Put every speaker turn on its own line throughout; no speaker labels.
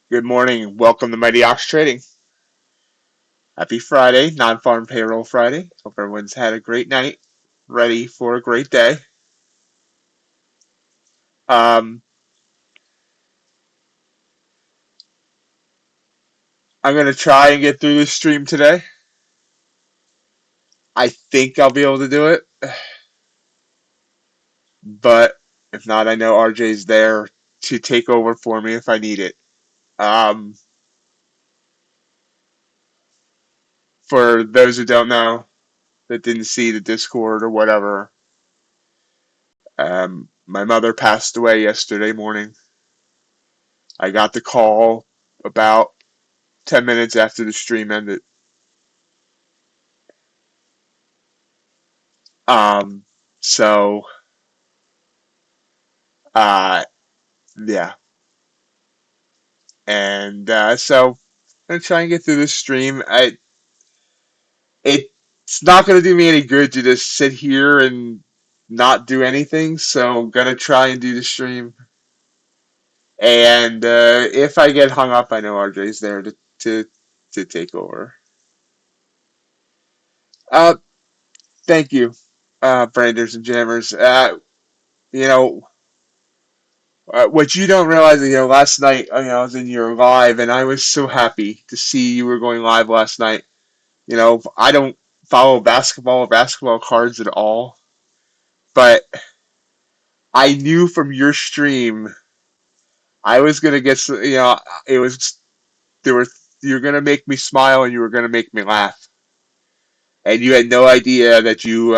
Good morning. Welcome to MightyOxTrading. Happy Friday, non-farm payroll Friday. Hope everyone's had a great night, ready for a great day. Um, I'm going to try and get through this stream today. I think I'll be able to do it, but if not, I know RJ's there to take over for me if I need it. Um, for those who don't know, that didn't see the Discord or whatever, my mother passed away yesterday morning. I got the call about 10 minutes after the stream ended. Um, so, uh, yeah. And so I'm gonna try and get through this stream. It's not gonna do me any good to just sit here and not do anything. So I'm gonna try and do the stream. And if I get hung up, I know RJ's there to take over. Uh, Thank you, Branders and Jammers. You know, what you don't realize, last night, I was in your live, and I was so happy to see you were going live last night. I don't follow basketball or basketball cards at all, but I knew from your stream I was gonna get, it was there were you're gonna make me smile and you were gonna make me laugh, and you had no idea that you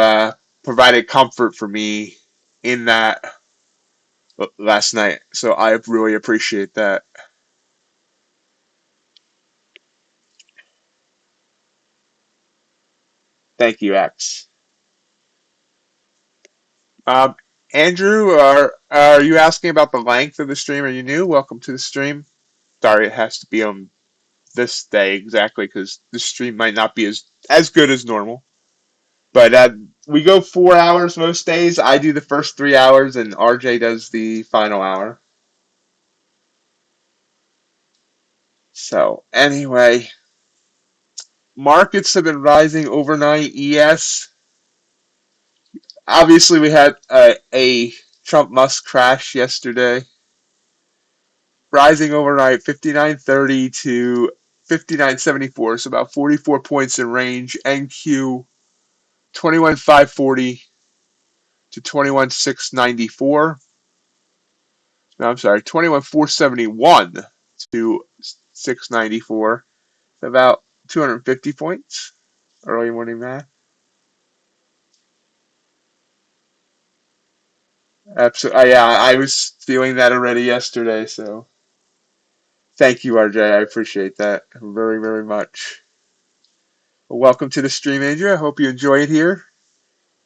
provided comfort for me in that last night. So I really appreciate that. Thank you, X. Um, Andrew, are you asking about the length of the stream? Are you new? Welcome to the stream. Sorry, it has to be on this day exactly because the stream might not be as good as normal. But we go 4 hours most days. I do the first 3 hours, and RJ does the final hour. So anyway, markets have been rising overnight. Yes, obviously we had a Trump Musk crash yesterday, rising overnight 59.30 to 59.74, so about 44 points in range. NQ 21.540 to 21,694. No, I'm sorry, 21,471 to 694. About 250 points. Early morning math. Absolutely. Yeah, I was feeling that already yesterday. So thank you, RJ. I appreciate that very, very much. Well, welcome to the stream, Andrew. I hope you enjoy it here.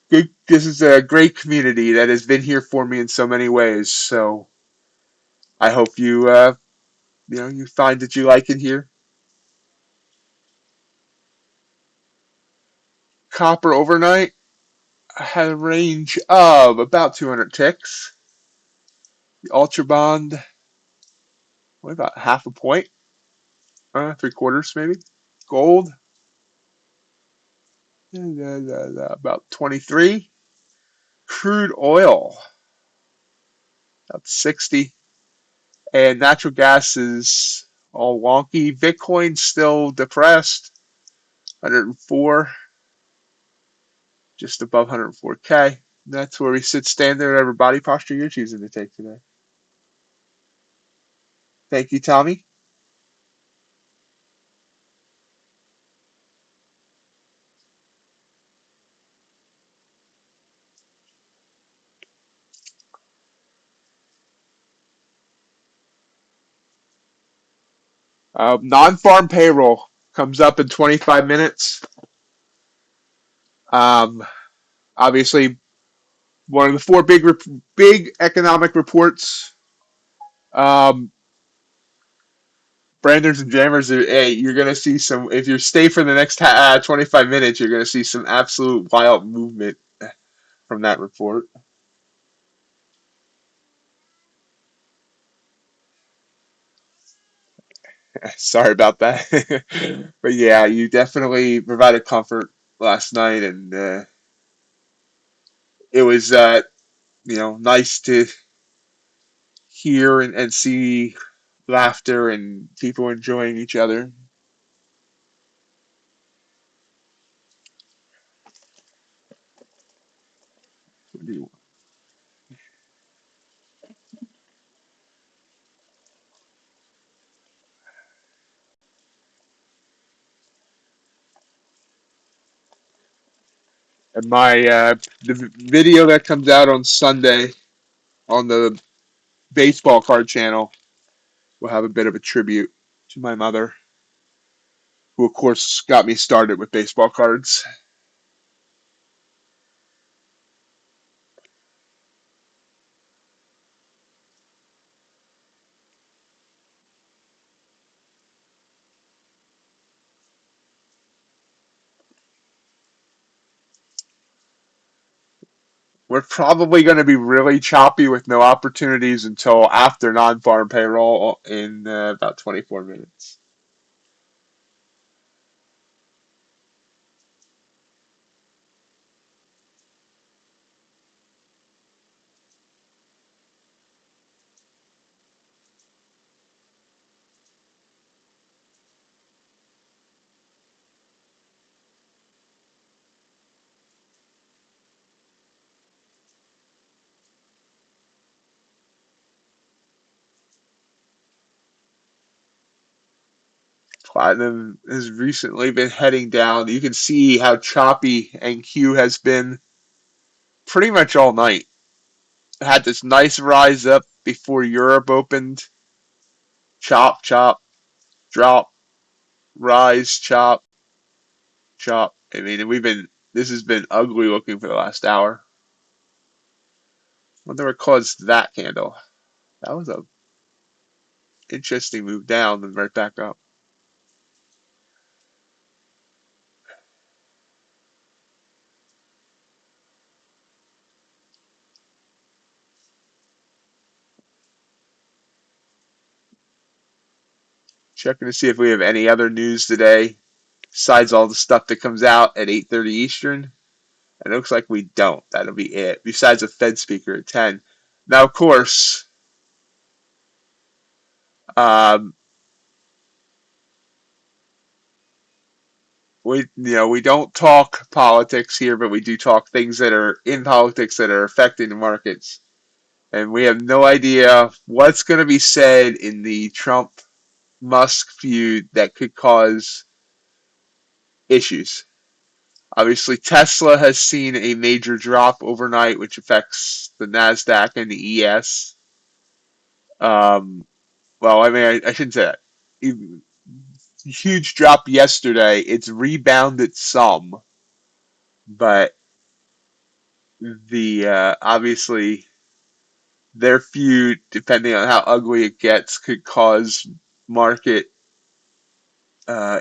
This is a great community that has been here for me in so many ways. So I hope you find that you like it here. Copper overnight had a range of about 200 ticks. The Ultra Bond, what, about half a point? 3/4 maybe. Gold, about 23. Crude oil, about 60. And natural gas is all wonky. Bitcoin still depressed, 104, just above 104K. That's where we sit standard. Whatever body posture you're choosing to take today. Thank you, Tommy. Non-farm payroll comes up in 25 minutes. Um, Obviously, one of the four big economic reports. Um, Branders and Jammers, hey, you're gonna see some. If you stay for the next 25 minutes, you're gonna see some absolute wild movement from that report. Sorry about that. But yeah, you definitely provided comfort last night, and it was nice to hear and see laughter and people enjoying each other. And my the video that comes out on Sunday on the baseball card channel will have a bit of a tribute to my mother, who of course got me started with baseball cards. We're probably going to be really choppy with no opportunities until after non-farm payroll in about 24 minutes. Platinum has recently been heading down. You can see how choppy NQ has been pretty much all night. Had this nice rise up before Europe opened. Chop, chop, drop, rise, chop, chop. I mean, this has been ugly looking for the last hour. Wonder what caused that candle. That was a interesting move down and right back up. Checking to see if we have any other news today besides all the stuff that comes out at 8:30 Eastern. It looks like we don't. That'll be it. Besides a Fed speaker at 10. Now, of course, um, we don't talk politics here, but we do talk things that are in politics that are affecting the markets. And we have no idea what's going to be said in the Trump Musk feud that could cause issues. Obviously, Tesla has seen a major drop overnight, which affects the NASDAQ and the ES. Um, well, I mean, I shouldn't say that. Huge drop yesterday. It's rebounded some, but the obviously their feud, depending on how ugly it gets, could cause market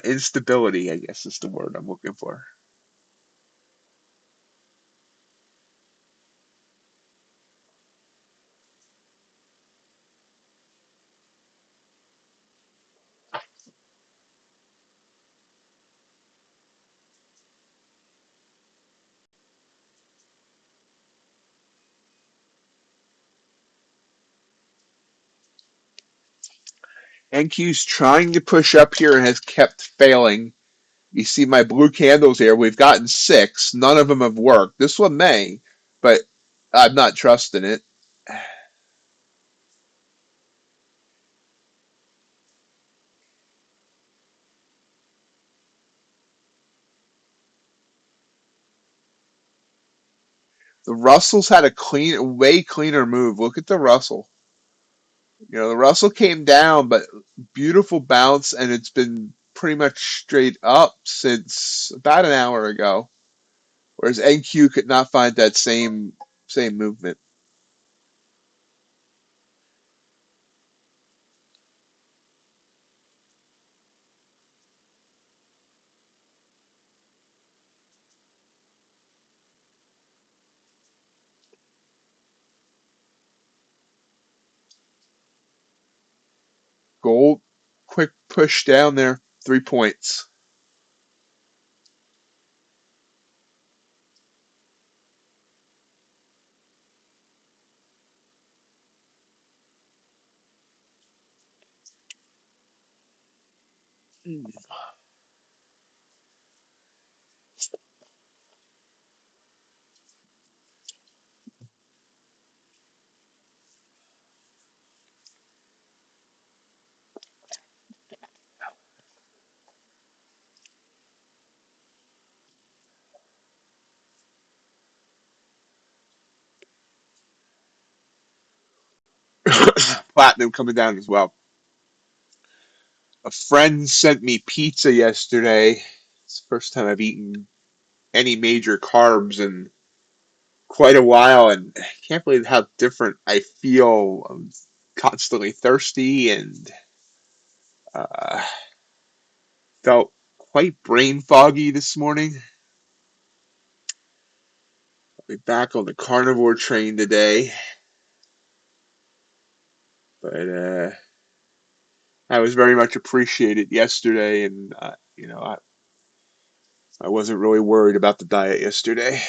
instability. I guess is the word I'm looking for. NQ's trying to push up here and has kept failing. You see my blue candles here. We've gotten 6. None of them have worked. This one may, but I'm not trusting it. The Russell's had a way cleaner move. Look at the Russell. The Russell came down, but beautiful bounce, and it's been pretty much straight up since about an hour ago. Whereas NQ could not find that same movement. Gold quick push down there, 3 points. Platinum coming down as well. A friend sent me pizza yesterday. It's the first time I've eaten any major carbs in quite a while, and I can't believe how different I feel. I'm constantly thirsty and uh, felt quite brain foggy this morning. I'll be back on the carnivore train today, but I was very much appreciated yesterday, and I wasn't really worried about the diet yesterday.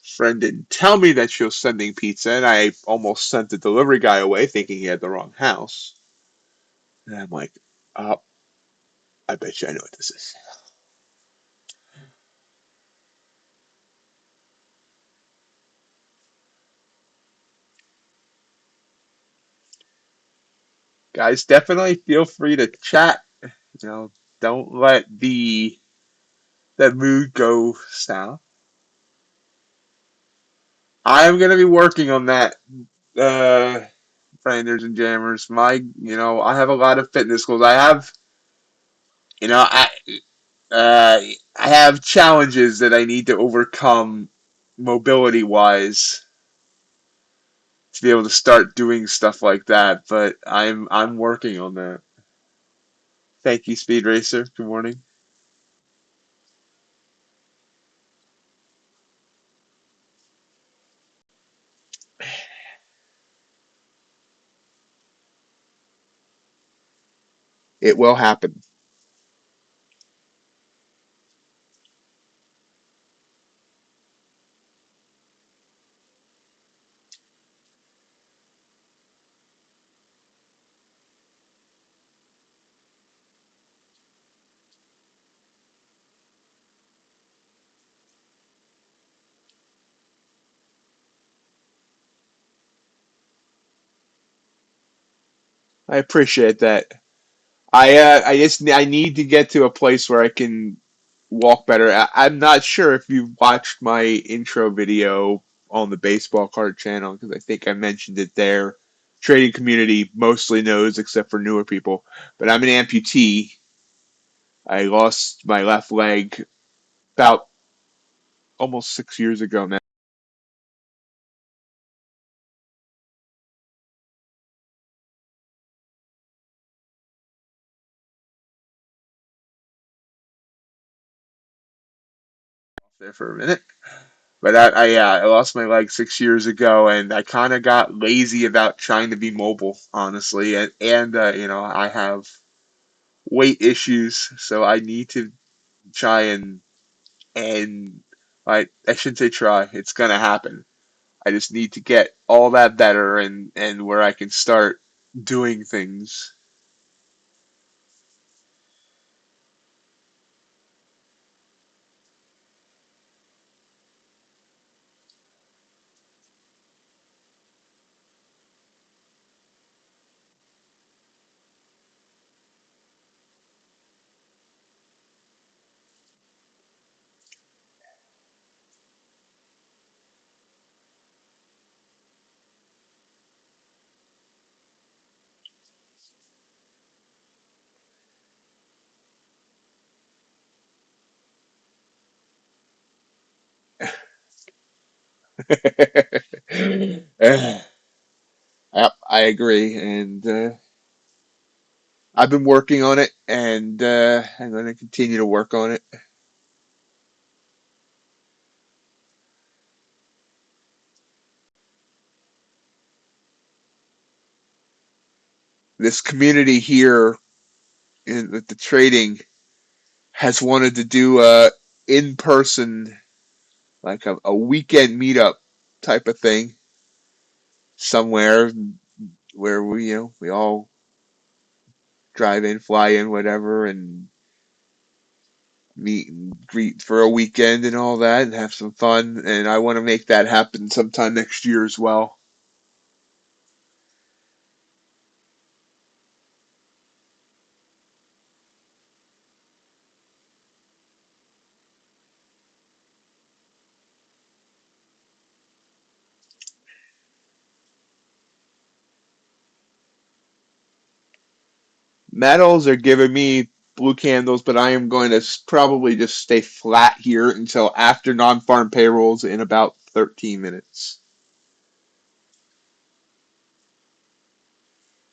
Friend didn't tell me that she was sending pizza, and I almost sent the delivery guy away thinking he had the wrong house. And I'm like, oh, I bet you I know what this is. Guys, definitely feel free to chat. You know, don't let that mood go south. I'm gonna be working on that, uh, grinders and jammers. I have a lot of fitness goals. You know, I, I have challenges that I need to overcome mobility wise to be able to start doing stuff like that. But I'm working on that. Thank you, Speed Racer. Good morning. It will happen. I appreciate that. I need to get to a place where I can walk better. I'm not sure if you've watched my intro video on the baseball card channel because I think I mentioned it there. Trading community mostly knows except for newer people, but I'm an amputee. I lost my left leg about almost 6 years ago now. There for a minute. But I lost my leg 6 years ago, and I kind of got lazy about trying to be mobile, honestly. And I have weight issues, so I need to try and I shouldn't say try. It's gonna happen. I just need to get all that better and where I can start doing things. I agree, and I've been working on it, and I'm going to continue to work on it. This community here with the trading has wanted to do a in-person, like a weekend meetup type of thing somewhere where we all drive in, fly in, whatever, and meet and greet for a weekend and all that and have some fun. And I want to make that happen sometime next year as well. Metals are giving me blue candles, but I am going to probably just stay flat here until after non-farm payrolls in about 13 minutes.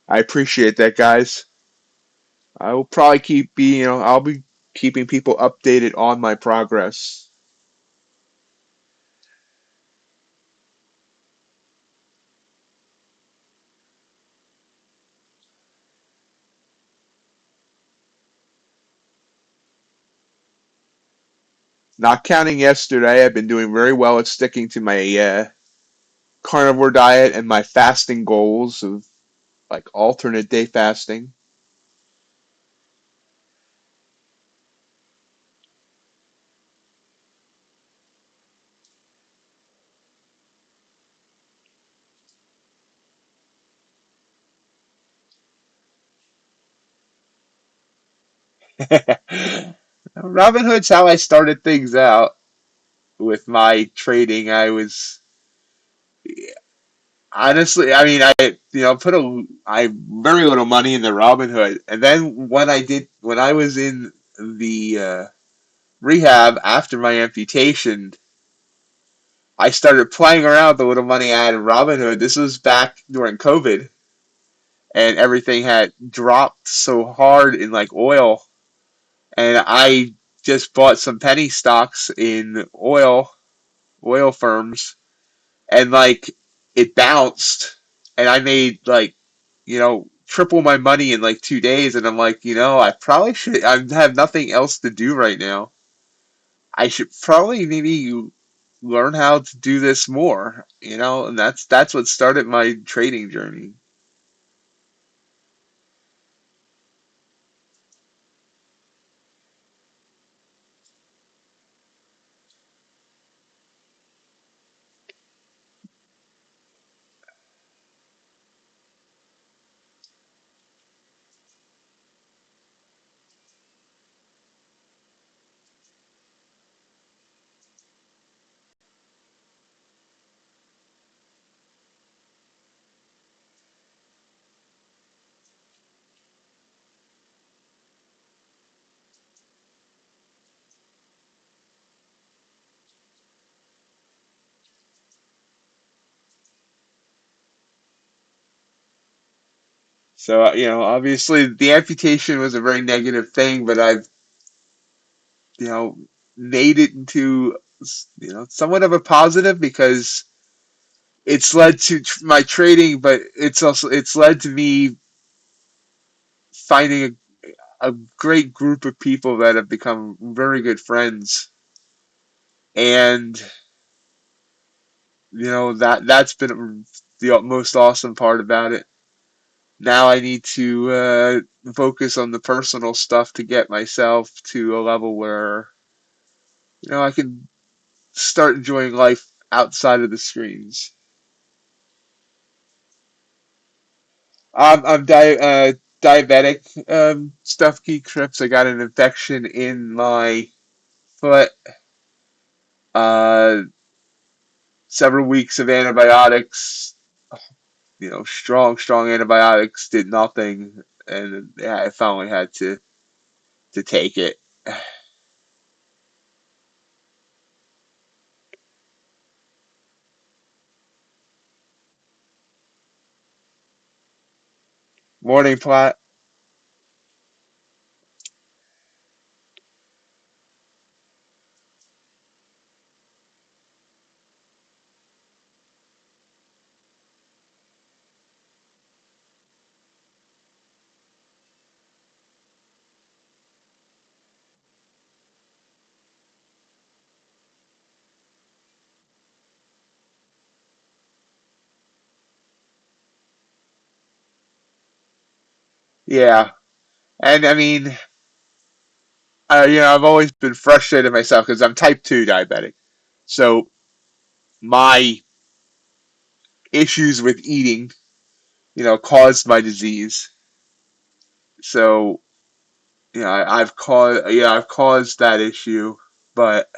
I appreciate that, guys. I will probably I'll be keeping people updated on my progress. Not counting yesterday, I've been doing very well at sticking to my carnivore diet and my fasting goals of like alternate day fasting. Robinhood's how I started things out with my trading. I was honestly, I mean, put I very little money in the Robinhood, and then when I was in the rehab after my amputation, I started playing around with the little money I had in Robinhood. This was back during COVID, and everything had dropped so hard in like oil, and I just bought some penny stocks in oil firms, and like it bounced, and I made like triple my money in like 2 days, and I'm like, I probably should. I have nothing else to do right now. I should probably maybe learn how to do this more, and that's what started my trading journey. So, obviously the amputation was a very negative thing, but I've, you know, made it into, somewhat of a positive because it's led to my trading, but it's led to me finding a great group of people that have become very good friends, and that's been the most awesome part about it. Now I need to focus on the personal stuff to get myself to a level where I can start enjoying life outside of the screens. I'm diabetic. Stuff keep trips. I got an infection in my foot. Uh, Several weeks of antibiotics. Strong antibiotics did nothing, and yeah, I finally had to take it. Morning, Platt. Yeah, and I mean, I've always been frustrated myself because I'm type 2 diabetic. So my issues with eating, caused my disease. So, I've caused that issue, but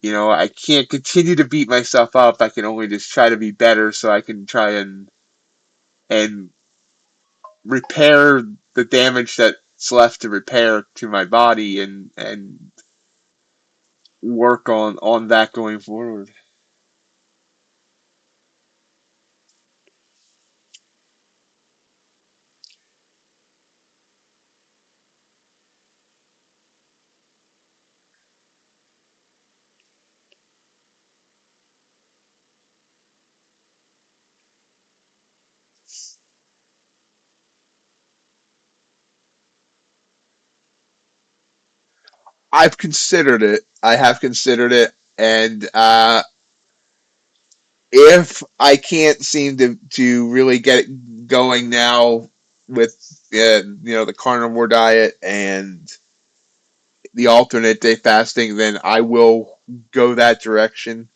I can't continue to beat myself up. I can only just try to be better so I can try and repair the damage that's left to repair to my body and work on that going forward. I've considered it. I have considered it, and if I can't seem to really get it going now with the carnivore diet and the alternate day fasting, then I will go that direction.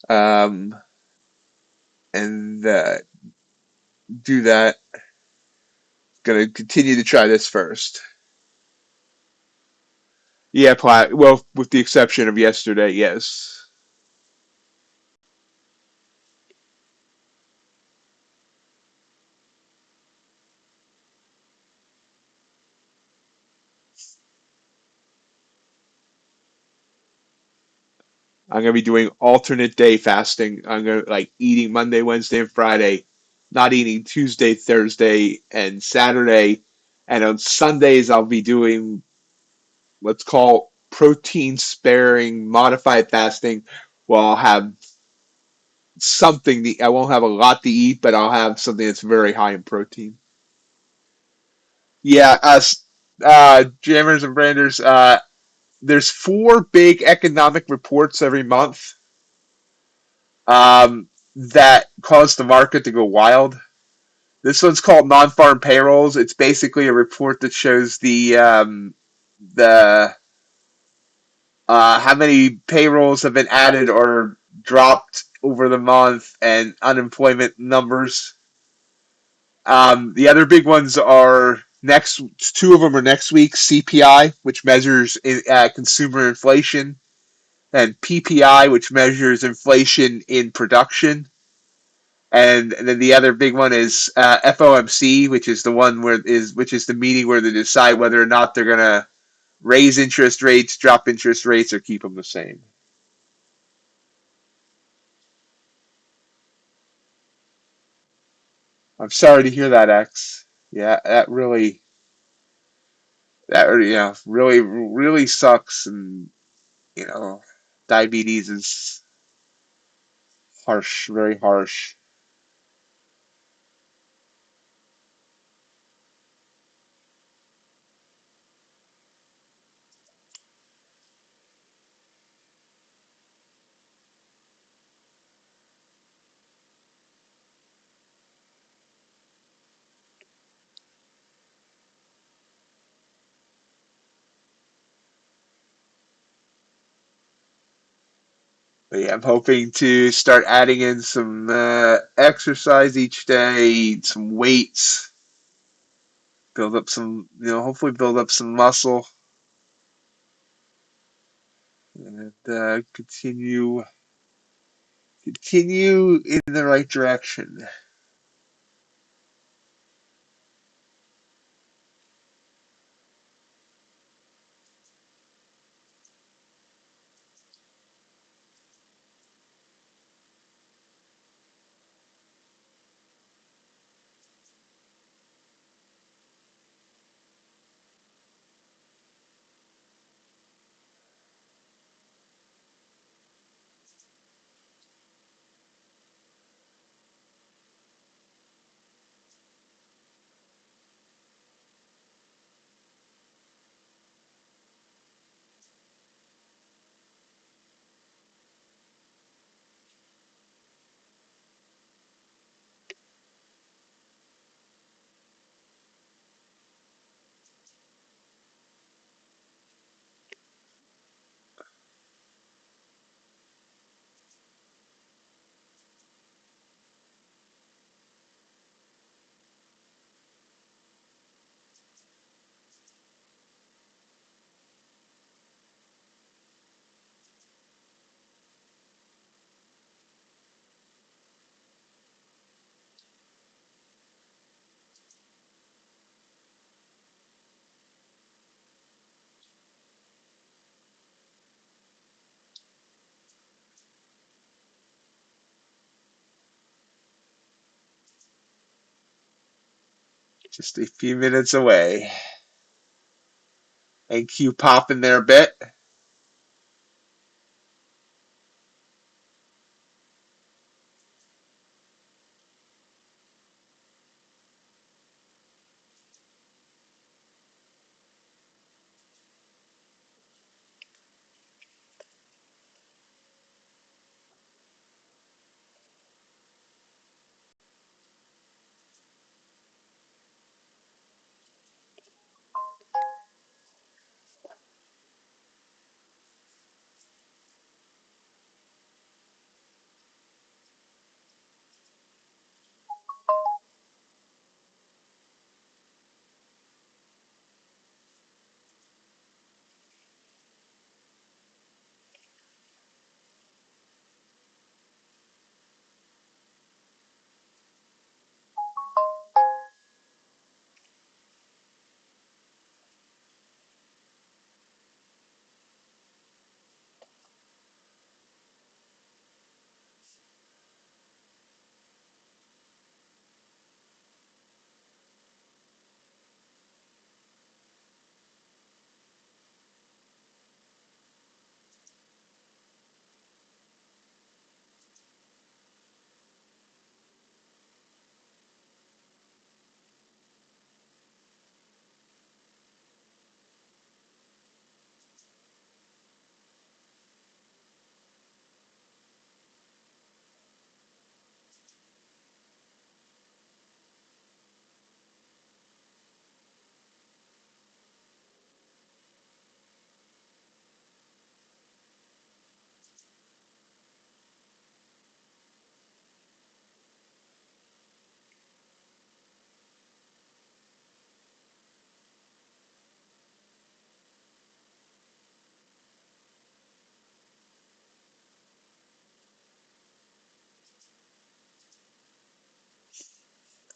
Um, and do that. Going to continue to try this first. Yeah, well, with the exception of yesterday, yes. I'm gonna be doing alternate day fasting. I'm gonna like eating Monday, Wednesday, and Friday, not eating Tuesday, Thursday, and Saturday. And on Sundays, I'll be doing what's called protein sparing modified fasting. Well, I'll have something. I won't have a lot to eat, but I'll have something that's very high in protein. Yeah, jammers and branders. There's four big economic reports every month that cause the market to go wild. This one's called non-farm payrolls. It's basically a report that shows the how many payrolls have been added or dropped over the month and unemployment numbers. The other big ones are next. Two of them are next week. CPI, which measures consumer inflation, and PPI, which measures inflation in production. And then the other big one is FOMC, which is the one which is the meeting where they decide whether or not they're gonna raise interest rates, drop interest rates, or keep them the same. I'm sorry to hear that, X. Yeah, that really sucks, and you know, diabetes is harsh, very harsh. But yeah, I'm hoping to start adding in some exercise each day, some weights, build up some, hopefully build up some muscle, and continue in the right direction. Just a few minutes away. NQ popping there a bit.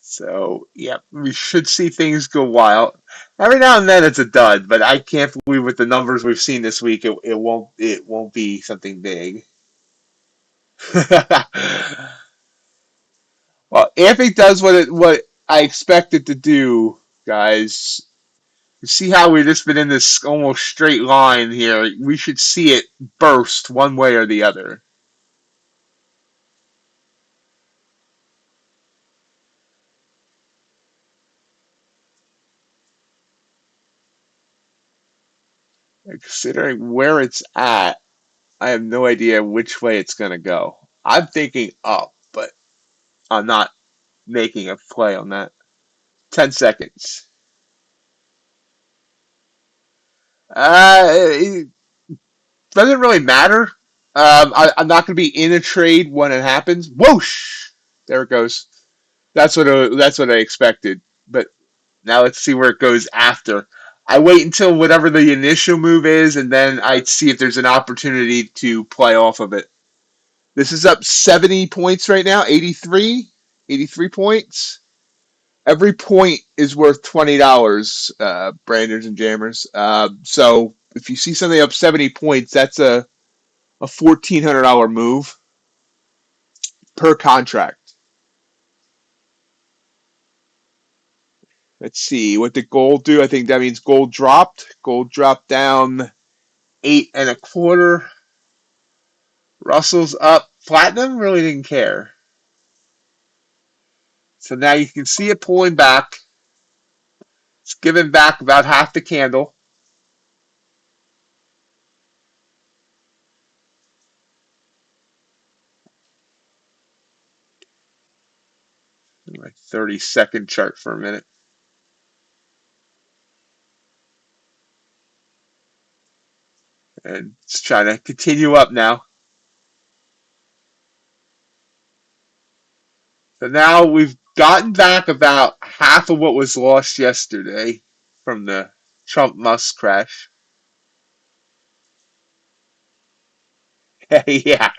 So, yeah, we should see things go wild. Every now and then it's a dud, but I can't believe with the numbers we've seen this week, it won't be something big. Well, if it does what I expect it to do, guys, you see how we've just been in this almost straight line here. We should see it burst one way or the other. Considering where it's at, I have no idea which way it's going to go. I'm thinking up, but I'm not making a play on that. 10 seconds. It doesn't really matter. I'm not going to be in a trade when it happens. Whoosh! There it goes. That's what I expected. But now let's see where it goes after. I wait until whatever the initial move is, and then I see if there's an opportunity to play off of it. This is up 70 points right now, 83 points. Every point is worth $20, branders and jammers. So if you see something up 70 points, that's a $1,400 move per contract. Let's see what did gold do. I think that means gold dropped. Gold dropped down 8.25. Russell's up. Platinum really didn't care. So now you can see it pulling back. It's giving back about half the candle. My 30-second chart for a minute. And it's trying to continue up now. So now we've gotten back about half of what was lost yesterday from the Trump Musk crash. Yeah.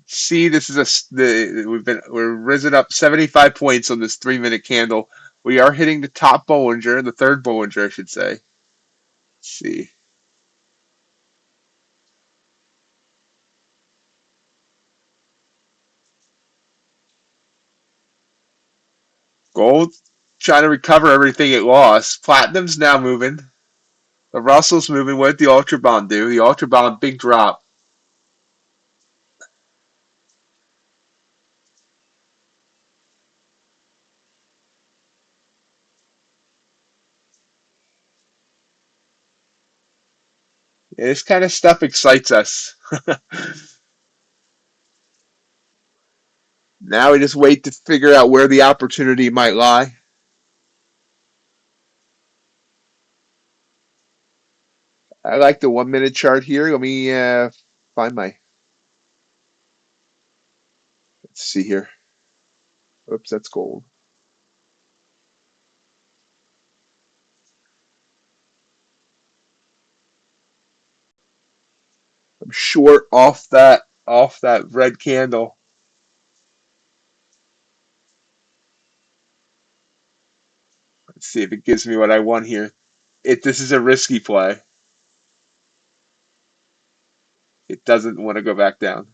see this is we're risen up 75 points on this 3 minute candle. We are hitting the top Bollinger, the third Bollinger, I should say. Let's see. Gold trying to recover everything it lost. Platinum's now moving. The Russell's moving. What did the Ultra Bond do? The Ultra Bond, big drop. Yeah, this kind of stuff excites us. Now we just wait to figure out where the opportunity might lie. I like the 1 minute chart here. Let me find my. Let's see here. Oops, that's gold. I'm short off that red candle. Let's see if it gives me what I want here. This is a risky play. It doesn't want to go back down.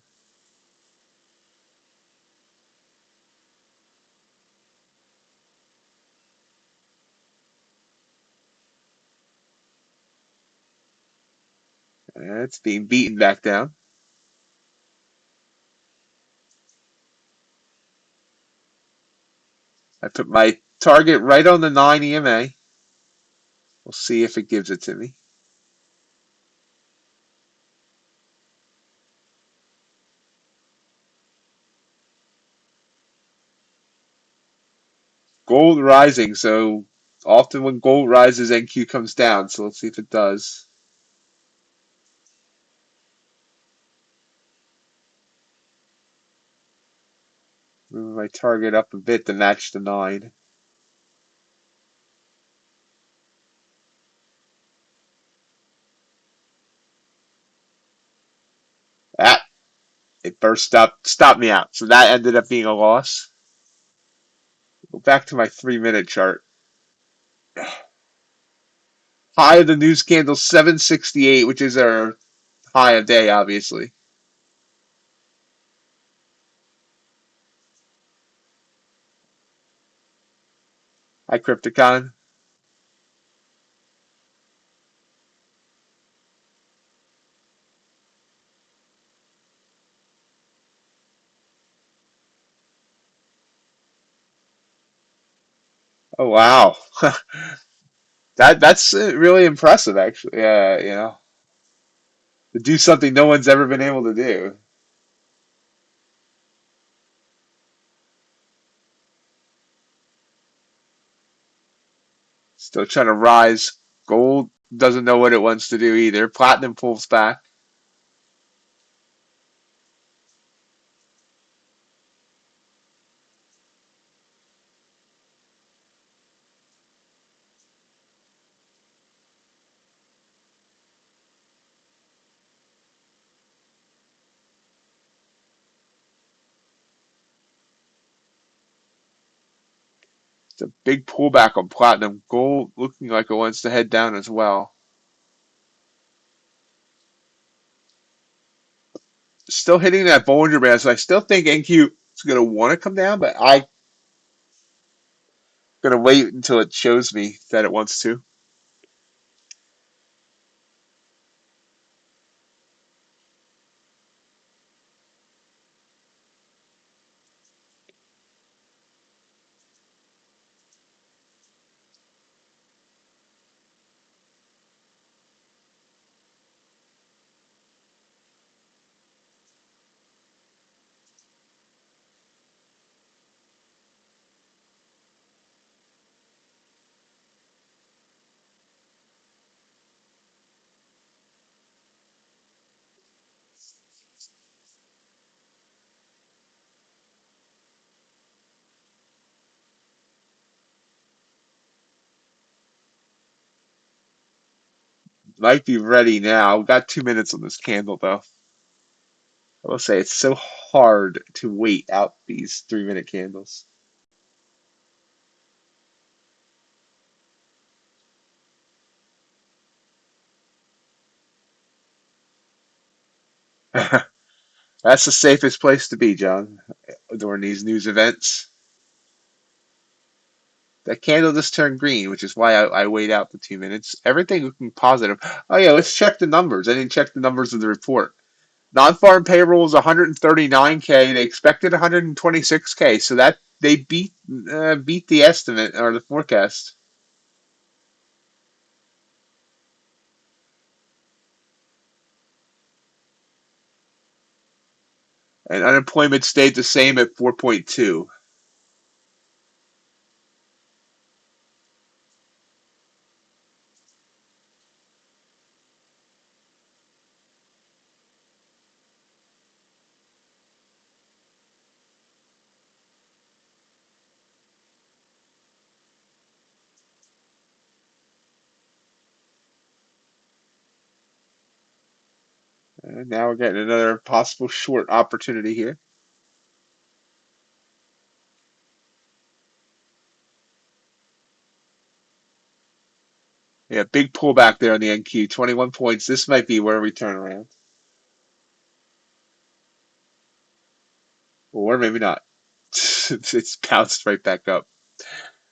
It's being beaten back down. I put my target right on the 9 EMA. We'll see if it gives it to me. Gold rising, so often when gold rises, NQ comes down. So let's see if it does. Move my target up a bit to match the 9. Ah, it burst up, stopped me out. So that ended up being a loss. Go back to my 3 minute chart. High of the news candle 768, which is our high of day, obviously. Hi, Crypticon. Oh wow, that's really impressive, actually. Yeah, to do something no one's ever been able to do. Still trying to rise. Gold doesn't know what it wants to do either. Platinum pulls back. It's a big pullback on platinum. Gold looking like it wants to head down as well. Still hitting that Bollinger Band, so I still think NQ is going to want to come down, but I'm going to wait until it shows me that it wants to. Might be ready now. We've got 2 minutes on this candle, though. I will say it's so hard to wait out these 3-minute candles. That's the safest place to be, John, during these news events. That candle just turned green, which is why I wait out the 2 minutes. Everything looking positive. Oh yeah, let's check the numbers. I didn't check the numbers of the report. Non-farm payroll is 139K. They expected 126K, so that they beat the estimate or the forecast. And unemployment stayed the same at 4.2. And now we're getting another possible short opportunity here. Yeah, big pullback there on the NQ, 21 points. This might be where we turn around. Or maybe not. It's bounced right back up.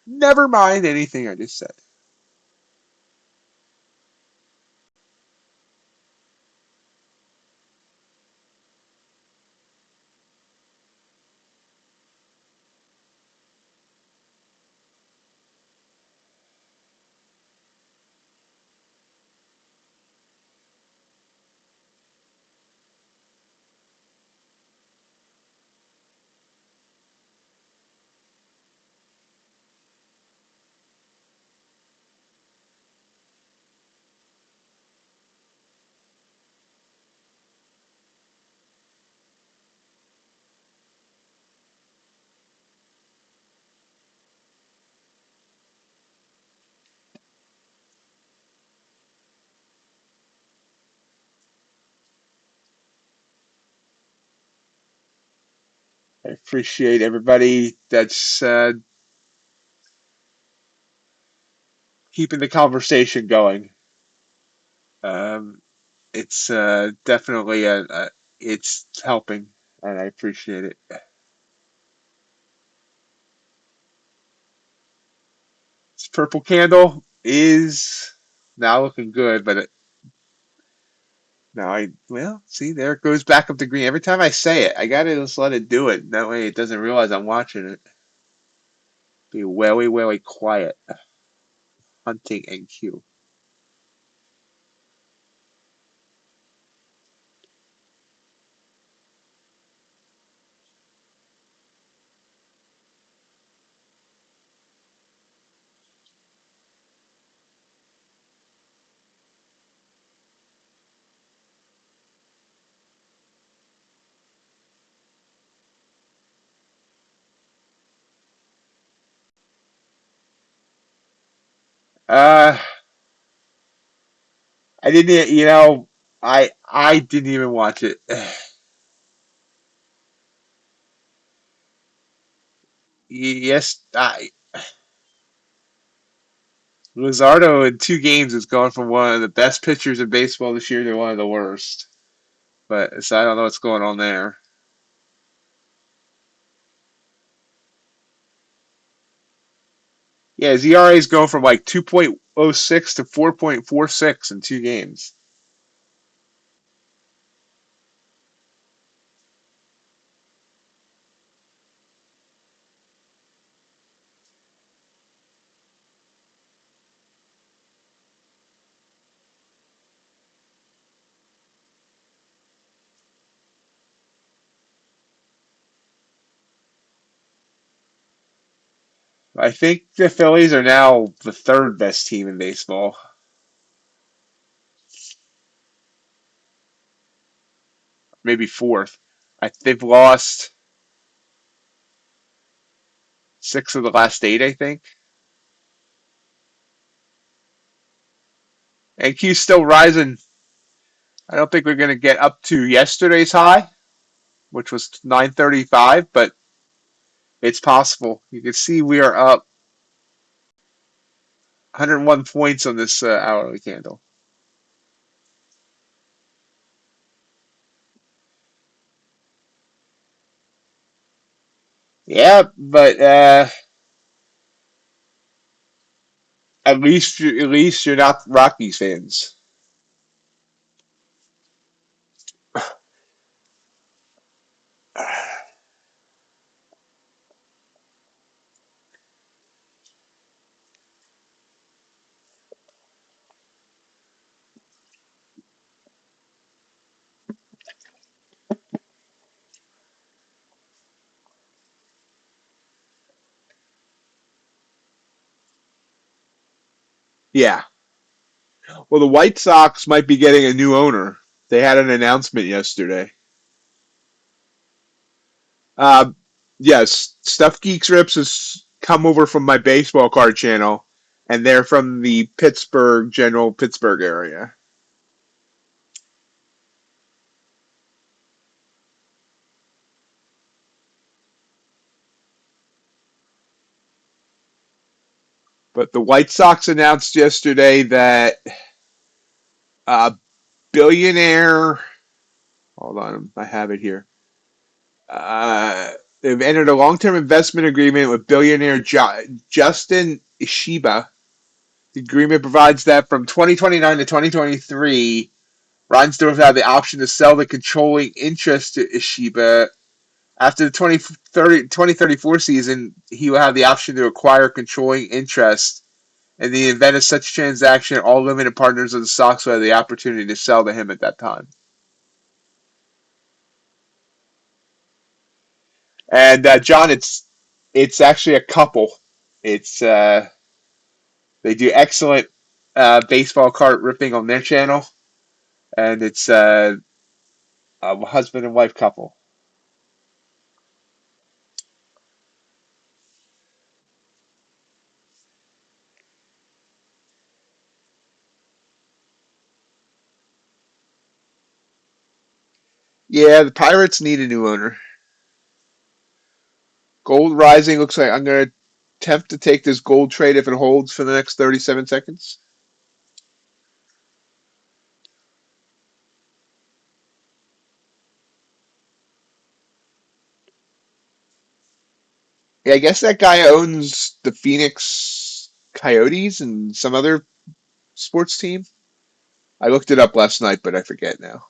Never mind anything I just said. I appreciate everybody that's keeping the conversation going. Um, it's definitely it's helping, and I appreciate it. This purple candle is now looking good, but now well, see, there it goes back up to green. Every time I say it, I gotta just let it do it. That way it doesn't realize I'm watching it. Be very, very quiet. Hunting and Q. Uh, I didn't, I didn't even watch it. Yes, Luzardo in 2 games has gone from one of the best pitchers in baseball this year to one of the worst. But so I don't know what's going on there. Yeah, his ERA is going from like 2.06 to 4.46 in 2 games. I think the Phillies are now the third best team in baseball, maybe fourth. They've lost 6 of the last 8, I think. And Q's still rising. I don't think we're going to get up to yesterday's high, which was 935, but it's possible. You can see we are up 101 points on this hourly candle. Yeah, but at least you're not Rockies fans. Yeah. Well, the White Sox might be getting a new owner. They had an announcement yesterday. Uh, yes, Stuff Geeks Rips has come over from my baseball card channel, and they're from the general Pittsburgh area. But the White Sox announced yesterday that billionaire. Hold on, I have it here. They've entered a long-term investment agreement with billionaire Justin Ishiba. The agreement provides that from 2029 to 2023, Reinsdorf will have the option to sell the controlling interest to Ishiba. After the 2034 season, he will have the option to acquire controlling interest. In the event of such transaction, all limited partners of the Sox will have the opportunity to sell to him at that time. And John, it's actually a couple. It's they do excellent baseball card ripping on their channel, and it's a husband and wife couple. Yeah, the Pirates need a new owner. Gold rising looks like I'm going to attempt to take this gold trade if it holds for the next 37 seconds. Yeah, I guess that guy owns the Phoenix Coyotes and some other sports team. I looked it up last night, but I forget now.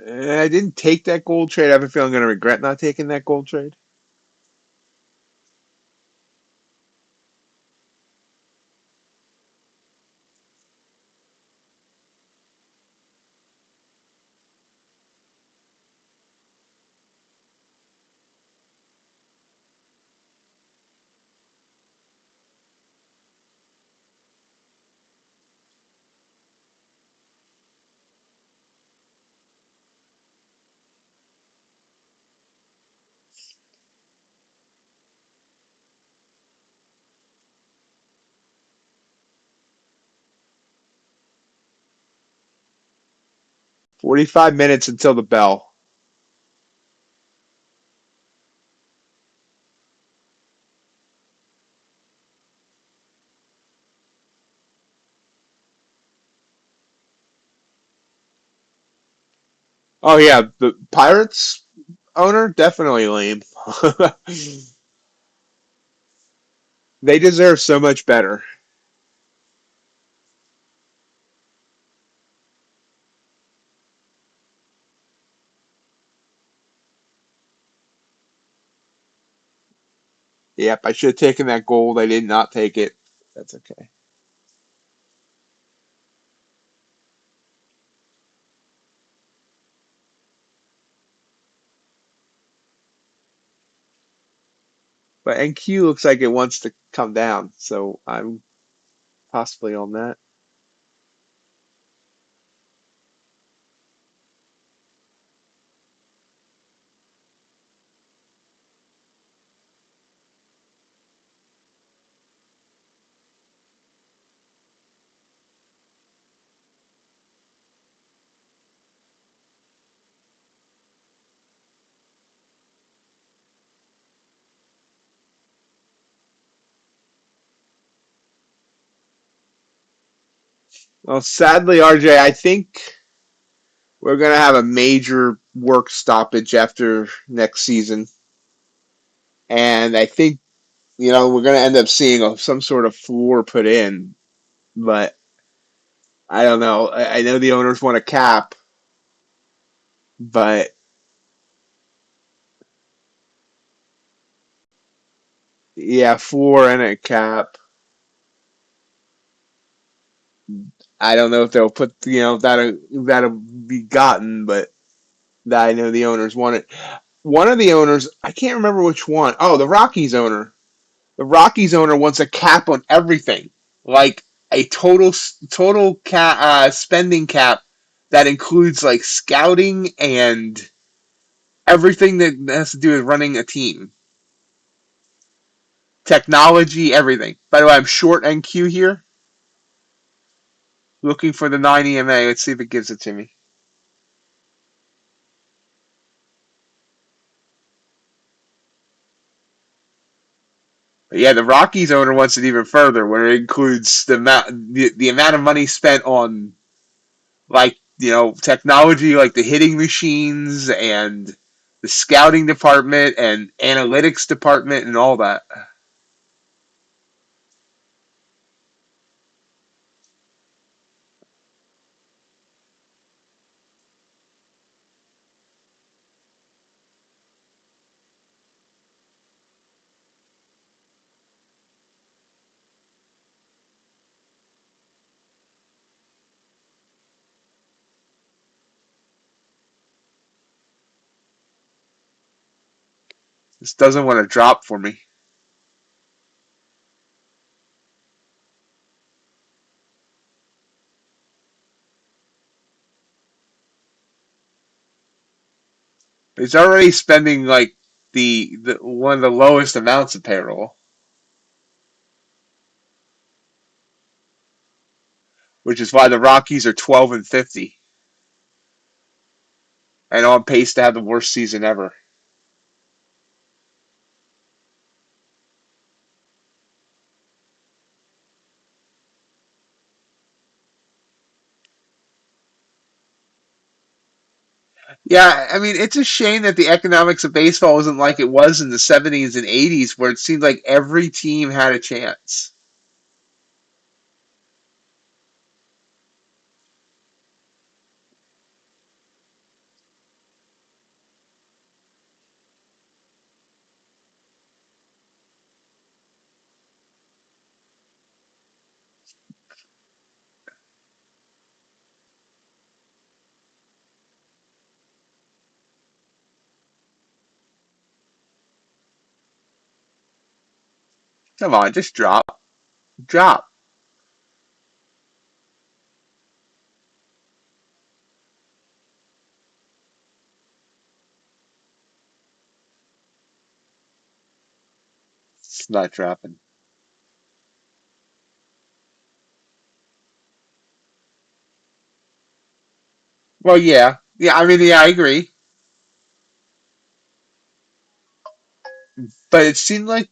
I didn't take that gold trade. I have a feeling I'm going to regret not taking that gold trade. $45 minutes until the bell. Oh yeah, the Pirates owner definitely lame. They deserve so much better. Yep, I should have taken that gold. I did not take it. That's okay. But NQ looks like it wants to come down, so I'm possibly on that. Well, sadly, RJ, I think we're going to have a major work stoppage after next season. And I think, we're going to end up seeing some sort of floor put in. But I don't know. I know the owners want a cap, but yeah, floor and a cap. I don't know if they'll put, that'll be gotten, but I know the owners want it. One of the owners, I can't remember which one. Oh, the Rockies owner. The Rockies owner wants a cap on everything, like a spending cap that includes like scouting and everything that has to do with running a team, technology, everything. By the way, I'm short NQ here, looking for the 9 EMA. Let's see if it gives it to me. But yeah, the Rockies owner wants it even further, where it includes the amount of money spent on like technology, like the hitting machines and the scouting department and analytics department and all that. This doesn't want to drop for me. It's already spending like the one of the lowest amounts of payroll, which is why the Rockies are 12-50 and on pace to have the worst season ever. Yeah, I mean, it's a shame that the economics of baseball isn't like it was in the 70s and 80s, where it seemed like every team had a chance. Come on, just drop. Drop. It's not dropping. Well, yeah. Yeah, I mean, yeah, I agree. But it seemed like,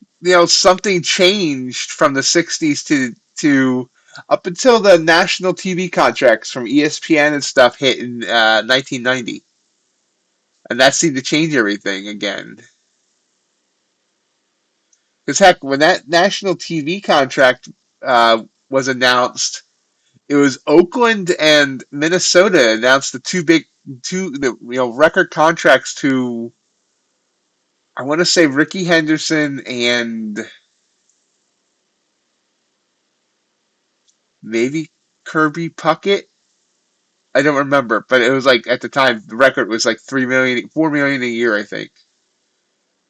something changed from the 60s to up until the national TV contracts from ESPN and stuff hit in 1990. And that seemed to change everything again. Because heck, when that national TV contract was announced, it was Oakland and Minnesota announced the record contracts to, I want to say, Ricky Henderson and maybe Kirby Puckett. I don't remember, but it was like at the time the record was like 3 million, 4 million a year, I think.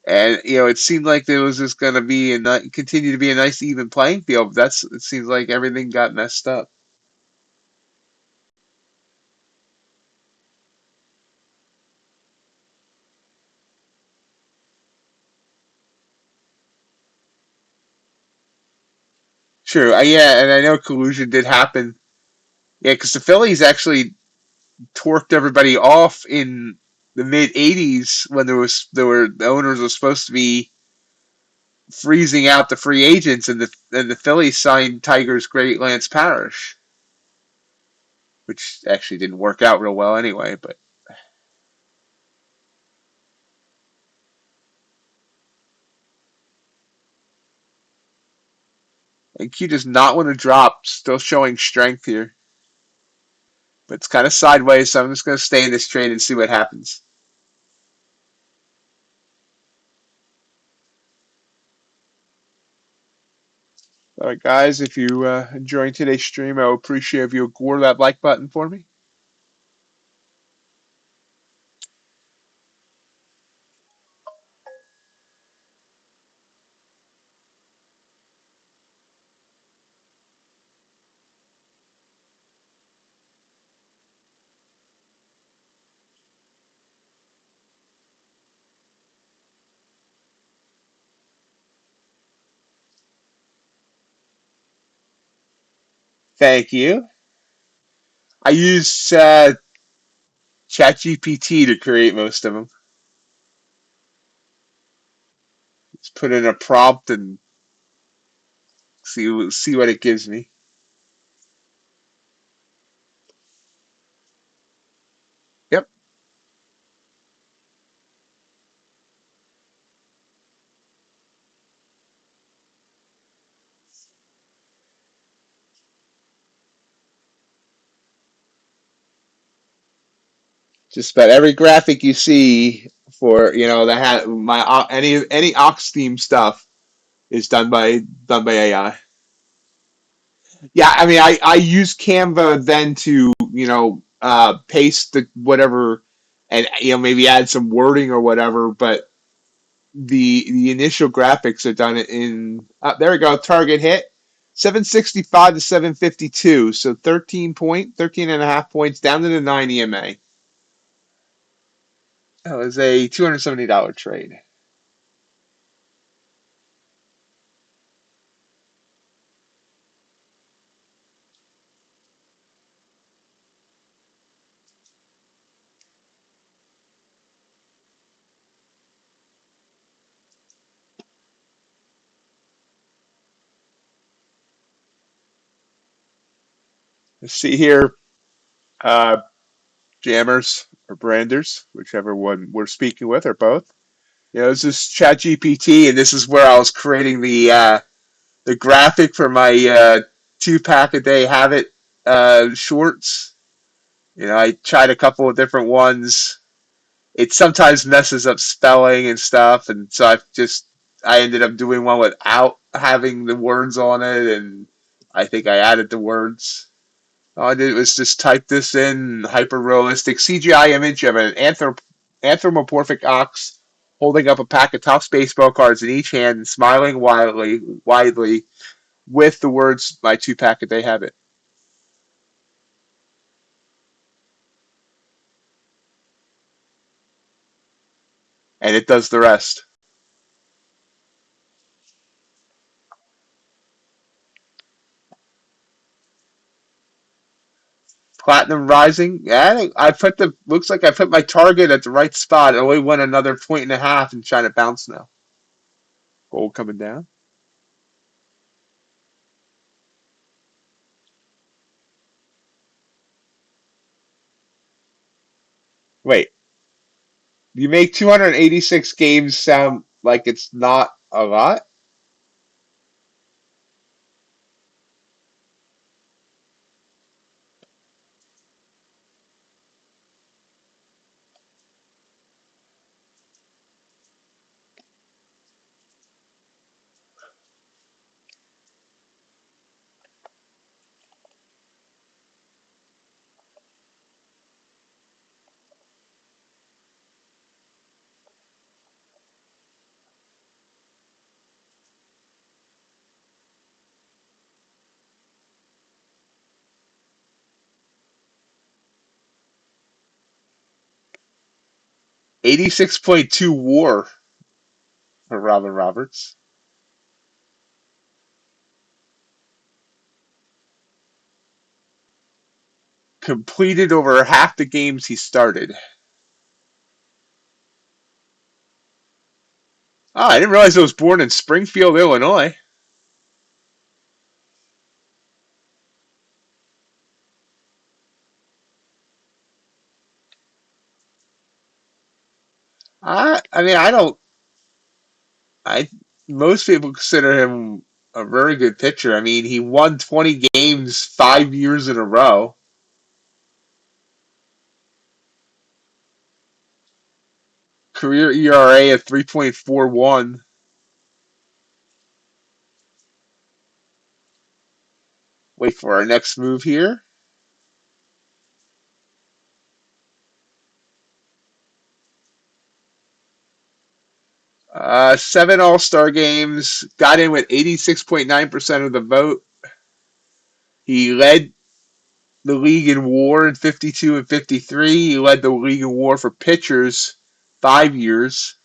And it seemed like there was just going to be and continue to be a nice even playing field. But it seems like everything got messed up. True. Yeah, and I know collusion did happen. Yeah, because the Phillies actually torqued everybody off in the mid '80s when the owners were supposed to be freezing out the free agents, and the Phillies signed Tigers great Lance Parrish, which actually didn't work out real well anyway. But and Q does not want to drop, still showing strength here, but it's kind of sideways. So I'm just going to stay in this trade and see what happens. All right, guys, if you enjoying today's stream, I would appreciate if you gore that like button for me. Thank you. I use ChatGPT to create most of them. Just put in a prompt and see what it gives me. Yep. Just about every graphic you see for that had my any Ox theme stuff is done by AI. Yeah, I mean I use Canva then to paste the whatever and maybe add some wording or whatever, but the initial graphics are done in there we go, target hit 765 to 752, so 13 and a half points down to the 9 EMA. That was a $270 trade. Let's see here, uh, jammers or branders, whichever one we're speaking with, or both. This is ChatGPT, and this is where I was creating the graphic for my 2 pack a day habit shorts. I tried a couple of different ones. It sometimes messes up spelling and stuff, and so I ended up doing one without having the words on it, and I think I added the words. All I did was just type this in, hyper realistic CGI image of an anthropomorphic ox holding up a pack of Topps baseball cards in each hand and smiling widely with the words "My 2 pack a day habit," and it does the rest. Platinum Rising. Yeah, I put the looks like I put my target at the right spot. I only went another point and a half and trying to bounce now. Gold coming down. Wait, you make 286 games sound like it's not a lot? 86.2 WAR for Robin Roberts. Completed over half the games he started. Oh, I didn't realize I was born in Springfield, Illinois. I mean, I don't. I Most people consider him a very good pitcher. I mean, he won 20 games 5 years in a row. Career ERA of 3.41. Wait for our next move here. Seven All-Star games. Got in with 86.9% of the vote. He led the league in WAR in 52 and 53. He led the league in WAR for pitchers 5 years.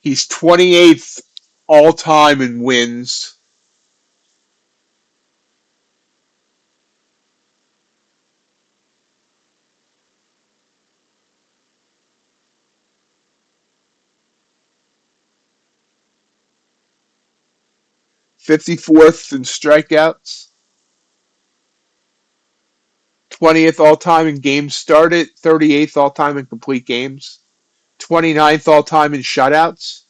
He's 28th all time in wins. '54th in strikeouts. 20th all time in games started. 38th all time in complete games. 29th all time in shutouts.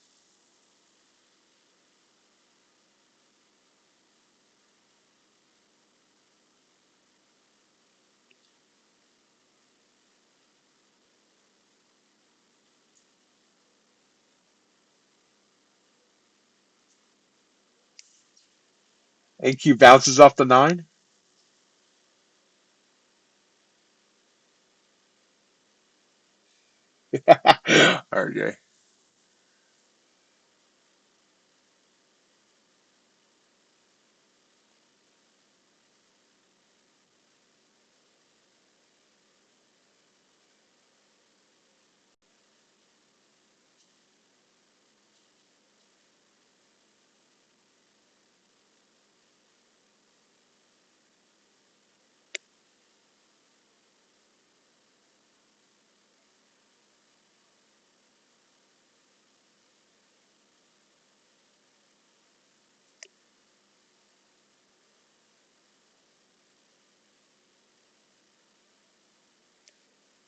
AQ bounces off the nine. RJ.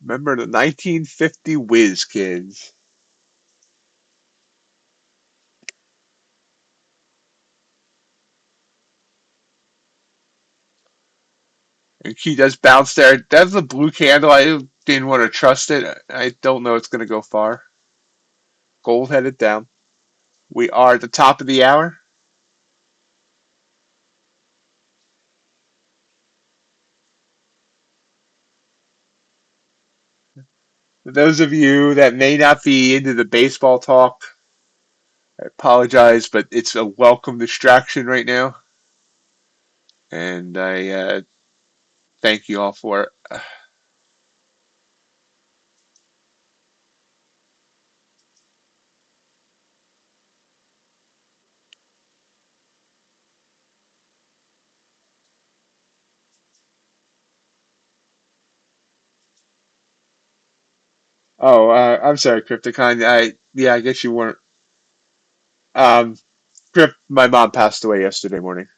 Remember the 1950 Whiz Kids. And he does bounce there. That's a blue candle. I didn't want to trust it. I don't know it's going to go far. Gold headed down. We are at the top of the hour. For those of you that may not be into the baseball talk, I apologize, but it's a welcome distraction right now. And I thank you all for it. Oh, I'm sorry, Crypticon. I guess you weren't. Um, my mom passed away yesterday morning.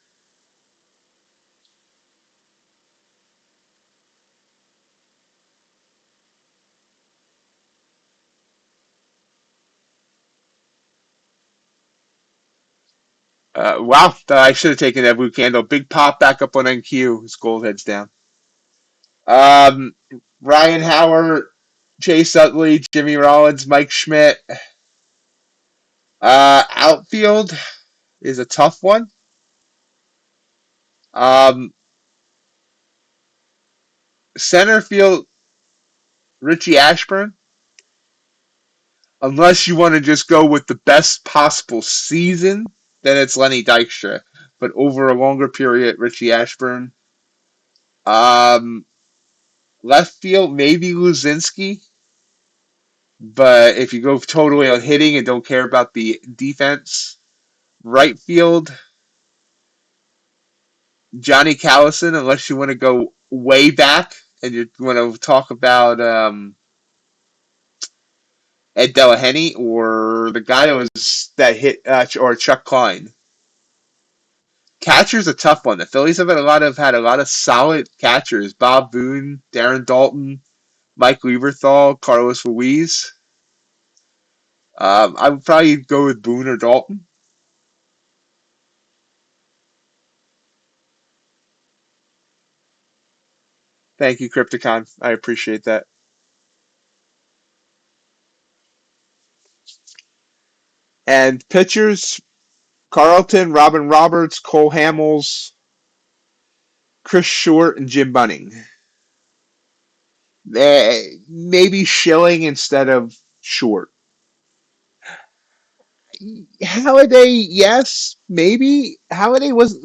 Wow, I should have taken that blue candle. Big pop back up on NQ. His gold heads down. Um, Ryan Howard, Chase Utley, Jimmy Rollins, Mike Schmidt. Outfield is a tough one. Um, Center field, Richie Ashburn. Unless you want to just go with the best possible season, then it's Lenny Dykstra. But over a longer period, Richie Ashburn. Um, Left field, maybe Luzinski. But if you go totally on hitting and don't care about the defense, right field, Johnny Callison, unless you want to go way back and you want to talk about Ed Delahanty or the guy that hit or Chuck Klein. Catcher's a tough one. The Phillies have had a lot of solid catchers. Bob Boone, Darren Dalton, Mike Lieberthal, Carlos Ruiz. I would probably go with Boone or Dalton. Thank you, Crypticon. I appreciate that. And pitchers, Carlton, Robin Roberts, Cole Hamels, Chris Short, and Jim Bunning. Maybe Schilling instead of Short. Halliday, yes, maybe. Halliday was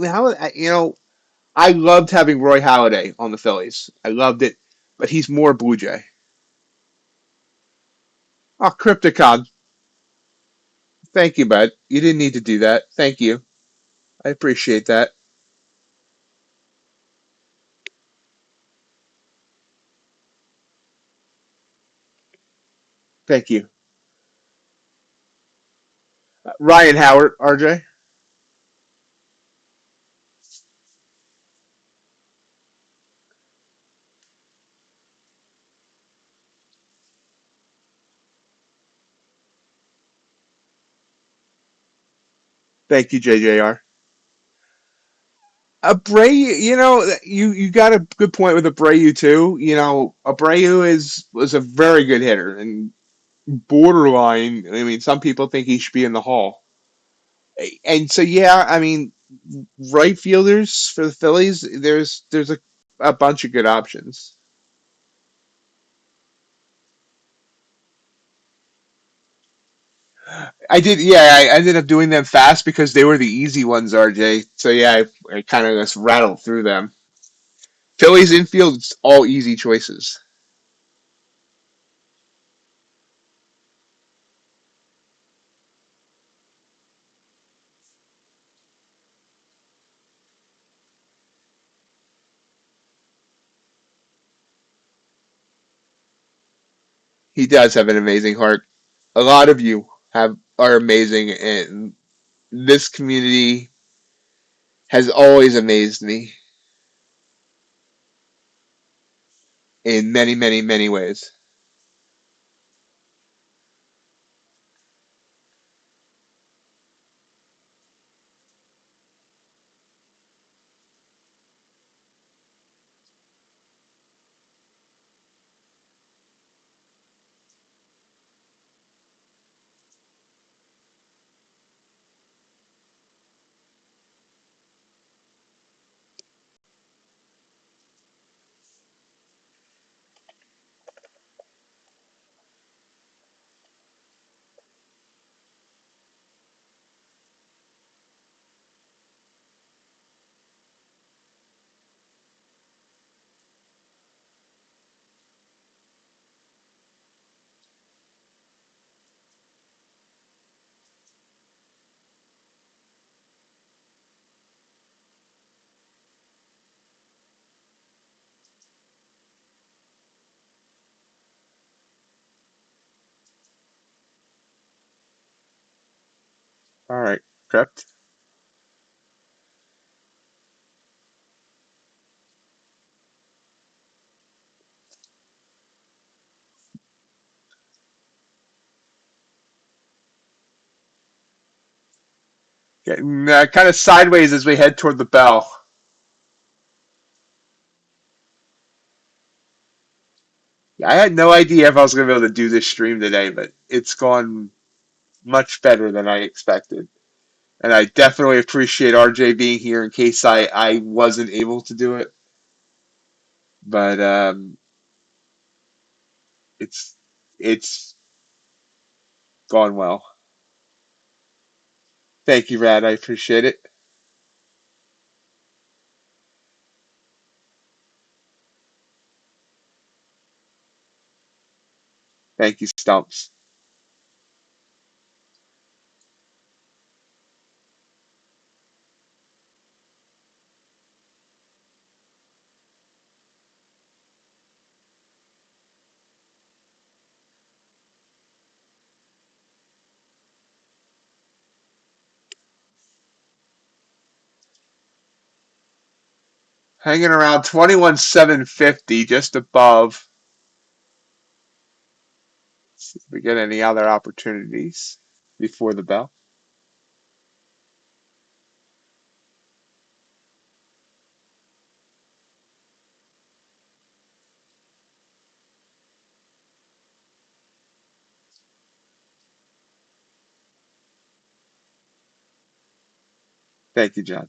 I loved having Roy Halladay on the Phillies. I loved it, but he's more Blue Jay. Oh, Crypticon. Thank you, bud. You didn't need to do that. Thank you. I appreciate that. Thank you. Ryan Howard, RJ. Thank you, JJR. Abreu, you got a good point with Abreu too. Abreu was a very good hitter and borderline. I mean, some people think he should be in the Hall. And so yeah, I mean, right fielders for the Phillies, there's a bunch of good options. I did, yeah, I ended up doing them fast because they were the easy ones, RJ. So yeah, I kind of just rattled through them. Phillies infield, it's all easy choices. He does have an amazing heart. A lot of you are amazing, and this community has always amazed me in many, many, many ways. All right, correct. Getting kind of sideways as we head toward the bell. I had no idea if I was going to be able to do this stream today, but it's gone much better than I expected. And I definitely appreciate RJ being here in case I wasn't able to do it. But it's it's gone well. Thank you, Rad. I appreciate it. Thank you, Stumps. Hanging around 21,750, just above. See if we get any other opportunities before the bell. Thank you, John.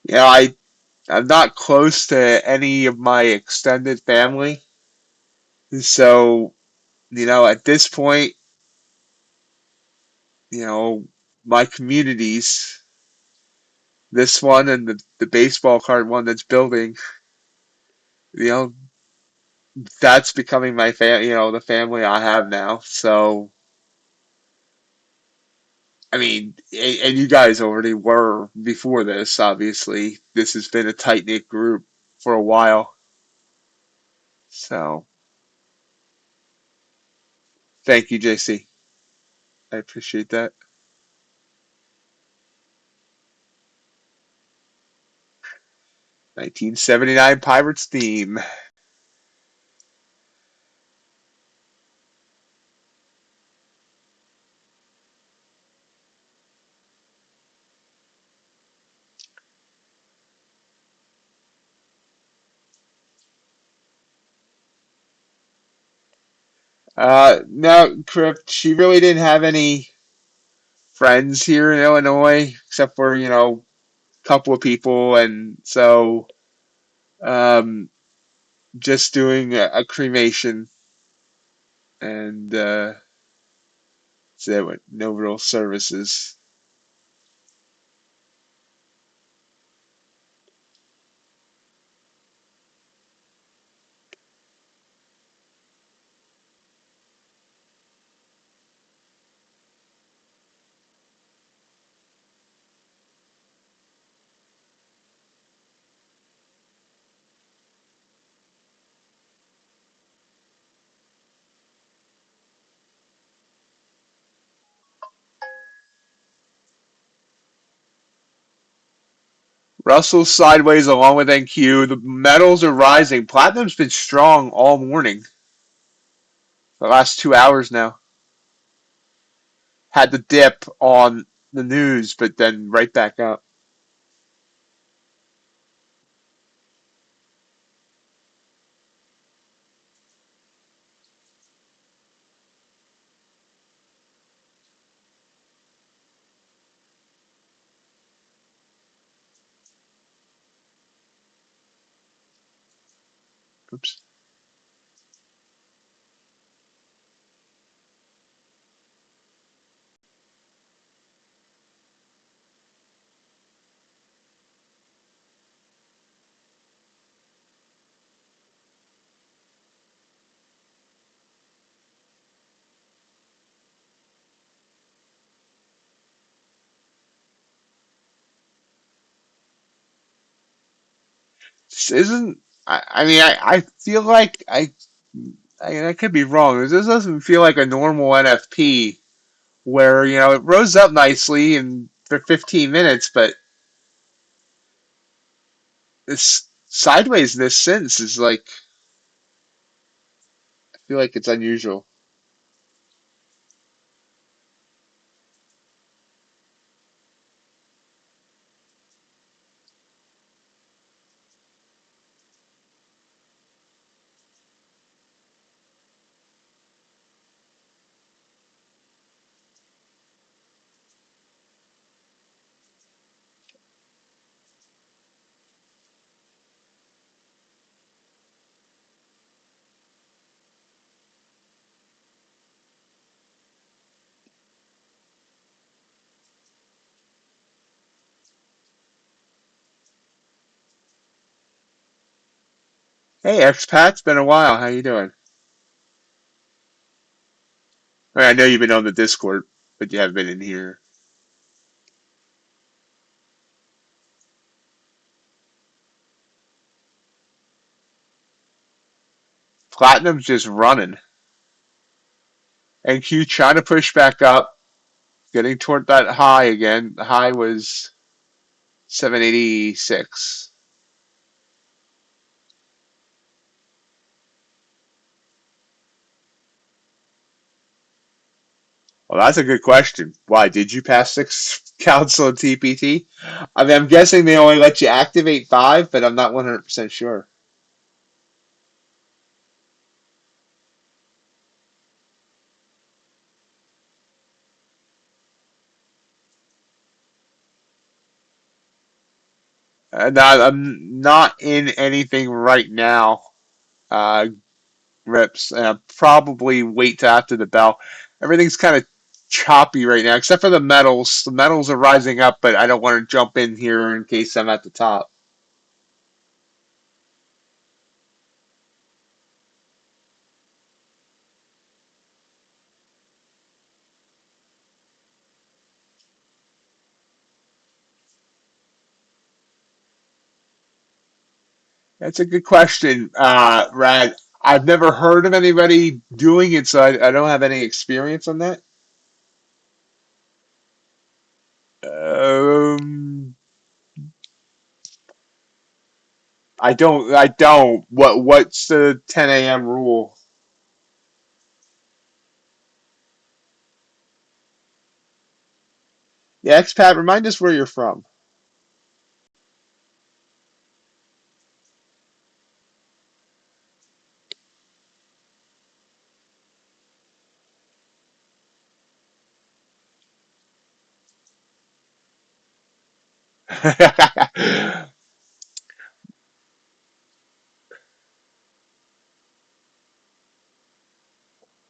You know, I'm not close to any of my extended family, so at this point, my communities, this one and the baseball card one that's building, you know, that's becoming my the family I have now. So, I mean, and you guys already were before this, obviously. This has been a tight knit group for a while. So, thank you, JC. I appreciate that. 1979 Pirates theme. No, Crypt, she really didn't have any friends here in Illinois, except for, a couple of people. And so, um, just doing a cremation and so no real services. Russell sideways along with NQ. The metals are rising. Platinum's been strong all morning. The last 2 hours now. Had the dip on the news, but then right back up. Oops. This isn't. I mean, I feel like I could be wrong. This doesn't feel like a normal NFP where it rose up nicely and for 15 minutes, but this sideways this since is like I feel like it's unusual. Hey, expat, it's been a while. How you doing? I know you've been on the Discord, but you haven't been in here. Platinum's just running. And Q trying to push back up, getting toward that high again. The high was 786. Well, that's a good question. Why did you pass six council and TPT? I mean, I'm guessing they only let you activate five, but I'm not 100% sure. I'm not in anything right now. Uh, Rips. Probably wait till after the bell. Everything's kind of choppy right now, except for the metals. The metals are rising up, but I don't want to jump in here in case I'm at the top. That's a good question, Rad. I've never heard of anybody doing it, so I don't have any experience on that. Um, I don't. I don't. What's the 10 a.m. rule? Yeah, expat. Remind us where you're from.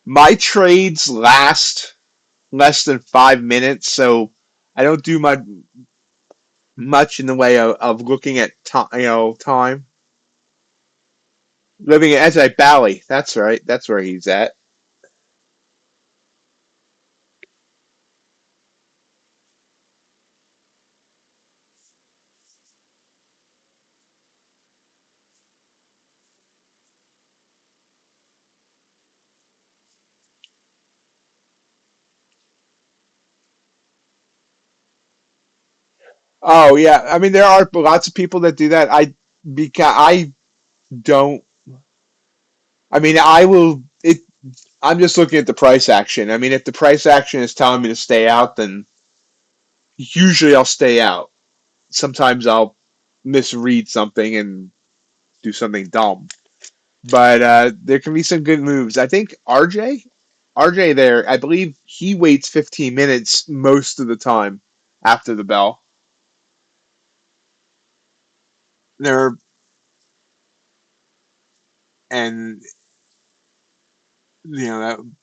My trades last less than 5 minutes, so I don't do much in the way of looking at time. Living at Ezra Bally, that's right. That's where he's at. Oh yeah, I mean there are lots of people that do that. I don't. I mean I will. I'm just looking at the price action. I mean if the price action is telling me to stay out, then usually I'll stay out. Sometimes I'll misread something and do something dumb. But there can be some good moves. I think RJ there, I believe he waits 15 minutes most of the time after the bell. There and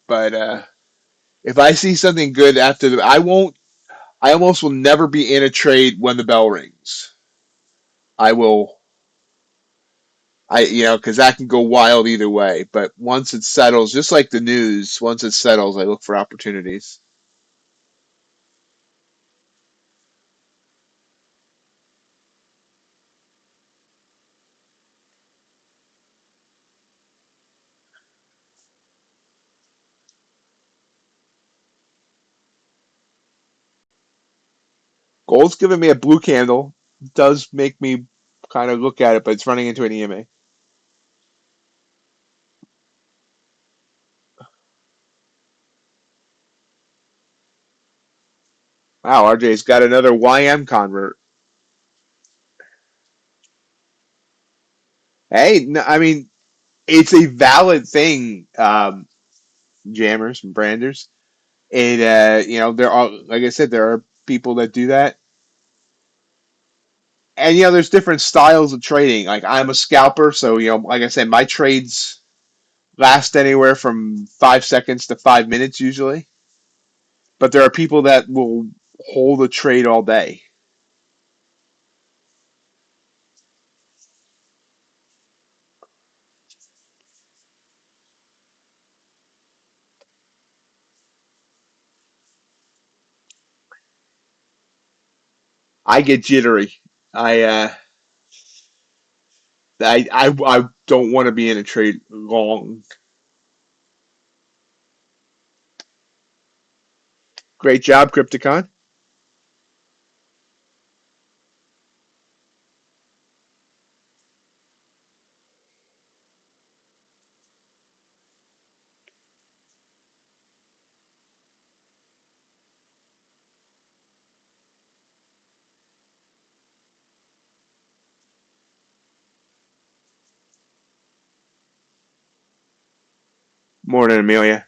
but if I see something good after the, I won't. I almost will never be in a trade when the bell rings. I will. Because that can go wild either way. But once it settles, just like the news, once it settles, I look for opportunities. Gold's giving me a blue candle. It does make me kind of look at it, but it's running into an EMA. Wow, RJ's got another YM convert. Hey, no, I mean, it's a valid thing, jammers and branders. There are, like I said, there are people that do that. And, there's different styles of trading. Like, I'm a scalper, so, like I said, my trades last anywhere from 5 seconds to 5 minutes usually. But there are people that will hold a trade all day. I get jittery. I uh, I don't want to be in a trade long. Great job, Crypticon. Morning, Amelia.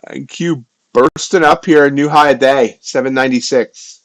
And Q bursting up here, a new high a day, 796.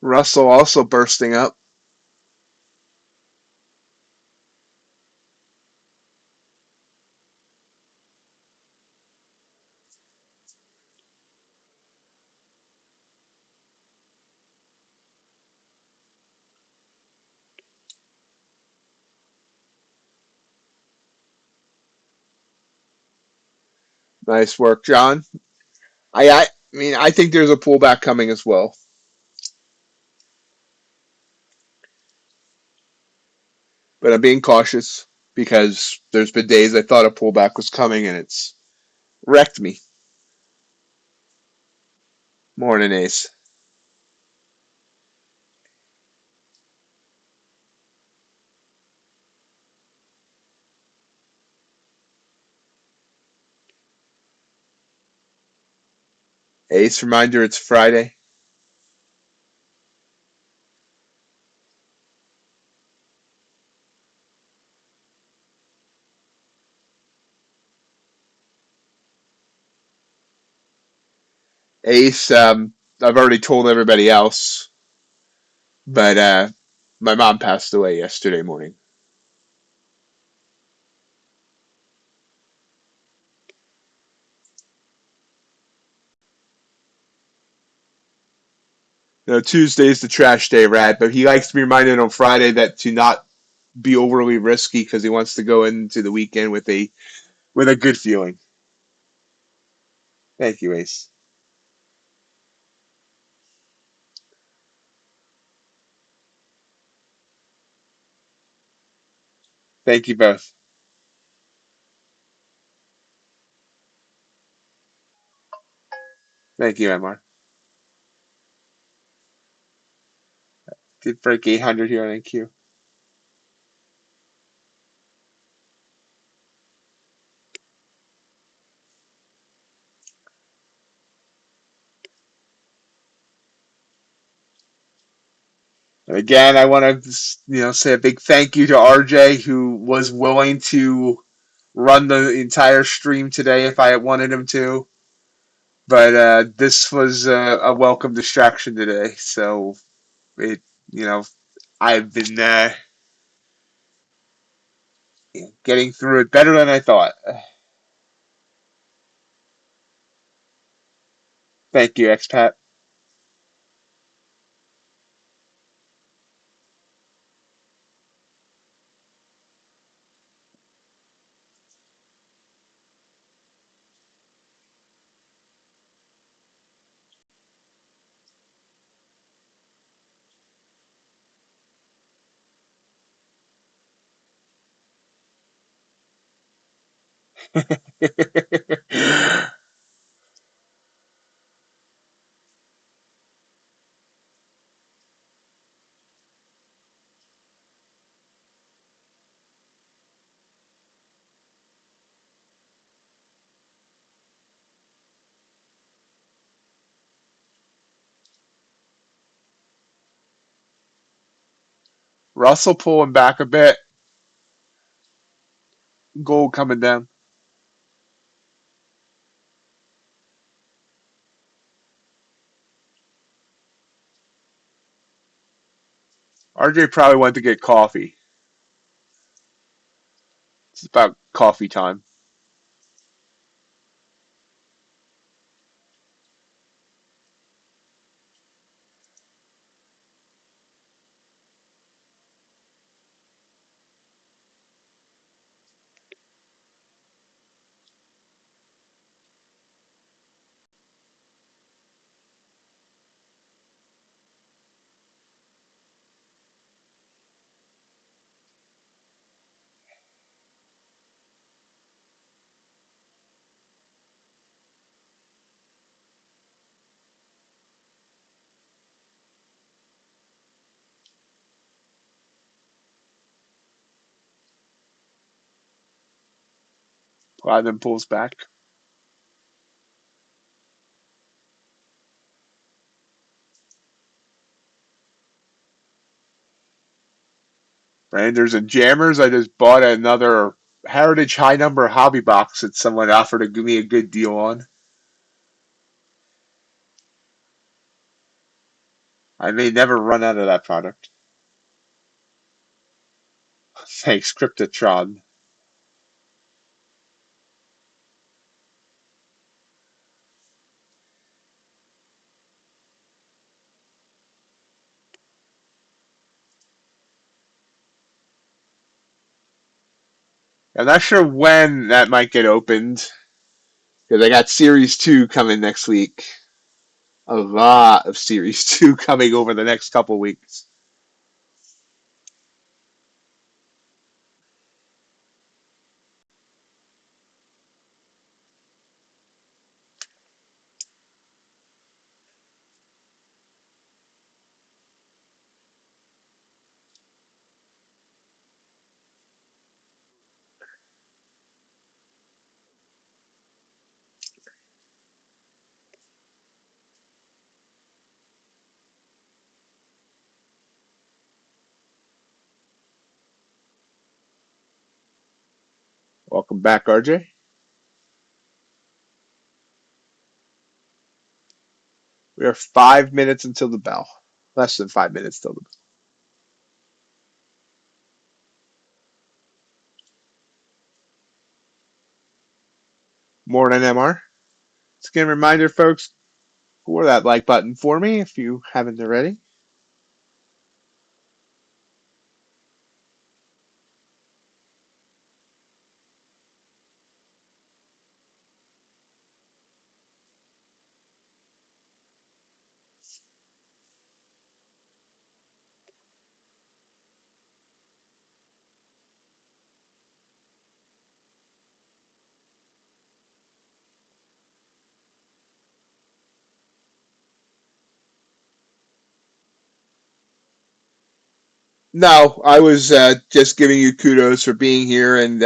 Russell also bursting up. Nice work, John. I mean, I think there's a pullback coming as well, but I'm being cautious because there's been days I thought a pullback was coming and it's wrecked me. Morning, Ace. Ace, reminder it's Friday. Ace, I've already told everybody else, but my mom passed away yesterday morning. You know, Tuesday's the trash day, Rad, but he likes to be reminded on Friday that to not be overly risky because he wants to go into the weekend with a good feeling. Thank you, Ace. Thank you both. Thank you, Emma. Did break 800 here on NQ. And again, I want to say a big thank you to RJ who was willing to run the entire stream today if I wanted him to. But this was a welcome distraction today. So it, you know, I've been getting through it better than I thought. Thank you, expat. Russell pulling back a bit. Gold coming down. RJ probably went to get coffee. It's about coffee time. Platinum pulls back. Branders and jammers. I just bought another Heritage High Number hobby box that someone offered to give me a good deal on. I may never run out of that product. Thanks, Cryptotron. I'm not sure when that might get opened because I got Series 2 coming next week. A lot of Series 2 coming over the next couple weeks. Welcome back, RJ. We are 5 minutes until the bell. Less than 5 minutes till the bell. Morning, MR. Just a reminder, folks, for that like button for me if you haven't already. No, I was just giving you kudos for being here and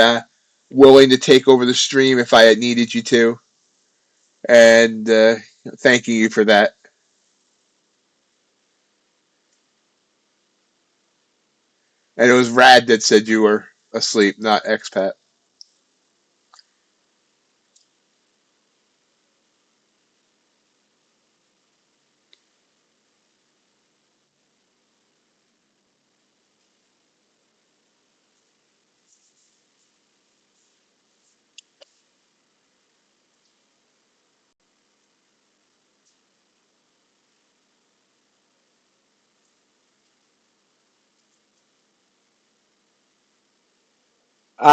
willing to take over the stream if I had needed you to, and thanking you for that. And it was Rad that said you were asleep, not expat.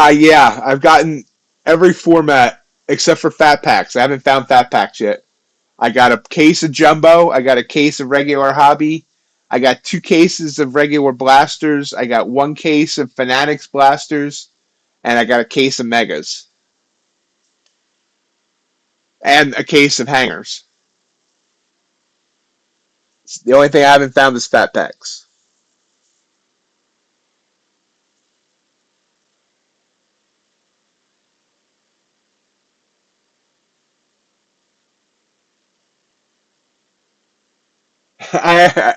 Yeah, I've gotten every format except for fat packs. I haven't found fat packs yet. I got a case of jumbo. I got a case of regular hobby. I got 2 cases of regular blasters. I got 1 case of Fanatics blasters, and I got a case of megas. and a case of hangers. The only thing I haven't found is fat packs.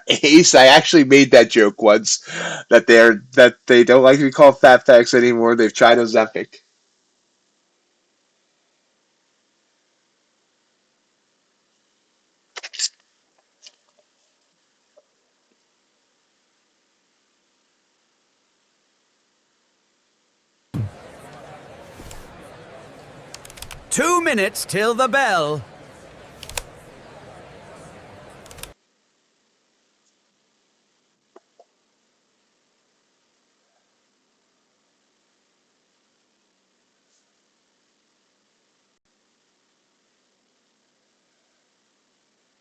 Ace, I actually made that joke once that they don't like to be called fat packs anymore. They've tried Ozempic.
2 minutes till the bell.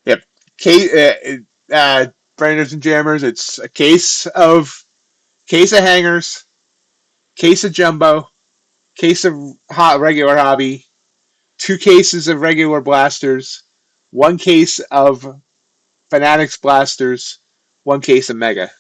Yep. Branders and jammers. It's a case of hangers, case of jumbo, case of regular hobby, 2 cases of regular blasters, 1 case of Fanatics blasters, 1 case of mega.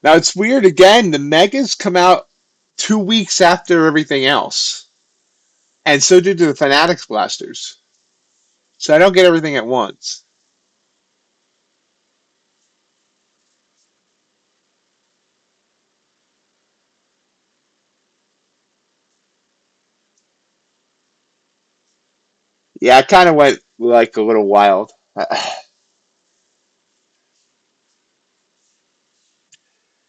Now it's weird again. The megas come out 2 weeks after everything else, and so do the Fanatics blasters. So I don't get everything at once. Yeah, I kind of went like a little wild.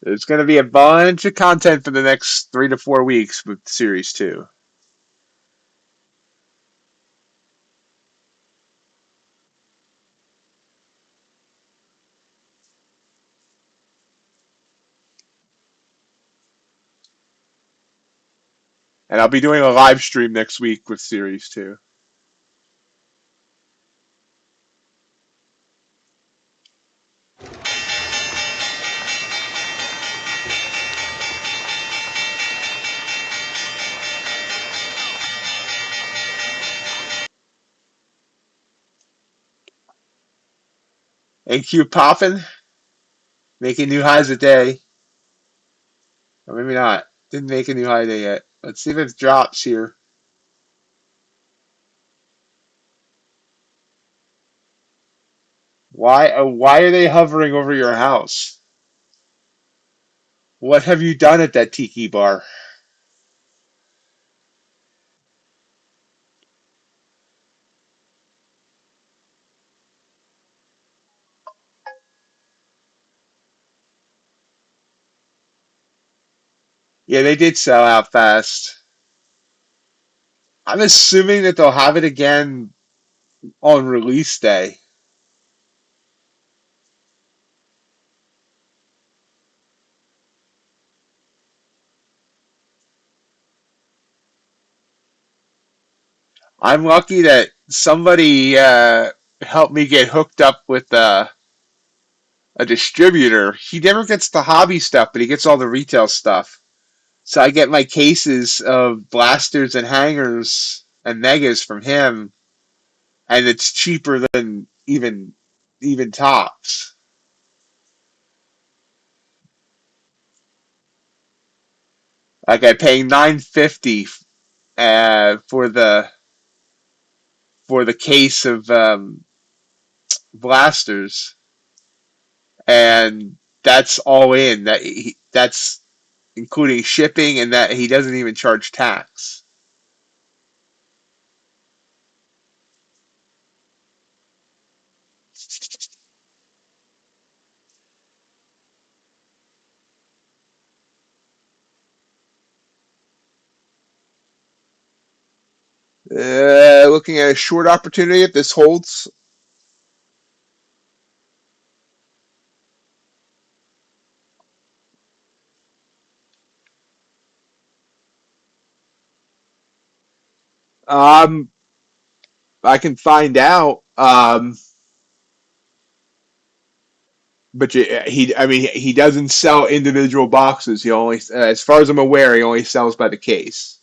There's going to be a bunch of content for the next 3 to 4 weeks with Series 2. And I'll be doing a live stream next week with Series 2. And Q popping, making new highs a day. Or maybe not. Didn't make a new high day yet. Let's see if it drops here. Why are they hovering over your house? What have you done at that tiki bar? Yeah, they did sell out fast. I'm assuming that they'll have it again on release day. I'm lucky that somebody helped me get hooked up with a distributor. He never gets the hobby stuff, but he gets all the retail stuff. So I get my cases of blasters and hangers and megas from him, and it's cheaper than even tops. Like I pay $9.50 for the case of blasters, and that's all in. That's including shipping, and that he doesn't even charge tax. Looking at a short opportunity if this holds. Um, I can find out. Um, but he doesn't sell individual boxes. He only, as far as I'm aware, he only sells by the case.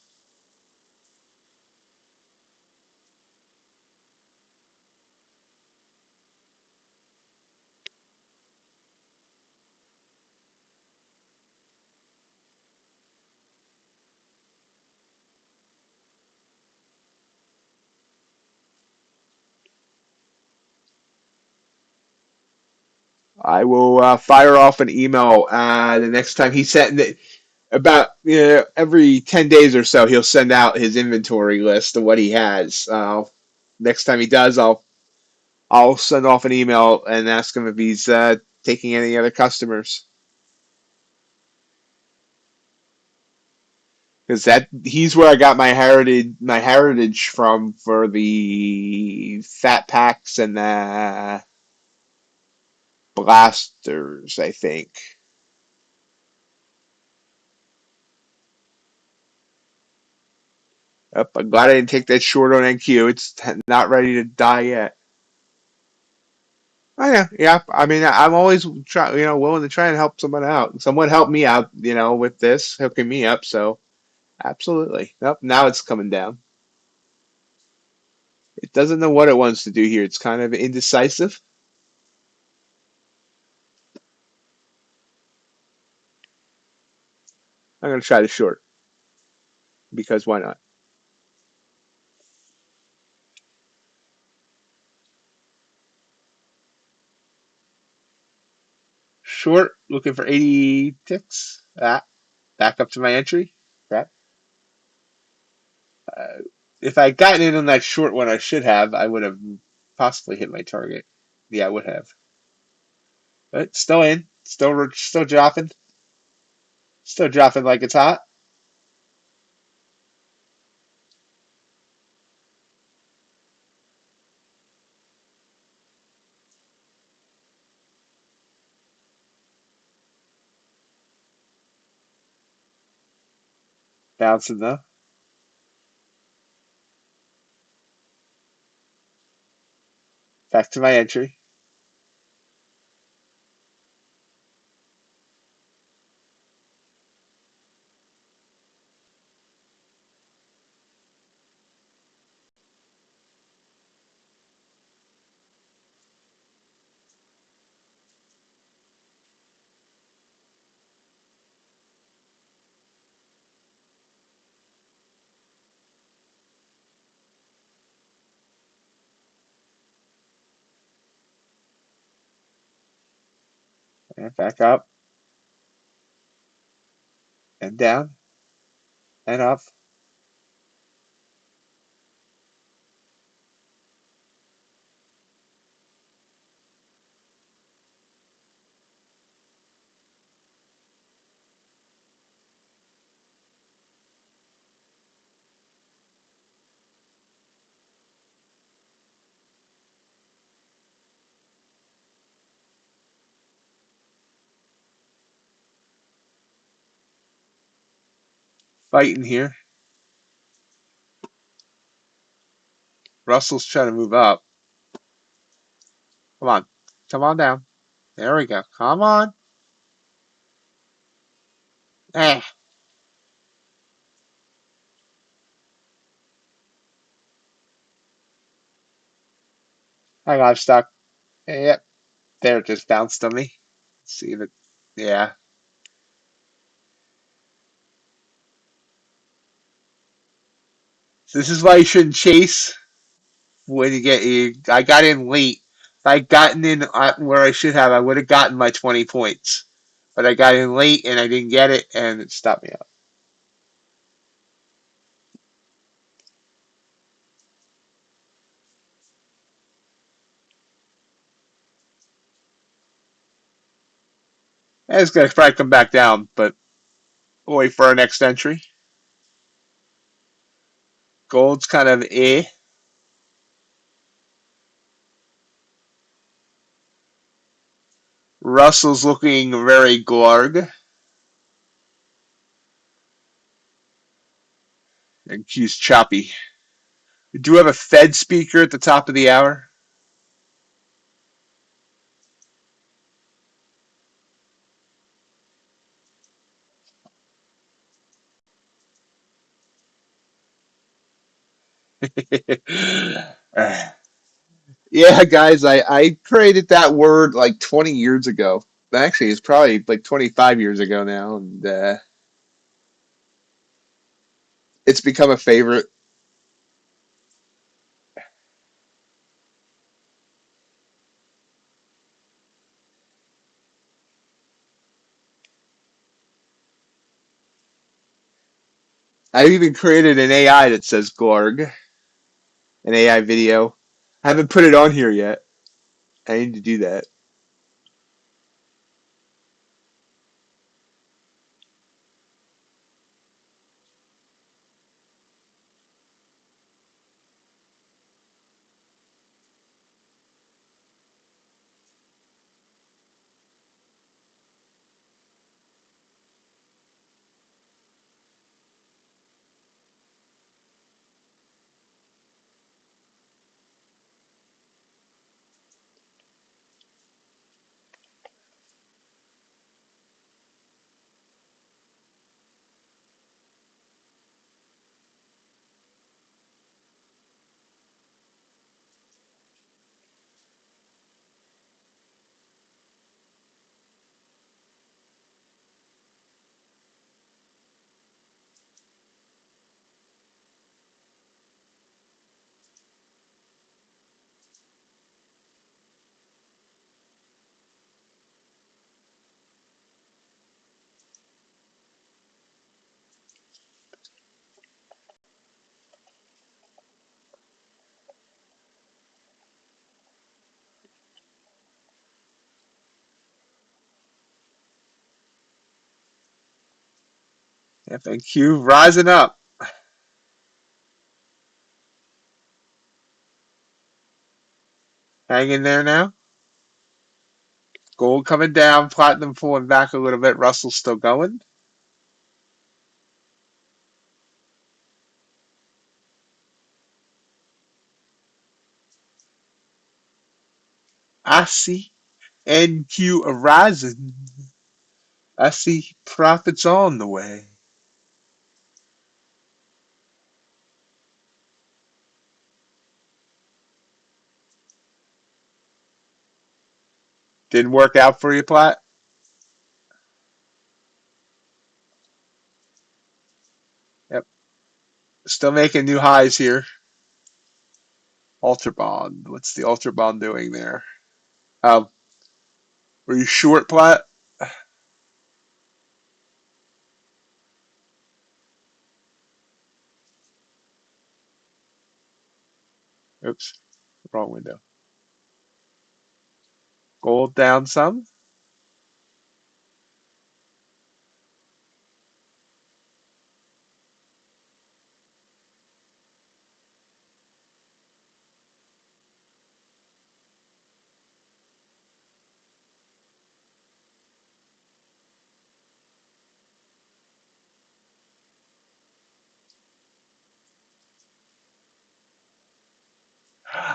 I will fire off an email the next time he sent about every 10 days or so he'll send out his inventory list of what he has. Next time he does, I'll send off an email and ask him if he's taking any other customers. Because he's where I got my heritage from for the fat packs and the blasters, I think. Yep, I'm glad I didn't take that short on NQ. It's not ready to die yet. Oh yeah, yeah. I mean, I'm always willing to try and help someone out. Someone helped me out, with this, hooking me up. So absolutely. Nope. Now it's coming down. It doesn't know what it wants to do here. It's kind of indecisive. I'm gonna try the short because why not? Short, looking for 80 ticks. Back up to my entry. Crap. Uh, if I gotten in on that short one, I should have. I would have possibly hit my target. Yeah, I would have. But still in. Still dropping. Still dropping like it's hot. Bouncing though. Back to my entry. And back up and down and up. Fighting here. Russell's trying to move up. Come on. Come on down. There we go. Come on. Eh. I got stuck. Yep. There it just bounced on me. See that? Yeah. This is why you shouldn't chase when you get you. I got in late. If I gotten in where I should have, I would have gotten my 20 points. But I got in late and I didn't get it, and it stopped me out. And it's gonna probably come back down, but we'll wait for our next entry. Gold's kind of eh. Russell's looking very glarg. And Q's choppy. We do have a Fed speaker at the top of the hour. Yeah, guys, I created that word like 20 years ago. Actually, it's probably like 25 years ago now, and it's become a favorite. I even created an AI that says Glarg, an AI video. I haven't put it on here yet. I need to do that. FNQ rising up. Hang in there now. Gold coming down, platinum pulling back a little bit. Russell's still going. I see NQ arising. I see profits on the way. Didn't work out for you, Platt? Yep. Still making new highs here. Ultra Bond. What's the Ultra Bond doing there? Um, were you short, Platt? Oops, wrong window. Gold down some.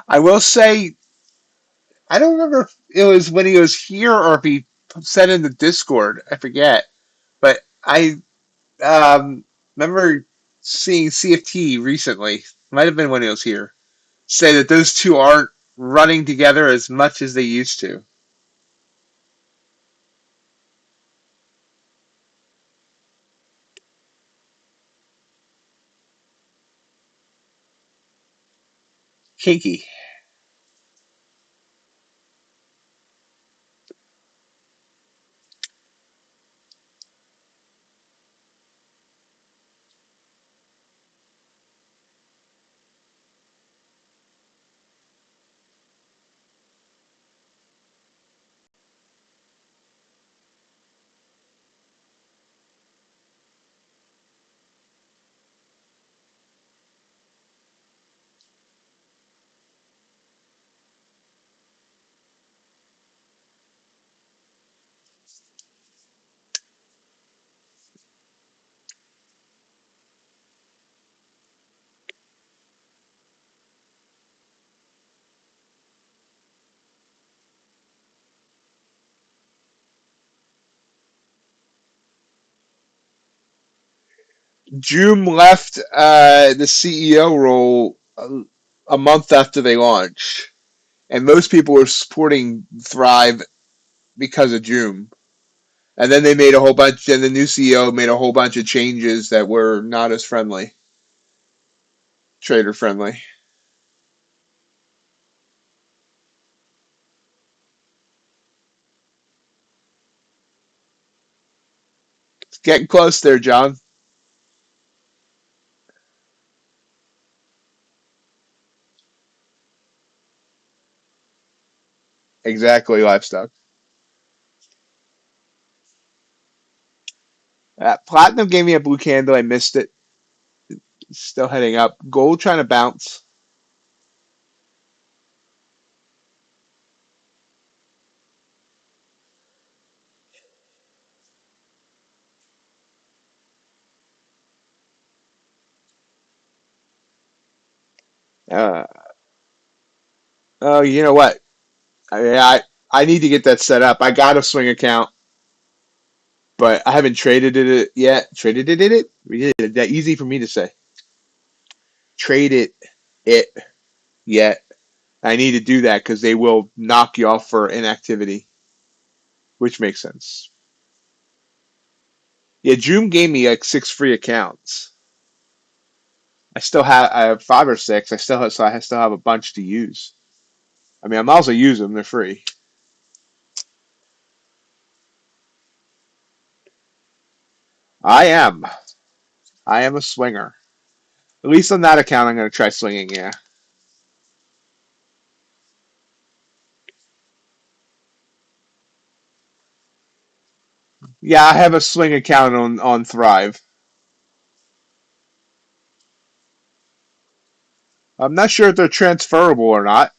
I will say, I don't remember if it was when he was here or if he said in the Discord. I forget. But I remember seeing CFT recently. Might have been when he was here. Say that those two aren't running together as much as they used to. Kinky. Joom left the CEO role a month after they launched, and most people were supporting Thrive because of Joom. And then they made a whole bunch, and the new CEO made a whole bunch of changes that were not as friendly, trader friendly. It's getting close there, John. Exactly, livestock. Platinum gave me a blue candle. I missed it. Still heading up. Gold trying to bounce. Uh, oh, you know what? I need to get that set up. I got a swing account, but I haven't traded it yet. Traded it? That easy for me to say. Trade it yet. I need to do that because they will knock you off for inactivity, which makes sense. Yeah, Joom gave me like 6 free accounts. I have 5 or 6. I still have a bunch to use. I mean, I might as well use them. They're free. I am. I am a swinger. At least on that account, I'm going to try swinging. Yeah. Yeah, I have a swing account on Thrive. I'm not sure if they're transferable or not.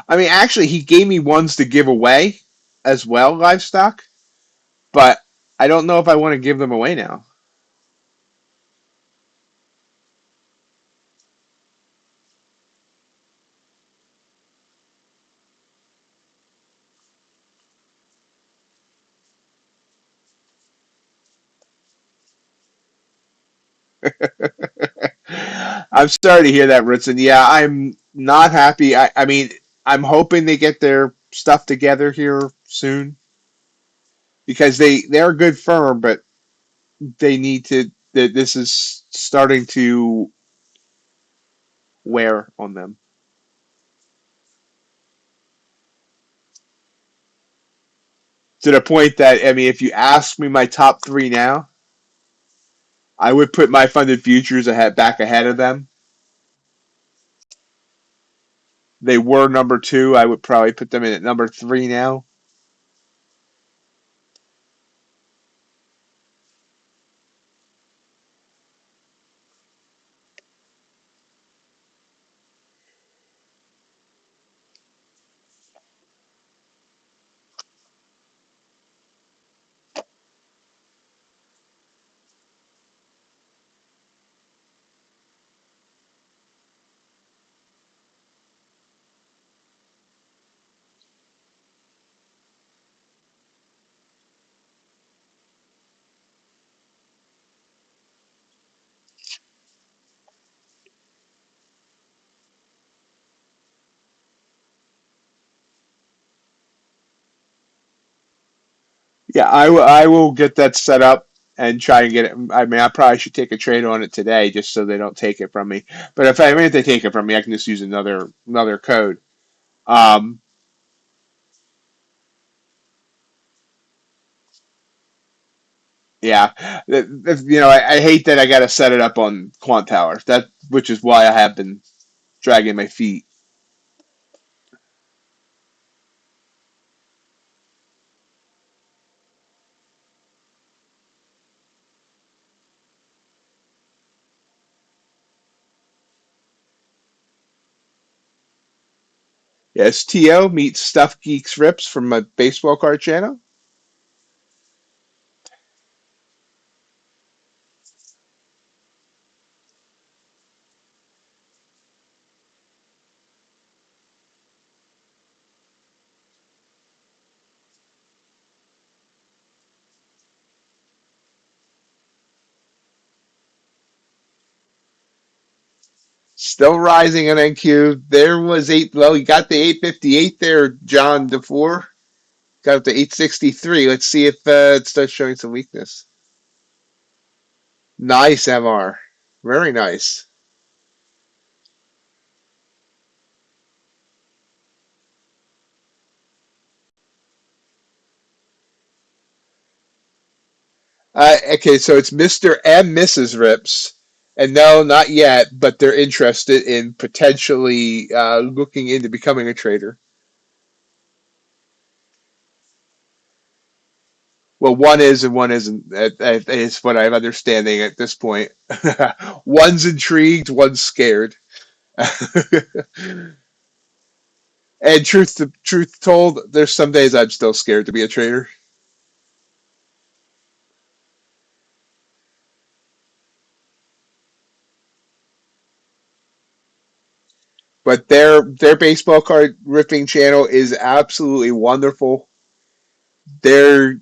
I mean, actually, he gave me ones to give away as well, livestock, but I don't know if I want to give them away now. I'm sorry to hear that, Ritson. Yeah, I'm not happy. I mean, I'm hoping they get their stuff together here soon because they're a good firm, but they need to. This is starting to wear on them to the point that I mean, if you ask me my top three now, I would put my funded futures ahead of them. They were number two. I would probably put them in at number three now. Yeah, I will get that set up and try and get it. I mean, I probably should take a trade on it today just so they don't take it from me. But if they take it from me, I can just use another code. Um, yeah, I hate that I got to set it up on Quant Tower. Which is why I have been dragging my feet. Yes, To meets Stuff Geeks Rips from my baseball card channel. Still rising on NQ. There was eight. Well, you got the 858 there, John DeFore. Got up to 863. Let's see if it starts showing some weakness. Nice, MR. Very nice. Okay, so it's Mr. and Mrs. Rips. And no, not yet, but they're interested in potentially looking into becoming a trader. Well, one is and one isn't. Is what I'm understanding at this point. One's intrigued, one's scared. And truth told, there's some days I'm still scared to be a trader. But their baseball card ripping channel is absolutely wonderful. They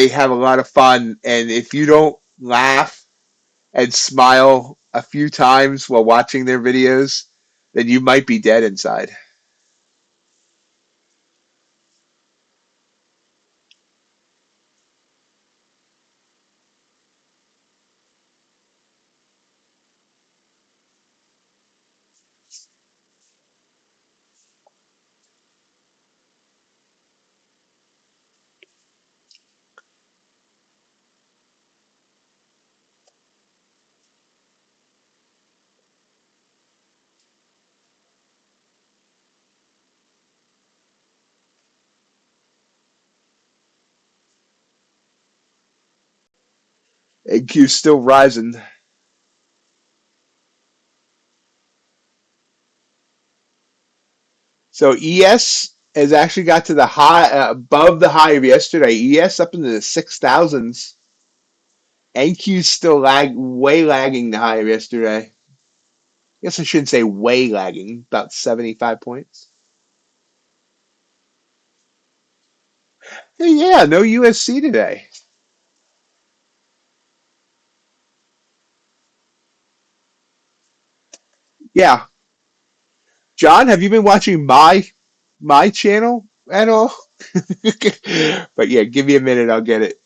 have a lot of fun, and if you don't laugh and smile a few times while watching their videos, then you might be dead inside. And Q's still rising. So ES has actually got to the high above the high of yesterday. ES up into the 6,000s. NQ's still way lagging the high of yesterday. I guess I shouldn't say way lagging, about 75 points. Hey, yeah, no USC today. Yeah, John, have you been watching my channel at all? But yeah, give me a minute, I'll get it.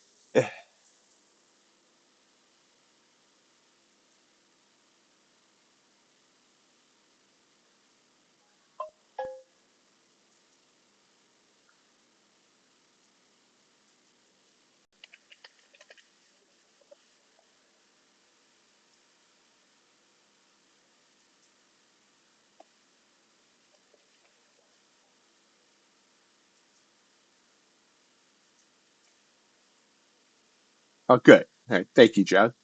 Oh, good. All right, thank you, John.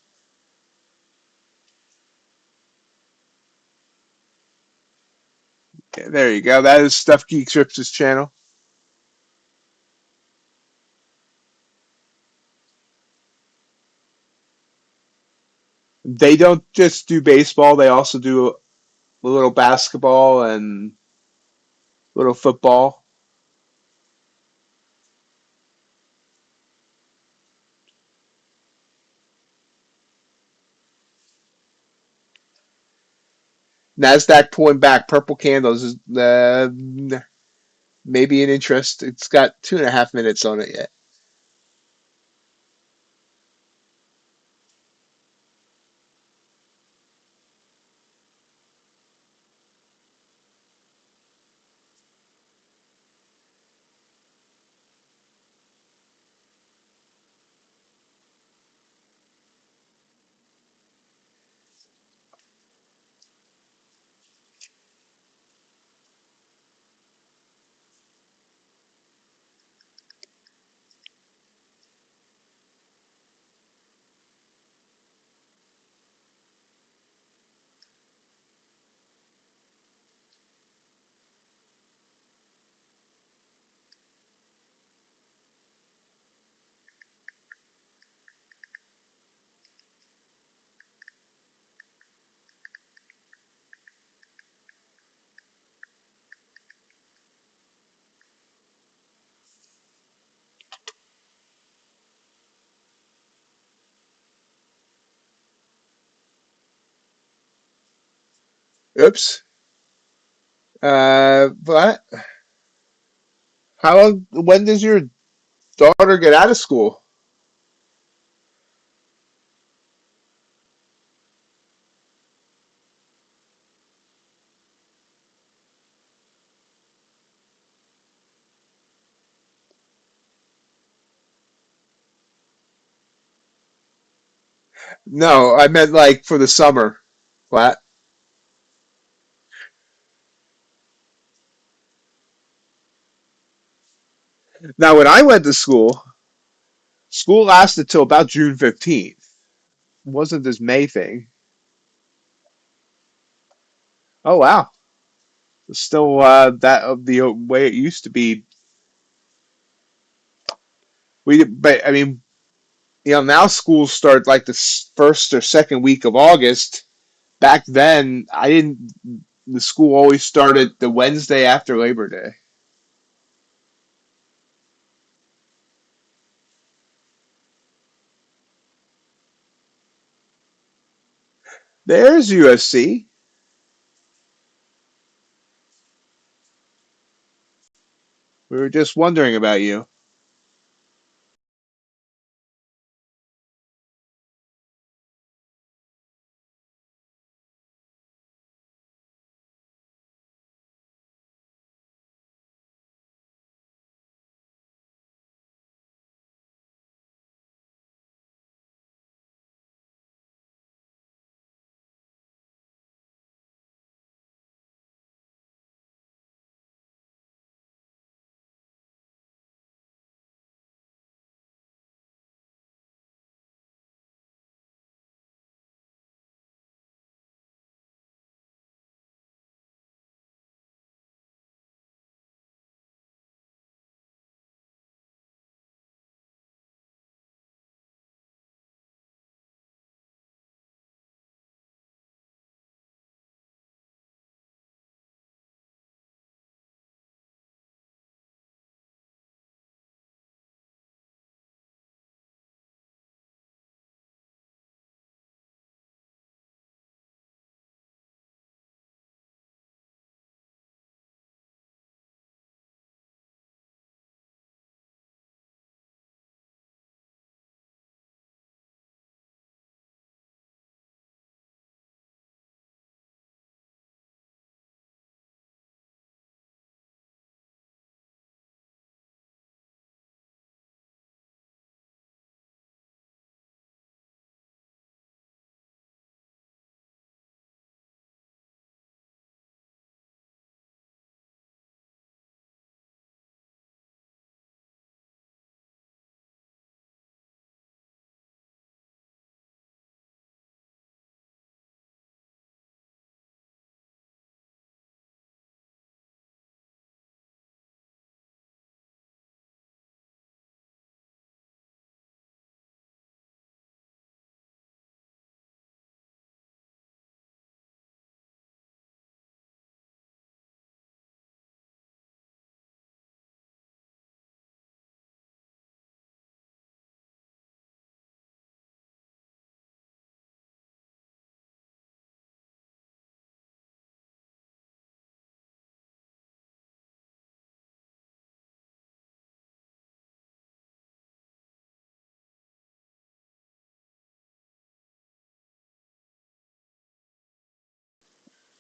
Yeah, there you go. That is Stuff Geeks Rips' channel. They don't just do baseball; they also do a little basketball and a little football. Nasdaq pulling back. Purple candles is maybe an interest. It's got 2.5 minutes on it yet. Oops. But how long? When does your daughter get out of school? No, I meant like for the summer. What? Now, when I went to school, school lasted till about June 15th. It wasn't this May thing. Oh wow, it's still that of the way it used to be. But I mean, now schools start like the first or second week of August. Back then, I didn't. The school always started the Wednesday after Labor Day. There's USC. We were just wondering about you.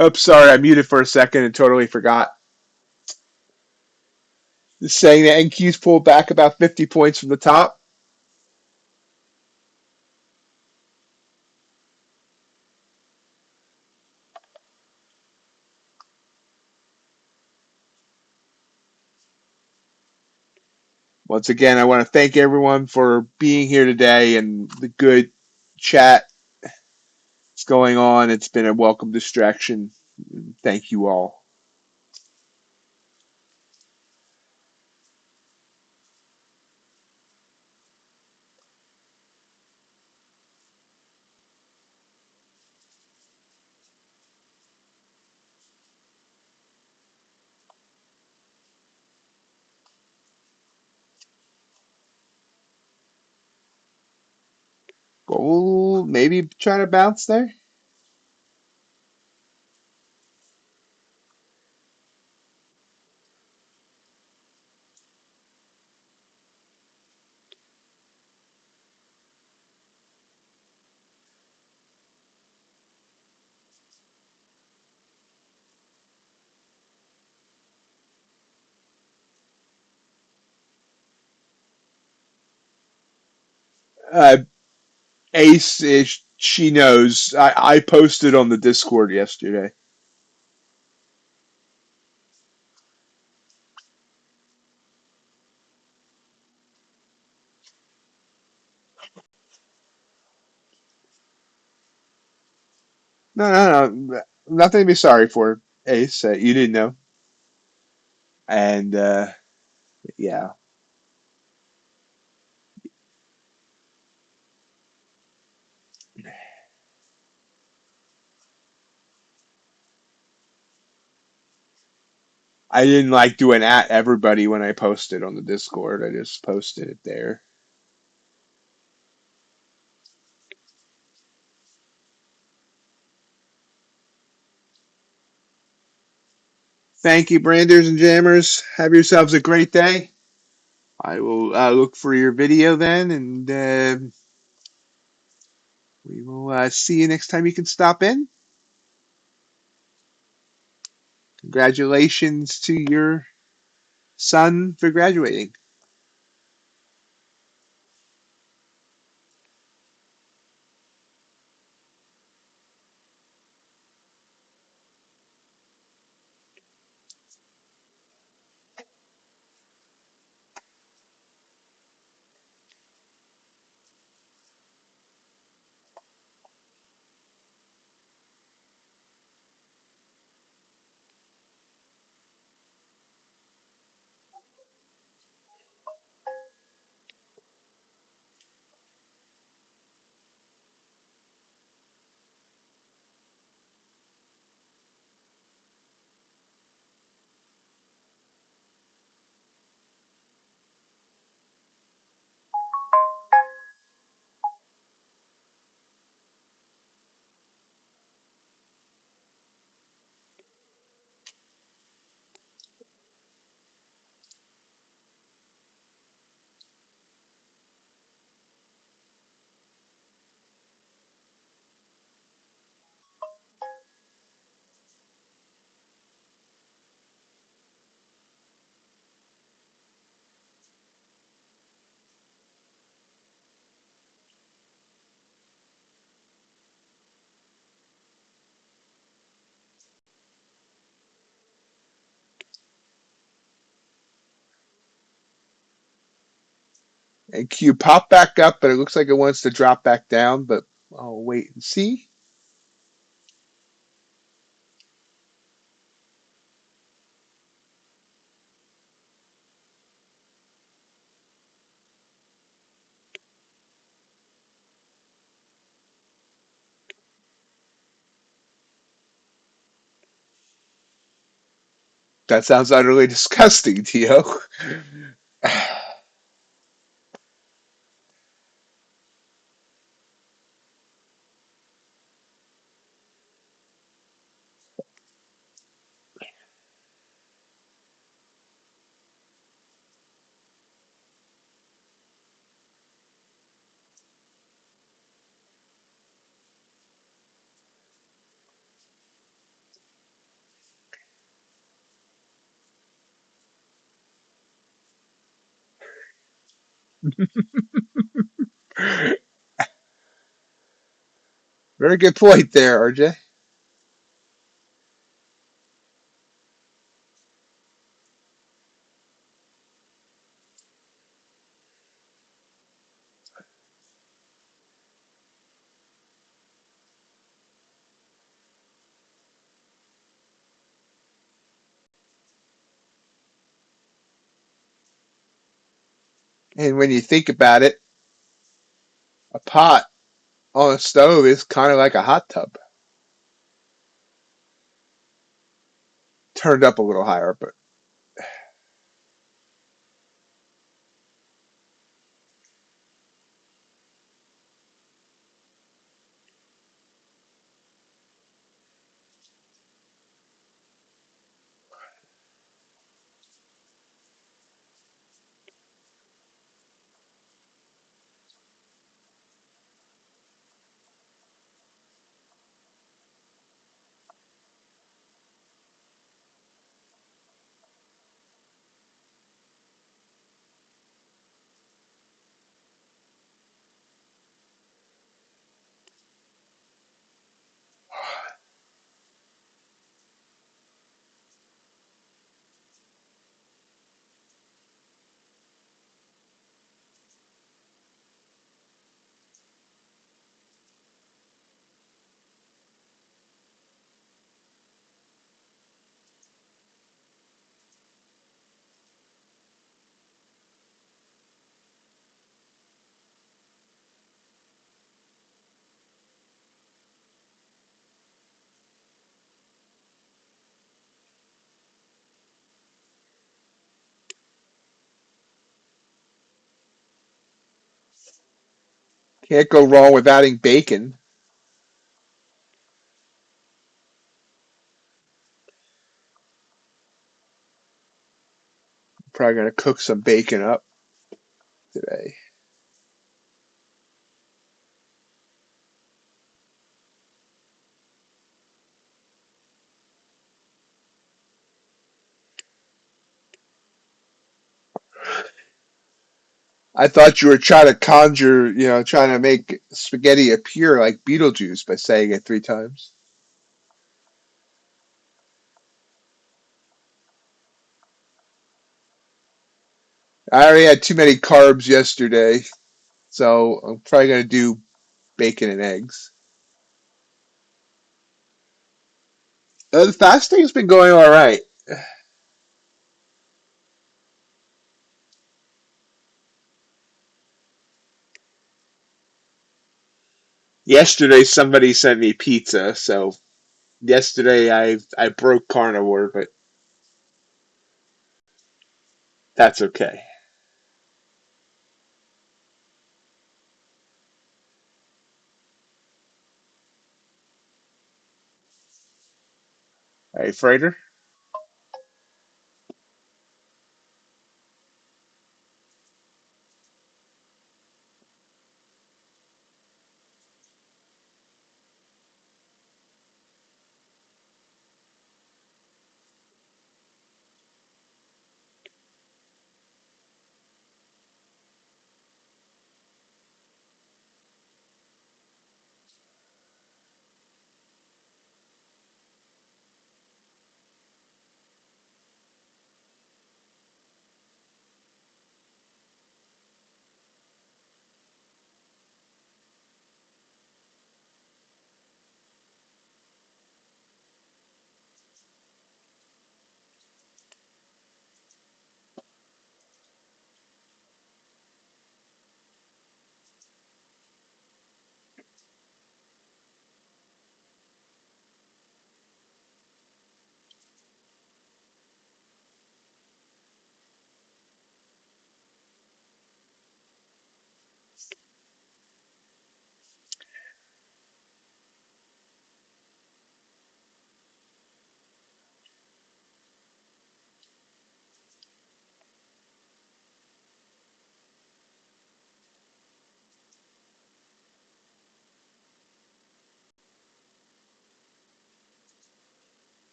Oops, sorry, I muted for a second and totally forgot. Just saying that NQ's pulled back about 50 points from the top. Once again, I want to thank everyone for being here today and the good chat that's going on. It's been a welcome distraction. Thank you all. Gold, maybe try to bounce there. Uh, Ace is she knows. I posted on the Discord yesterday. No, no, no, nothing to be sorry for, Ace. You didn't know, and yeah, I didn't like doing at everybody when I posted on the Discord. I just posted it there. Thank you, Branders and Jammers. Have yourselves a great day. I will look for your video then, and we will see you next time you can stop in. Congratulations to your son for graduating. And Q popped back up, but it looks like it wants to drop back down, but I'll wait and see. That sounds utterly disgusting, Tio. Very good point there, RJ. And when you think about it, a pot on a stove is kind of like a hot tub, turned up a little higher, but Can't go wrong with adding bacon. Probably gonna cook some bacon up today. I thought you were trying to conjure, trying to make spaghetti appear like Beetlejuice by saying it 3 times. I already had too many carbs yesterday, so I'm probably gonna do bacon and eggs. The fasting's been going all right. Yesterday somebody sent me pizza, so yesterday I broke carnivore, but that's okay. Hey, Freighter,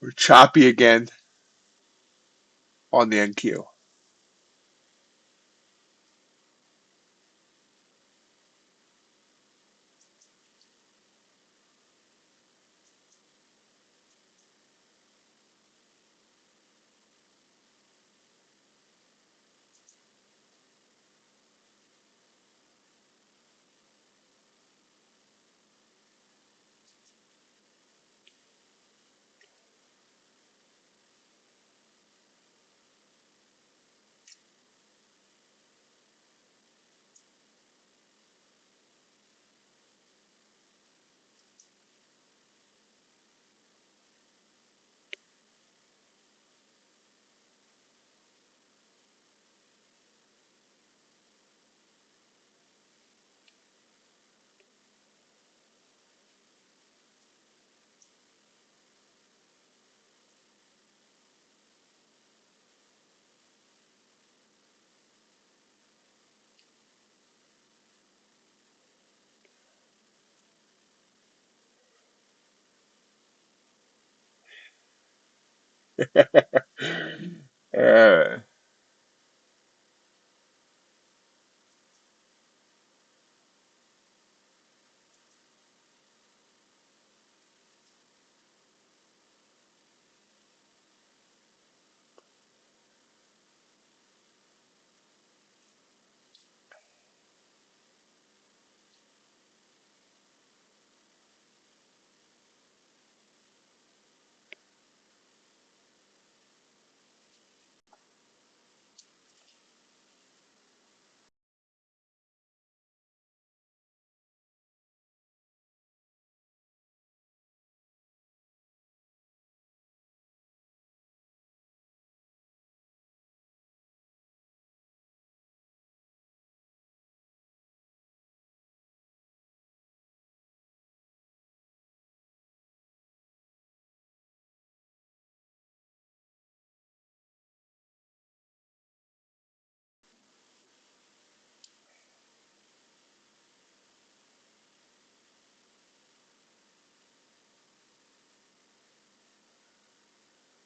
we're choppy again on the NQ. uh,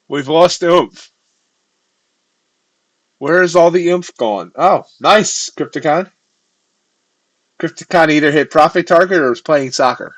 We've lost oomph. Where is all the oomph gone? Oh, nice, Crypticon. Crypticon either hit profit target or was playing soccer.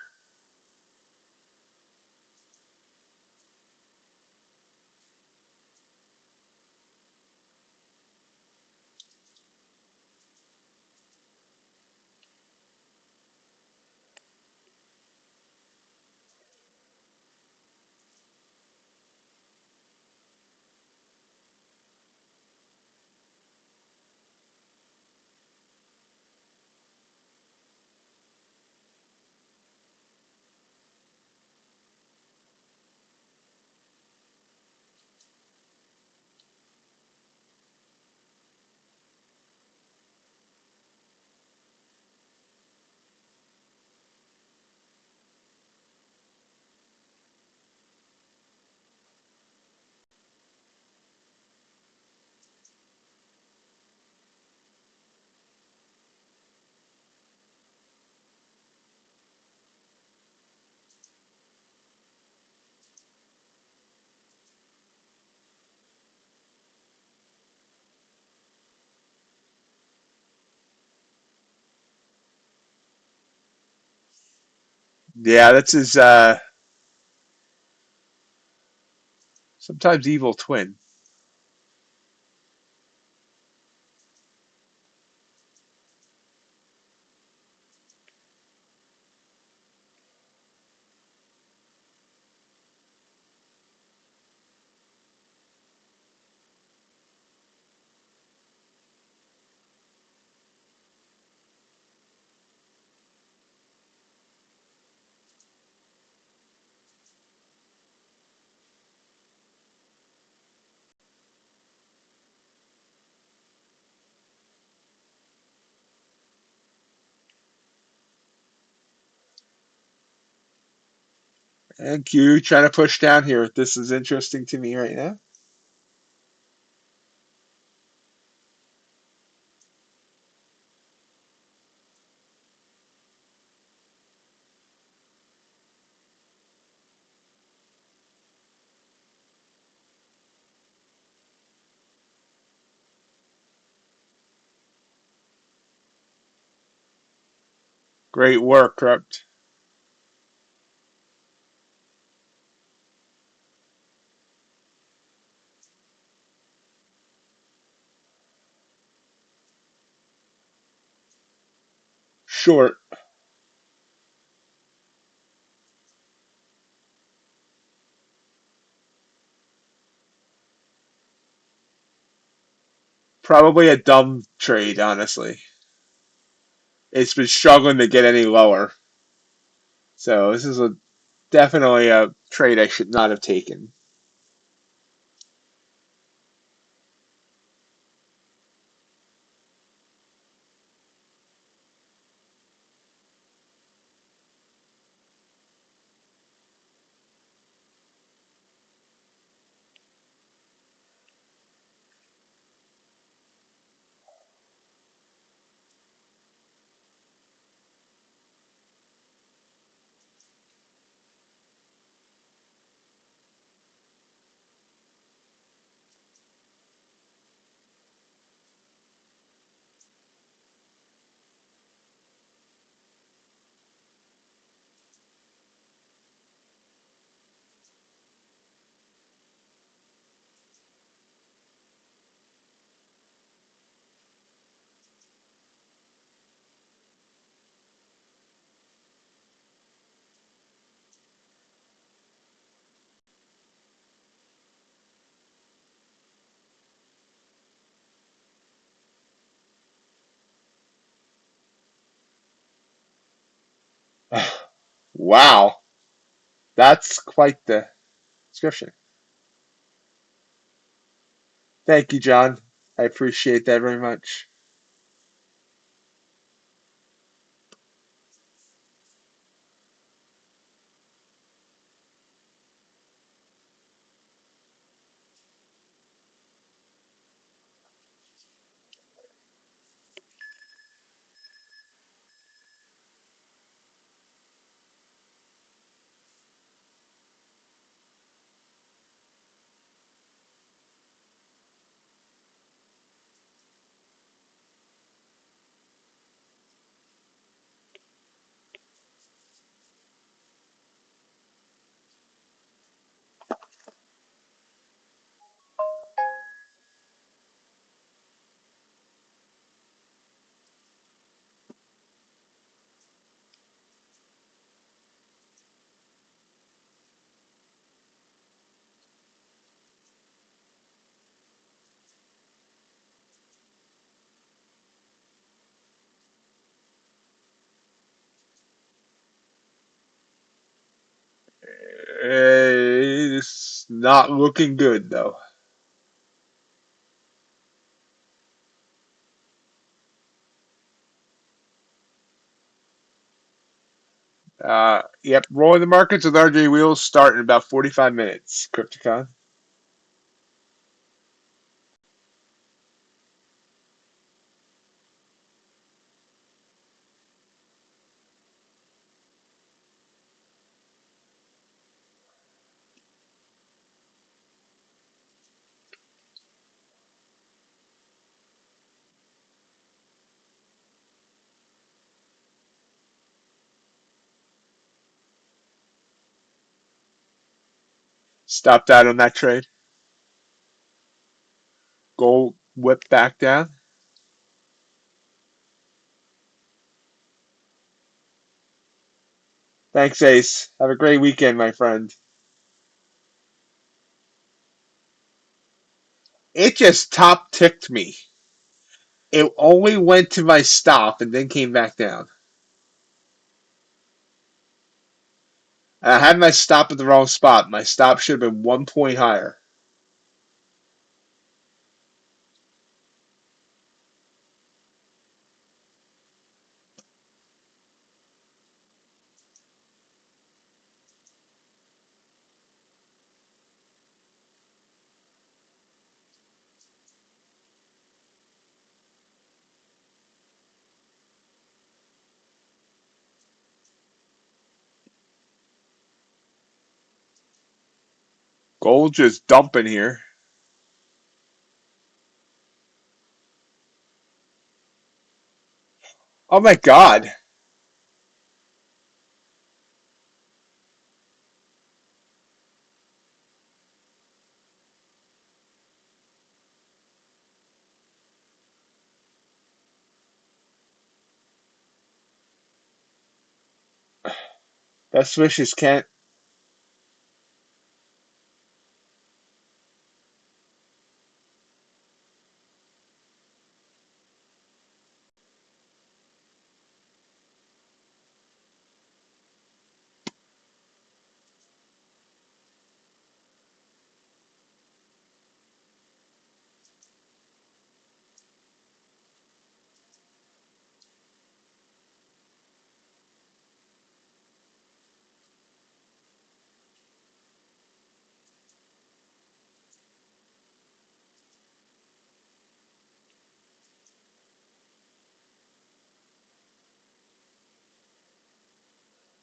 Yeah, that's his sometimes evil twin. And Q trying to push down here. This is interesting to me right now. Great work, Corrupt. Short. Probably a dumb trade, honestly. It's been struggling to get any lower. So this is definitely a trade I should not have taken. Wow. That's quite the description. Thank you, John. I appreciate that very much. not looking good though. Yep, rolling the markets with RJ Wheels start in about 45 minutes. Crypticon. Stopped out on that trade. Gold whipped back down. Thanks, Ace. Have a great weekend, my friend. It just top ticked me. It only went to my stop and then came back down. I had my stop at the wrong spot. My stop should have been 1 point higher. Gold just dumping here. Oh my God. That's vicious, Kent.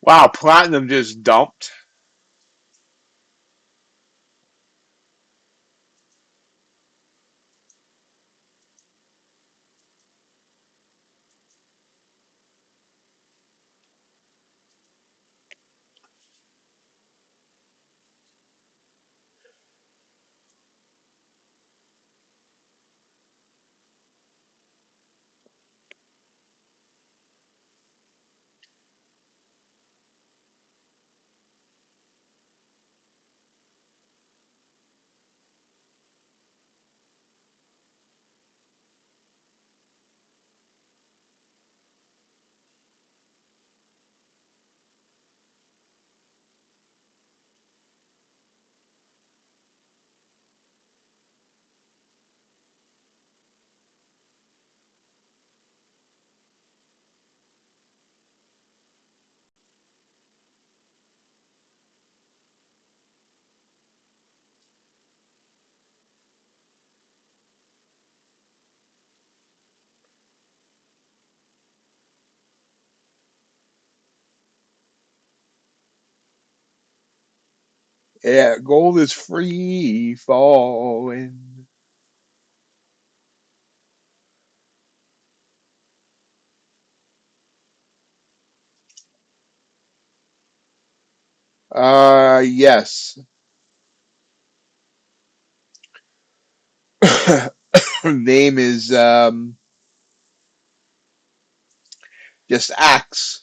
Wow, platinum just dumped. Yeah, gold is free falling. Yes. Name is just Axe.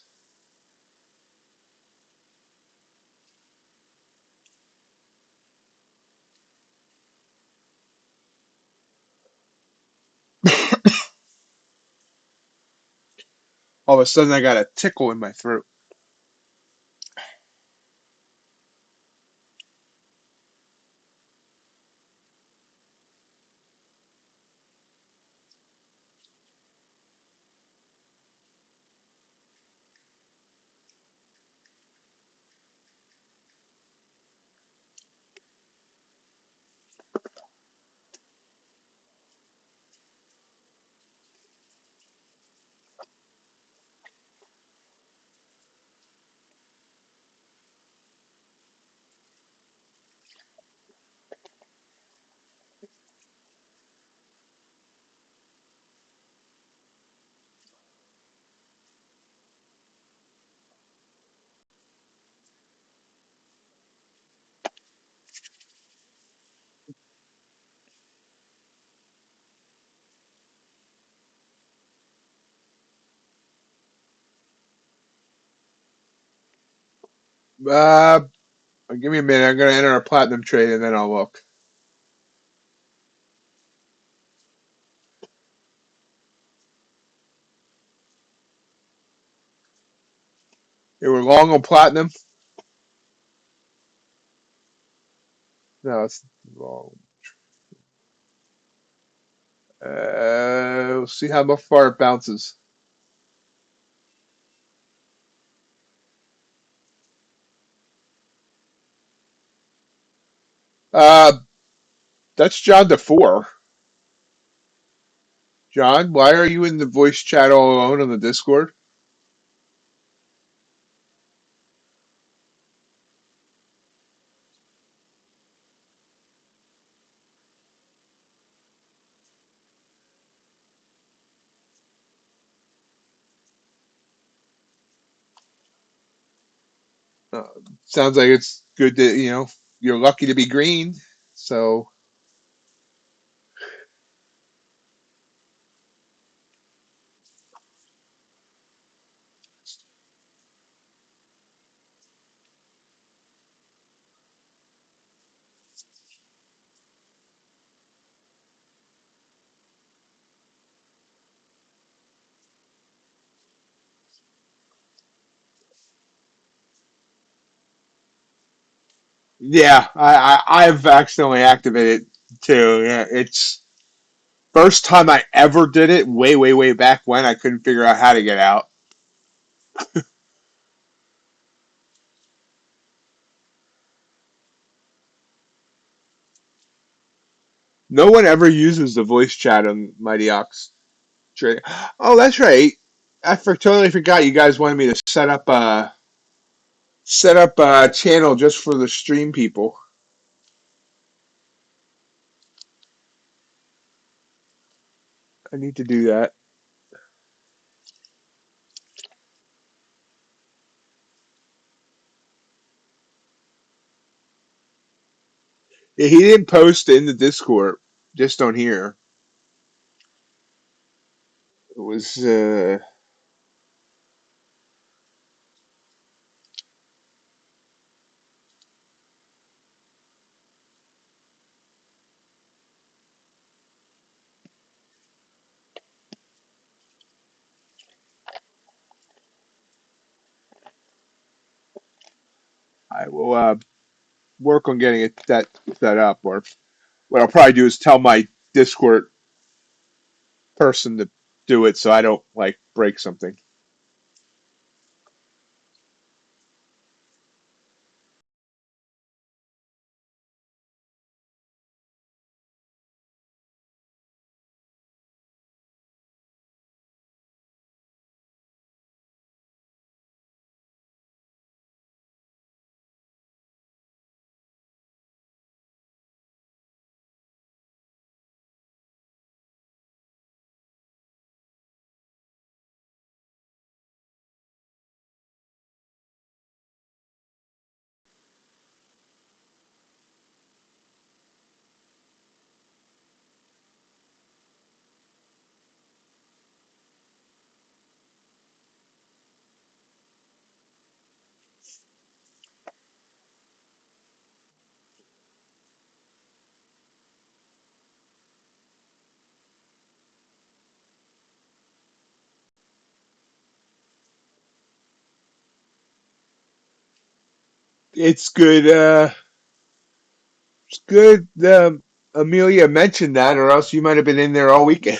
All of a sudden, I got a tickle in my throat. Uh, give me a minute. I'm going to enter a platinum trade and then I'll look. They were long on platinum. No, it's wrong. We'll see how far it bounces. Uh, that's John DeFore. John, why are you in the voice chat all alone on the Discord? Uh, sounds like it's good that, you're lucky to be green. So, yeah, I've accidentally activated too. Yeah, it's first time I ever did it way, way, way back when I couldn't figure out how to get out. No one ever uses the voice chat on MightyOxTrading. Oh, that's right. Totally forgot you guys wanted me to set up a channel just for the stream people. I need to do that. Yeah, he didn't post in the Discord, just on here. It was I will work on getting it set up, or what I'll probably do is tell my Discord person to do it so I don't like break something. It's good. It's good. Amelia mentioned that, or else you might have been in there all weekend.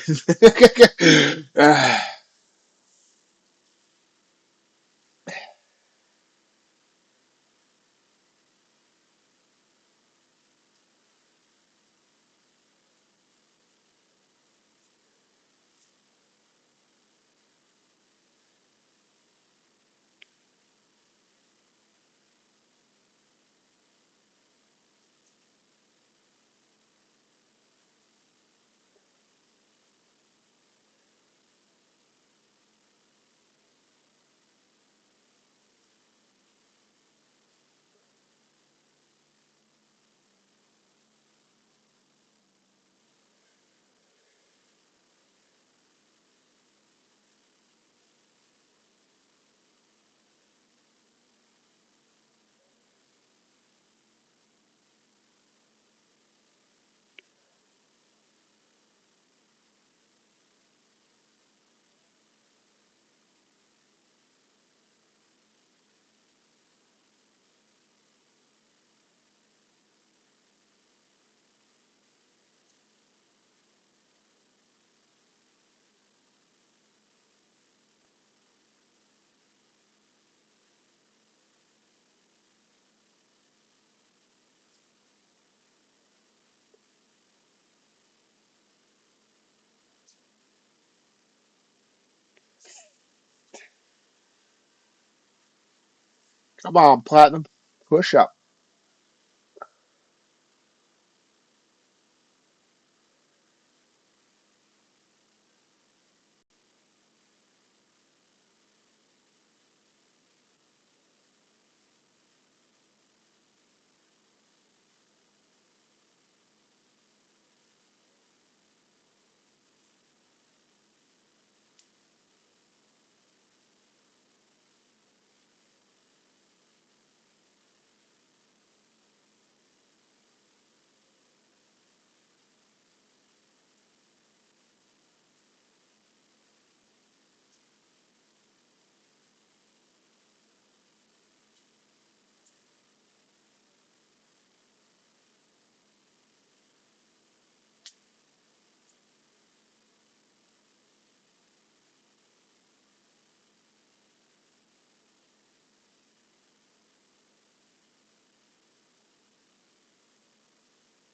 Come on, Platinum. Push up.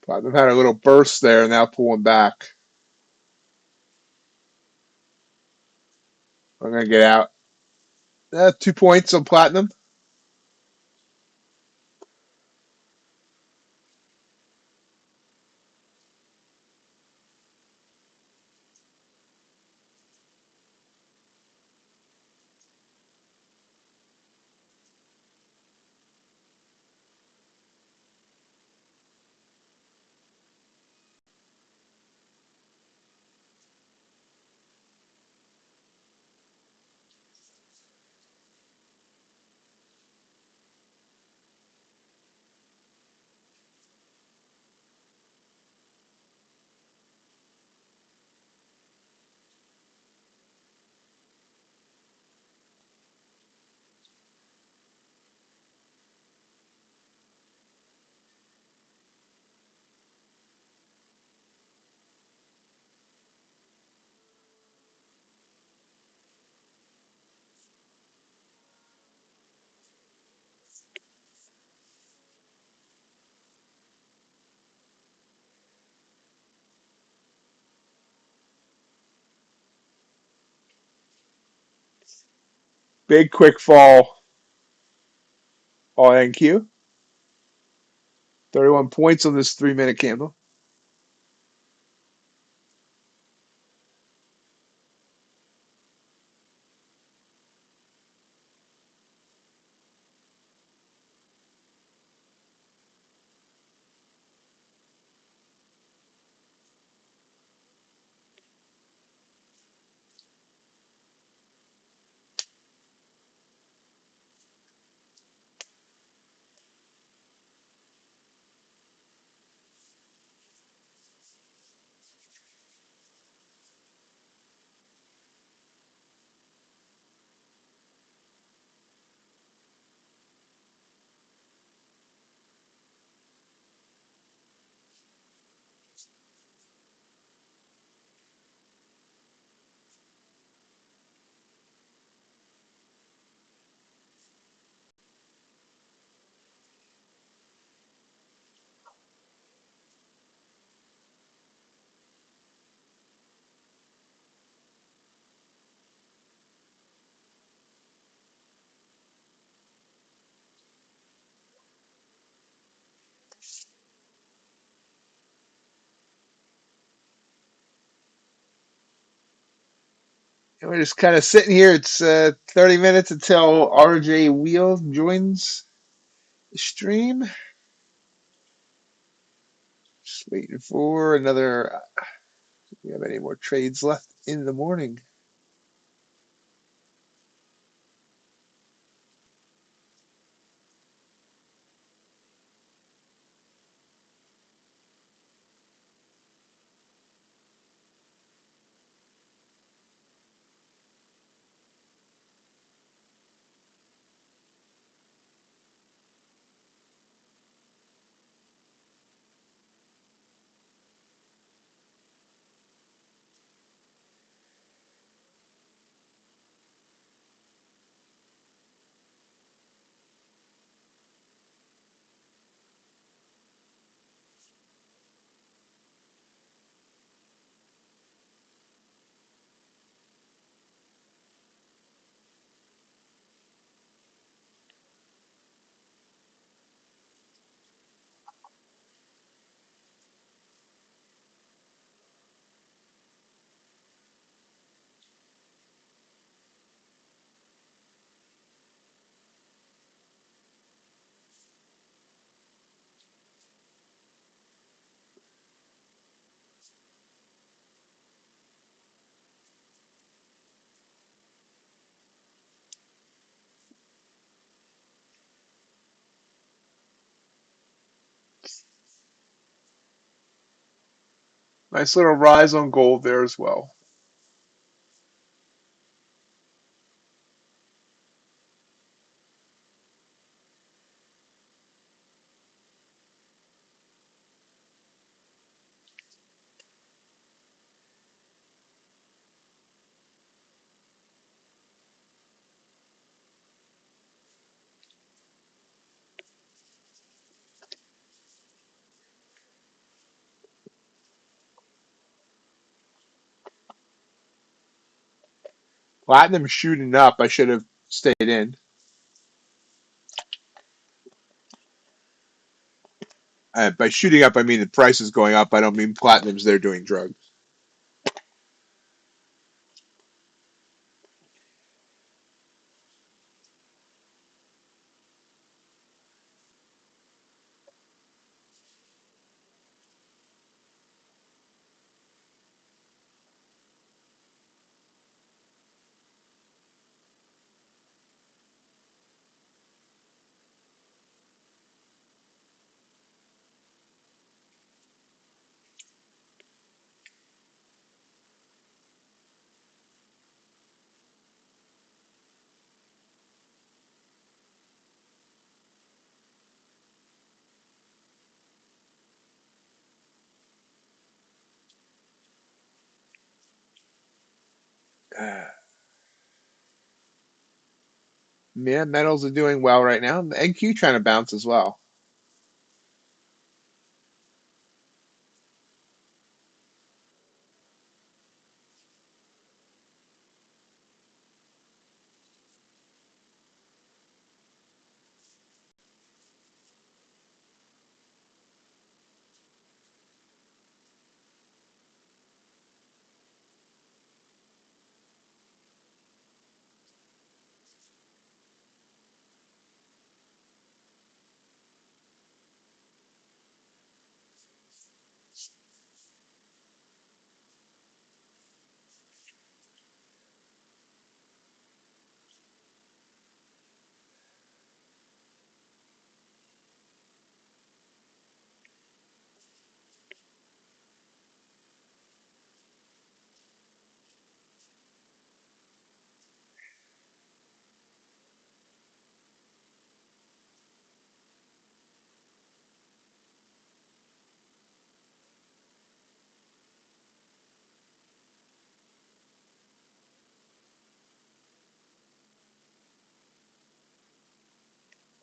Platinum had a little burst there, now pulling back. I'm going to get out. 2 points on Platinum. Big quick fall on NQ. 31 points on this 3-minute candle. And we're just kind of sitting here. It's 30 minutes until RJ Wheel joins the stream. Just waiting for another. Do we have any more trades left in the morning? Nice little rise on gold there as well. Platinum shooting up. I should have stayed in. By shooting up, I mean the price is going up. I don't mean platinum's there doing drugs. Yeah, metals are doing well right now. The NQ trying to bounce as well.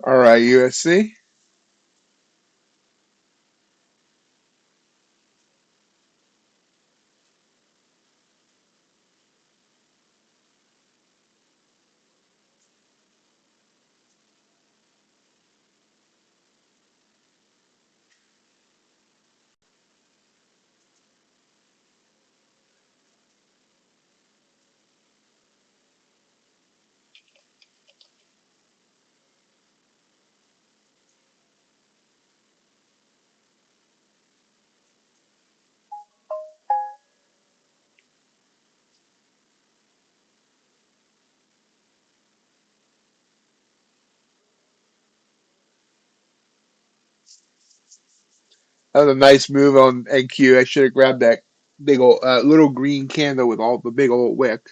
All right, USC. That was a nice move on NQ. I should have grabbed that big old little green candle with all the big old wick.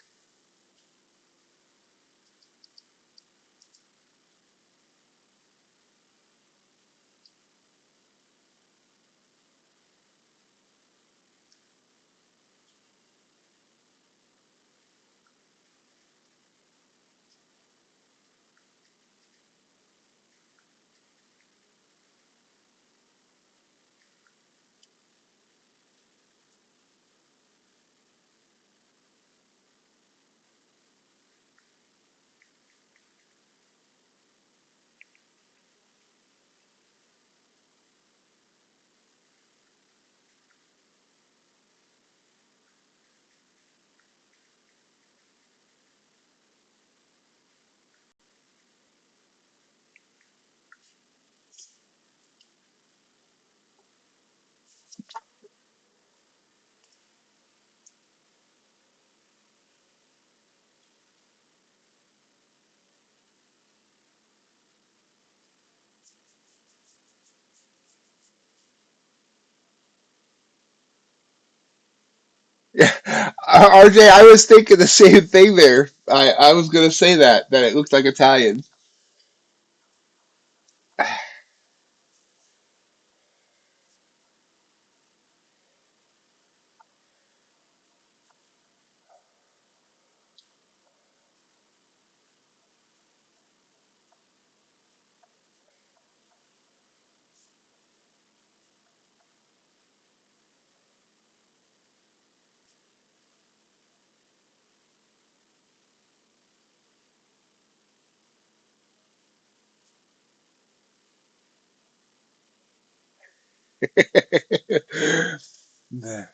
Yeah, RJ, I was thinking the same thing there. I was gonna say that it looked like Italian. Nah.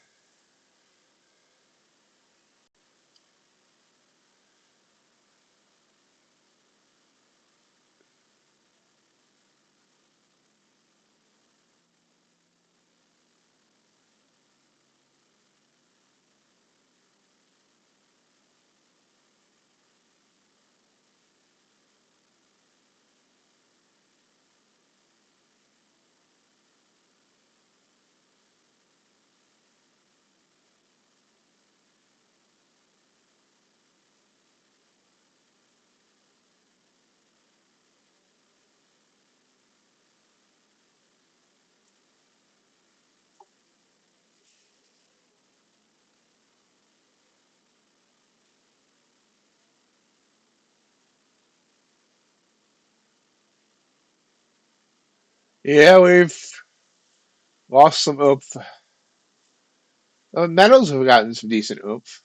Yeah, we've lost some oomph. Metals have gotten some decent oomph.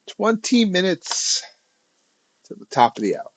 20 minutes to the top of the hour.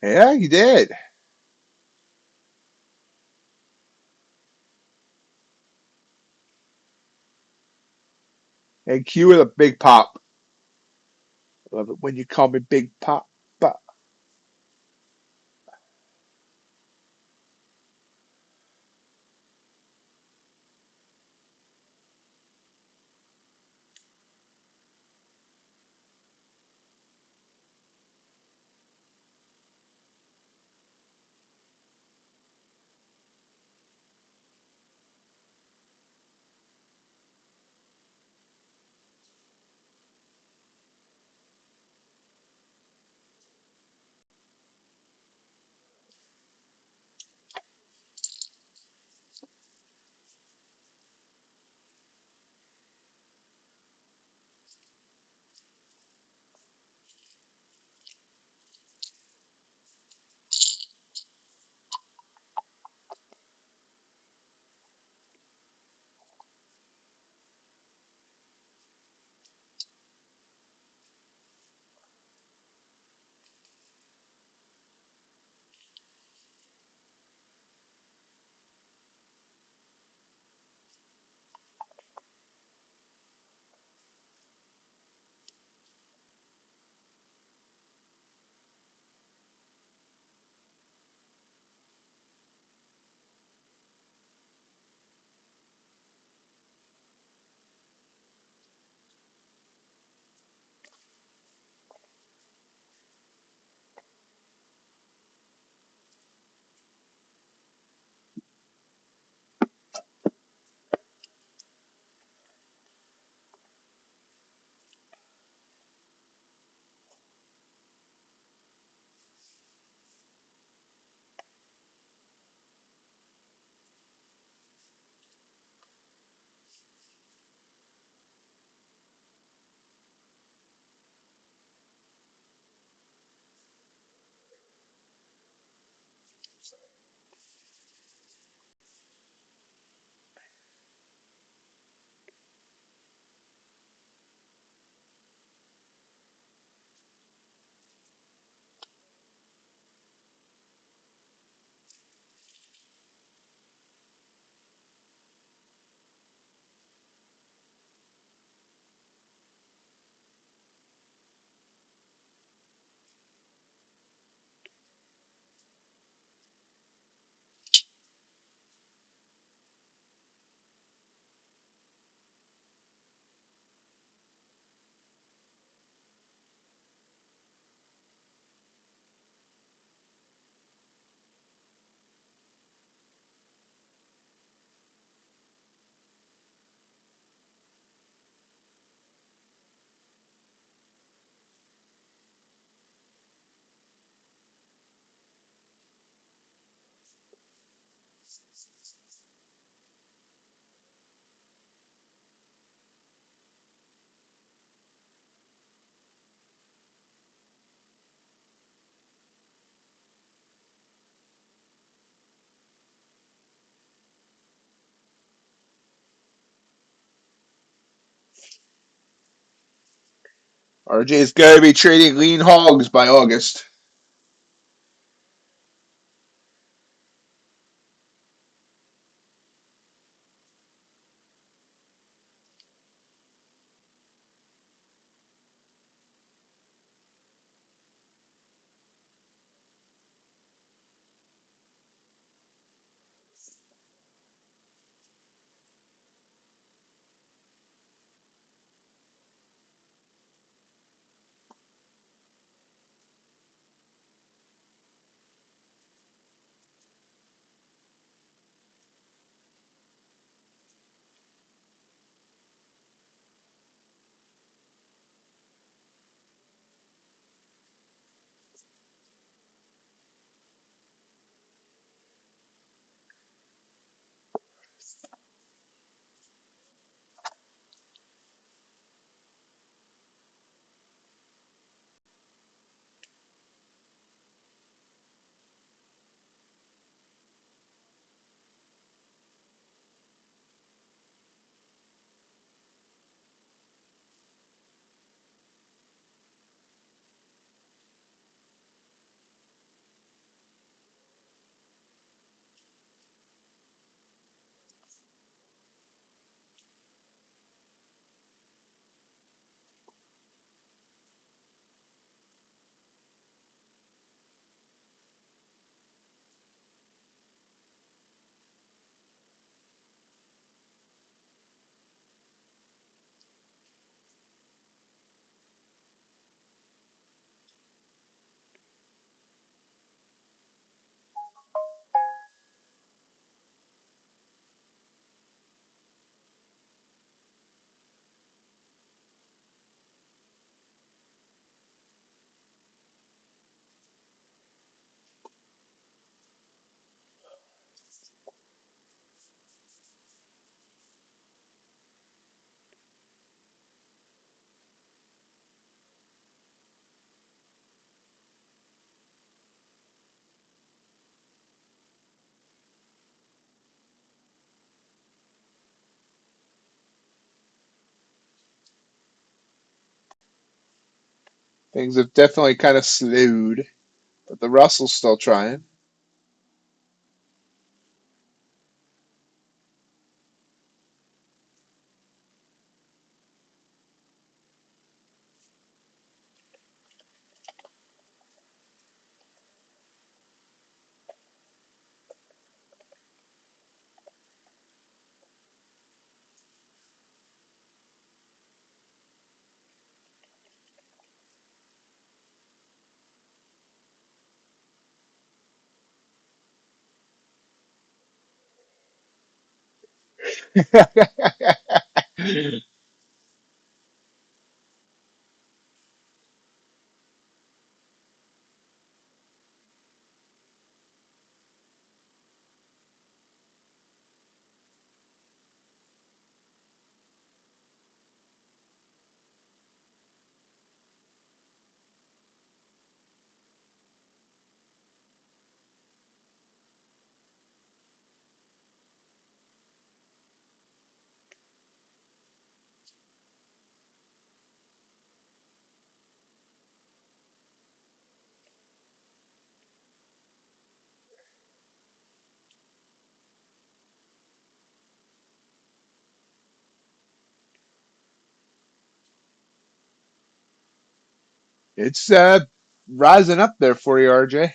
Yeah, you did. And Q with a big pop. Love it when you call me Big Pop. Pop. RJ is going to be trading lean hogs by August. Things have definitely kind of slowed, but the Russell's still trying. It's rising up there for you, RJ.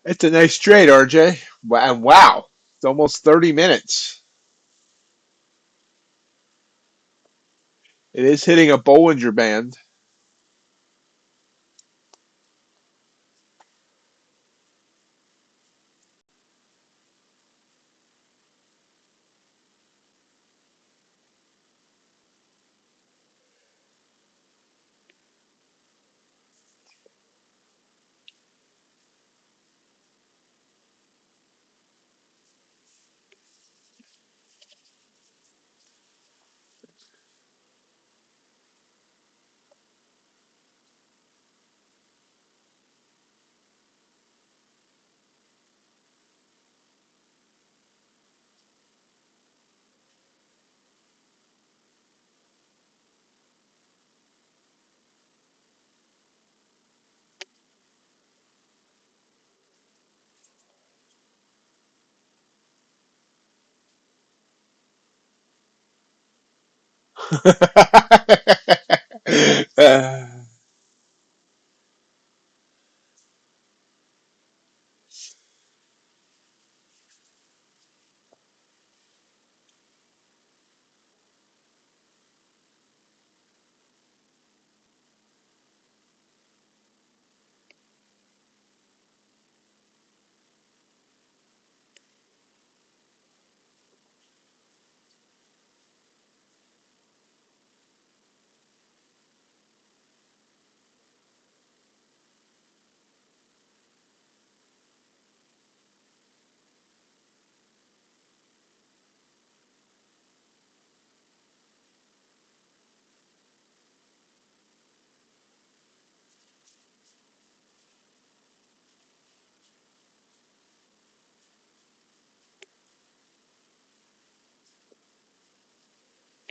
It's a nice trade, RJ. And wow, it's almost 30 minutes. It is hitting a Bollinger Band.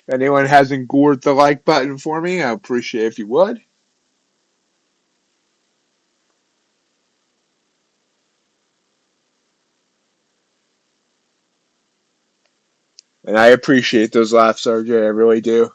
If anyone hasn't gored the like button for me, I appreciate if you would. And I appreciate those laughs, RJ. I really do.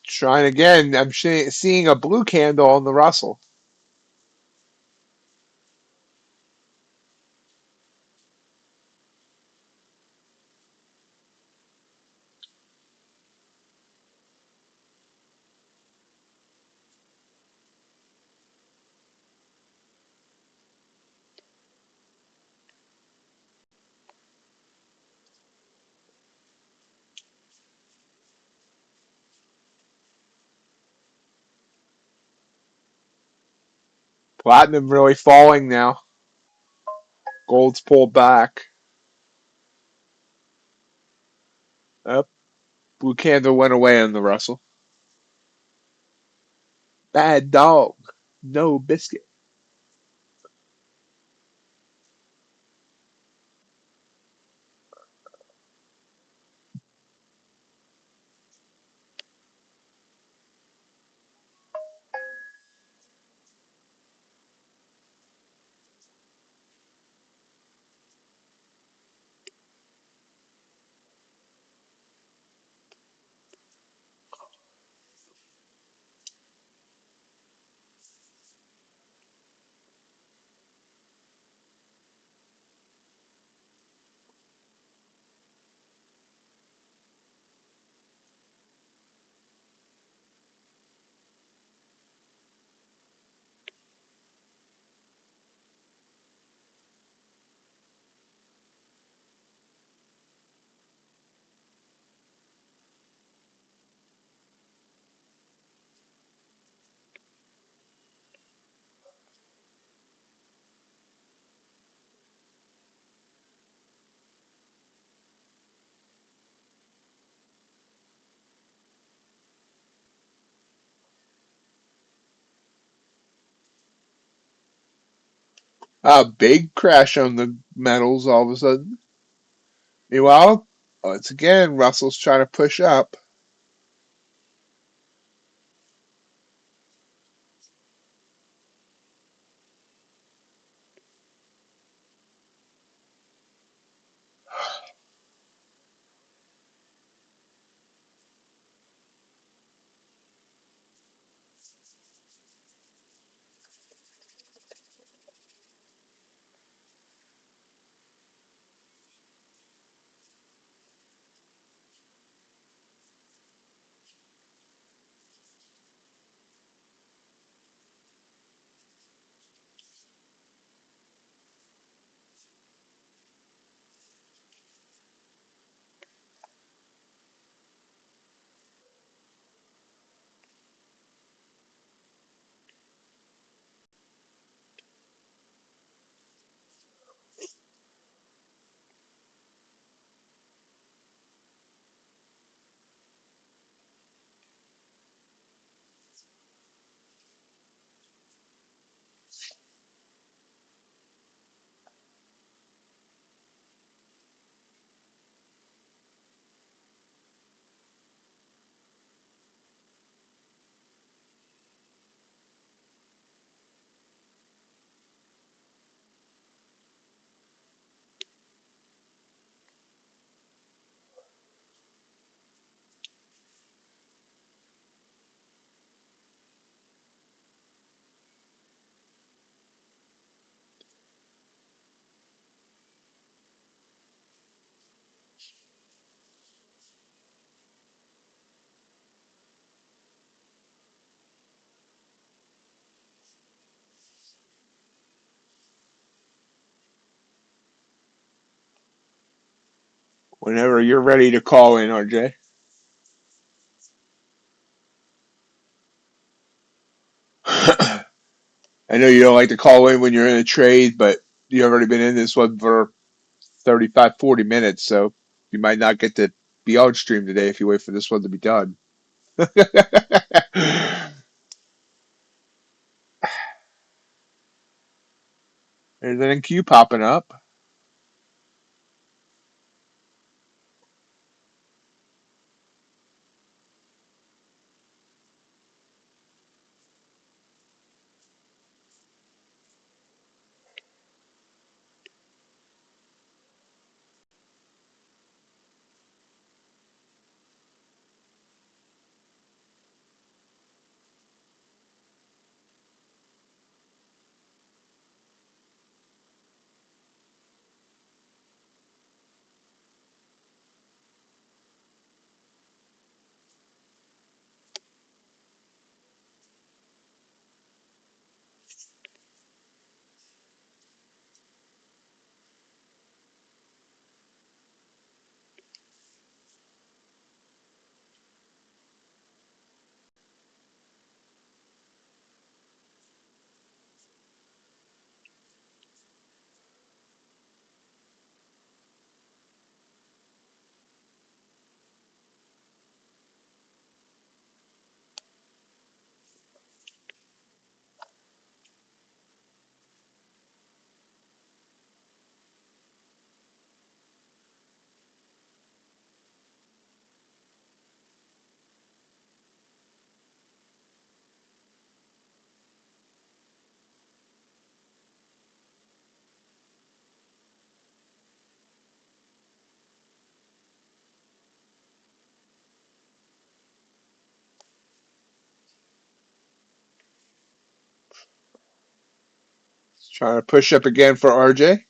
Trying again. I'm seeing a blue candle on the Russell. Platinum really falling now. Gold's pulled back. Up. Blue candle went away on the Russell. Bad dog. No biscuit. A big crash on the metals all of a sudden. Meanwhile, once again, Russell's trying to push up. Whenever you're ready to call in, RJ. I know you don't like to call in when you're in a trade, but you've already been in this one for 35, 40 minutes, so you might not get to be on stream today if you wait for this one to be done. There's an NQ popping up. Trying to push up again for RJ.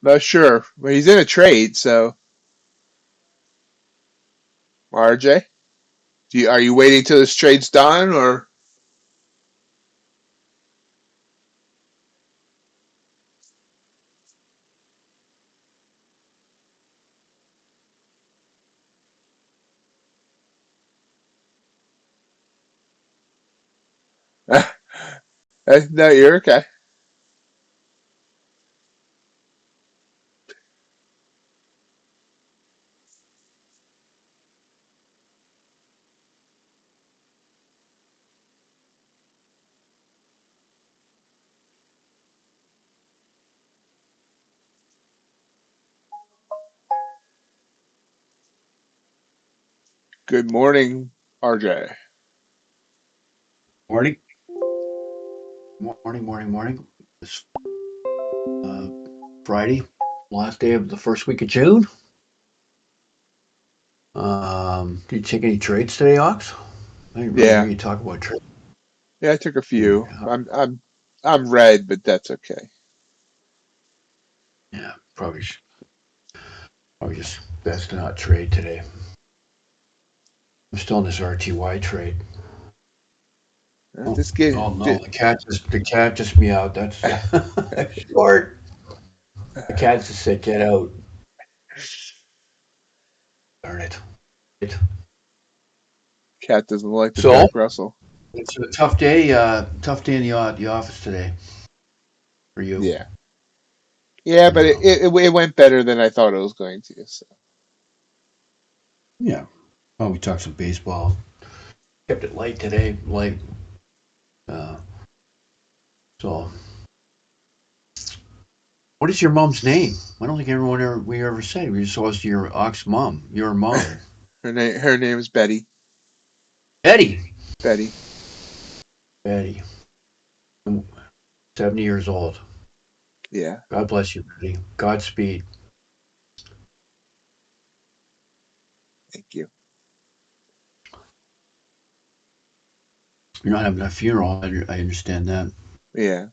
Not sure. But he's in a trade, so RJ, are you waiting till this trade's done, or no? You're okay. Good morning, RJ.
Morning, morning. It's uh, Friday, last day of the first week of June. Did you take any trades today, Ox? I didn't really hear
Yeah,
you talk about trades.
yeah. I took a few.
Yeah,
I'm red, but that's okay.
yeah, probably just best to not trade today. I'm still in this RTY trade. Oh,
Just get.
oh no, the cat just meowed. That's short. The cat just said, "Get out." Darn it. It.
Cat doesn't like the
So
Jack Russell.
it's a tough day. Tough day in the office today for you.
Yeah, yeah, but
Yeah.
it went better than I thought it was going to. So
Yeah. Oh, we talked some baseball. Kept it light today, light. Uh, so, what is your mom's name? I don't think we ever said. We just always your Ox mom. Your mom,
her name is Betty.
Betty.
Betty.
Betty, 70 years old.
Yeah.
God bless you, Betty. Godspeed.
Thank you.
You're not having a funeral. I understand that.
Yeah.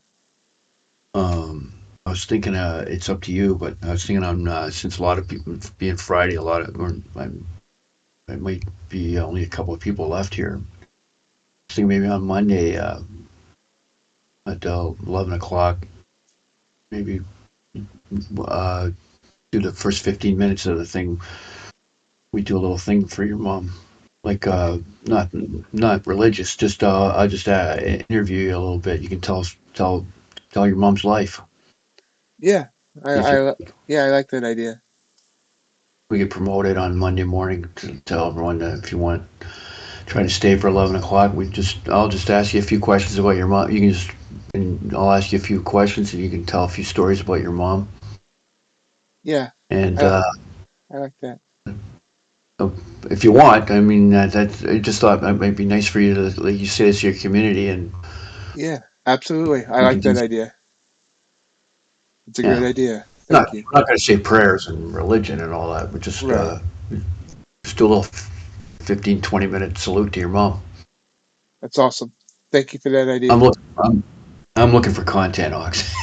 I was thinking it's up to you, but I was thinking on since a lot of people being Friday, I might be only a couple of people left here. I was thinking maybe on Monday at 11 o'clock, maybe uh, do the first 15 minutes of the thing. We do a little thing for your mom, like not religious. Just I'll just interview you a little bit. You can tell your mom's life.
Yeah.
If you
Yeah, I like that idea.
We could promote it on Monday morning to tell everyone that if you want try to stay for 11 o'clock, I'll just ask you a few questions about your mom. You can just and I'll ask you a few questions and you can tell a few stories about your mom.
Yeah.
And
I I like that.
if you want, I mean, I just thought it might be nice for you to, like you say, it's your community, and
Yeah, absolutely. I
we can
like
do,
that idea. It's a great
yeah.
idea.
Not,
Thank you.
we're not going to say prayers and religion and all that, but
Right.
just do a little 15, 20-minute salute to your mom.
That's awesome. Thank you for that
I'm
idea.
looking, I'm, I'm looking for content, Ox.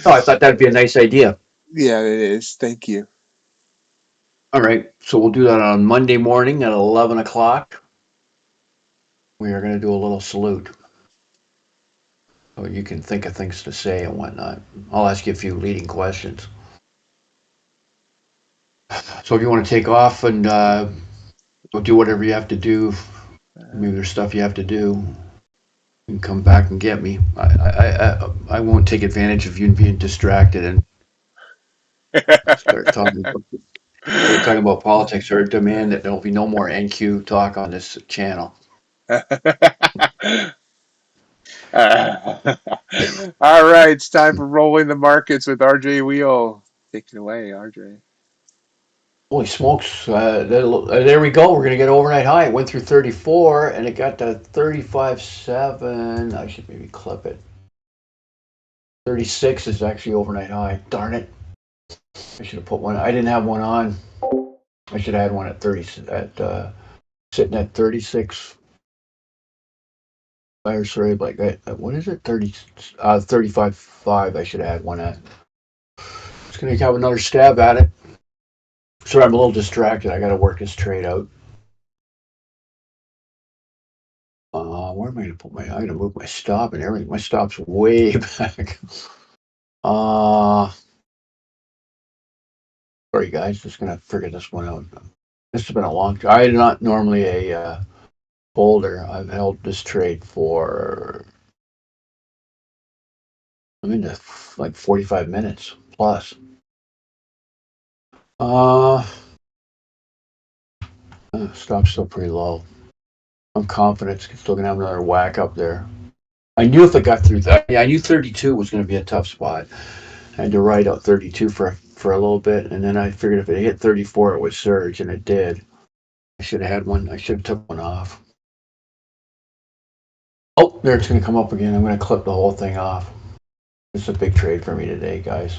Oh, I thought that'd be a nice idea.
Yeah, it is. Thank you.
All right, so we'll do that on Monday morning at 11 o'clock. We are going to do a little salute. So you can think of things to say and whatnot. I'll ask you a few leading questions. So if you want to take off and go do whatever you have to do, maybe there's stuff you have to do, you can come back and get me. I won't take advantage of you being distracted and start talking about politics or demand that there'll be no more NQ talk on this channel.
All right, it's time for rolling the markets with RJ Wheel. Take it away, RJ.
Holy smokes! There we go. We're gonna get overnight high. It went through 34 and it got to 35.7. I should maybe clip it. 36 is actually overnight high. Darn it! I should have put one. I didn't have one on. I should have had one at 30. At sitting at 36. Or sorry, like what is it? 35.5. I should add one at. Just gonna have another stab at it. Sorry, I'm a little distracted. I got to work this trade out. Where am I gonna put my? I'm gonna move my stop and everything. My stop's way back. Uh, Sorry guys, just gonna figure this one out. This has been a long time. I'm not normally a holder. I've held this trade for I'm into like 45 minutes plus. Uh, Stop's still pretty low. I'm confident it's still gonna have another whack up there. I knew if it got through that, yeah, I knew 32 was gonna be a tough spot. I had to ride out 32 for a little bit, and then I figured if it hit 34, it would surge, and it did. I should have had one. I should have took one off. Oh, there it's gonna come up again. I'm gonna clip the whole thing off. It's a big trade for me today, guys.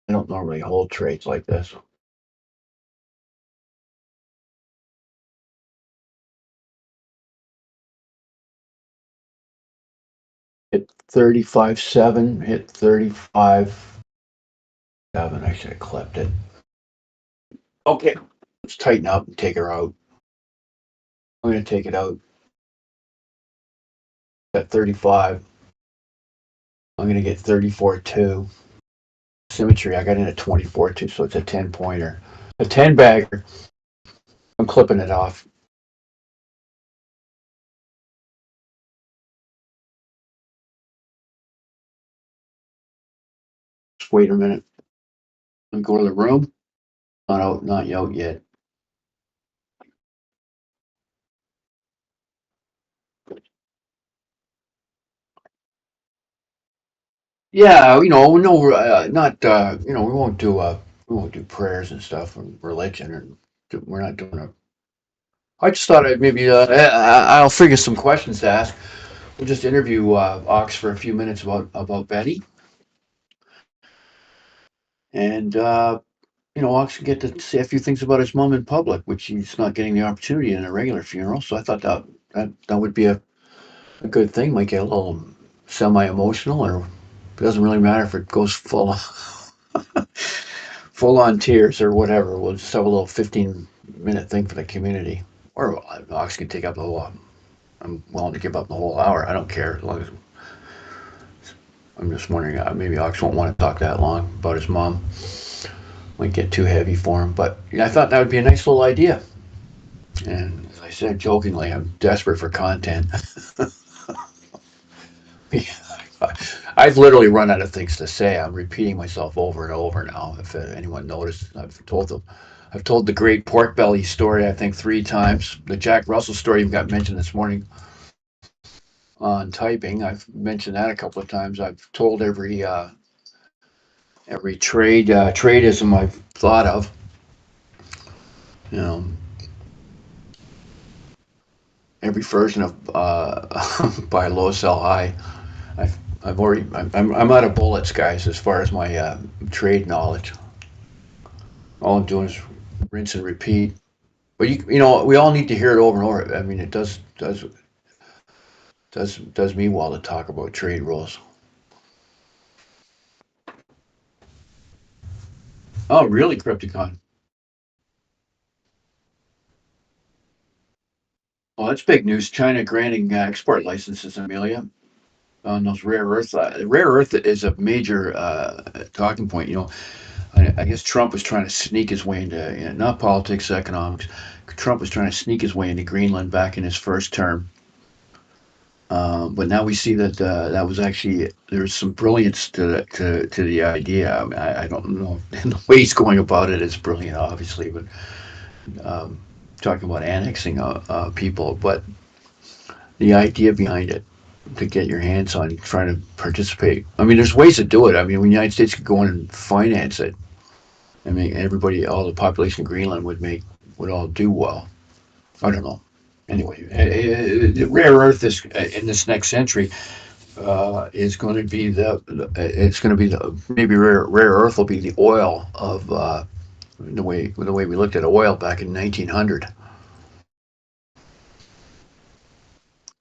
I don't normally hold trades like this. Hit 35.7, hit 35.7. I should have clipped it. Okay, let's tighten up and take her out. I'm gonna take it out at 35. I'm gonna get 34.2. Symmetry, I got in at 24.2, so it's a 10 pointer. A 10 bagger. I'm clipping it off. Just wait a minute. Let me go to the room. Not out, not out yet. Yeah, no, not we won't do prayers and stuff and religion, and we're not doing it. I just thought I'd maybe I'll figure some questions to ask. We'll just interview Ox for a few minutes about Betty, and Ox can get to say a few things about his mom in public, which he's not getting the opportunity in a regular funeral. So I thought that would be a good thing. Might get a little semi-emotional, or it doesn't really matter if it goes full on tears or whatever. We'll just have a little 15-minute thing for the community. Or Ox can take up the whole. I'm willing to give up the whole hour. I don't care as long as I'm just wondering. Maybe Ox won't want to talk that long about his mom. Might get too heavy for him. But I thought that would be a nice little idea. And as I said jokingly, I'm desperate for content. I've literally run out of things to say. I'm repeating myself over and over now. If anyone noticed, I've told the great pork belly story I think 3 times. The Jack Russell story even got mentioned this morning on typing. I've mentioned that a couple of times. I've told every tradeism I've thought of. You know, every version of buy low, sell high. I've already. I'm out of bullets, guys, as far as my trade knowledge. All I'm doing is rinse and repeat. But we all need to hear it over and over. I mean, it does me well to talk about trade rules. Oh, really, Crypticon? Well, that's big news. China granting export licenses, Amelia, on those rare earth. Rare earth is a major talking point. I guess Trump was trying to sneak his way into not politics, economics. Trump was trying to sneak his way into Greenland back in his first term. But now we see that that was actually there's some brilliance to the idea. I mean, I don't know the way he's going about it is brilliant, obviously, but um, talking about annexing people, but the idea behind it to get your hands on trying to participate. I mean, there's ways to do it. I mean, when the United States could go in and finance it, I mean, everybody, all the population of Greenland would all do well. I don't know. Anyway, rare earth is in this next century. is going to be it's going to be the maybe rare earth will be the oil of the way we looked at oil back in 1900.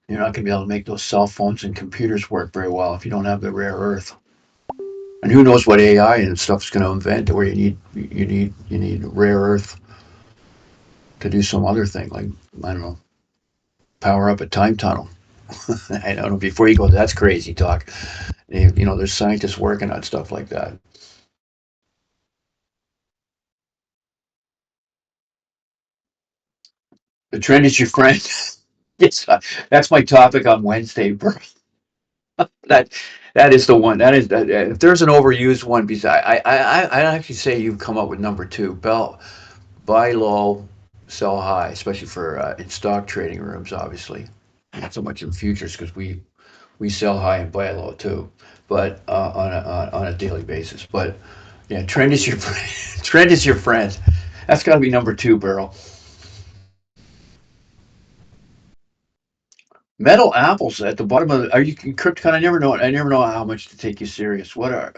You're not going to be able to make those cell phones and computers work very well if you don't have the rare earth. And who knows what AI and stuff is going to invent where you need rare earth to do some other thing like I don't know, power up a time tunnel. I don't know. Before you go, that's crazy talk. There's scientists working on stuff like that. The trend is your friend. Yes, that's my topic on Wednesday, bro. That that is the one. That is that. If there's an overused one, because I actually say you've come up with number two. Buy low, sell high, especially for in stock trading rooms, obviously. Not so much in futures because we sell high and buy low too, but on a daily basis. But yeah, trend is your friend. Trend is your friend. That's got to be number two, Beryl. Metal apples at the bottom of the. Are you Krypton? I never know. I never know how much to take you serious. What are?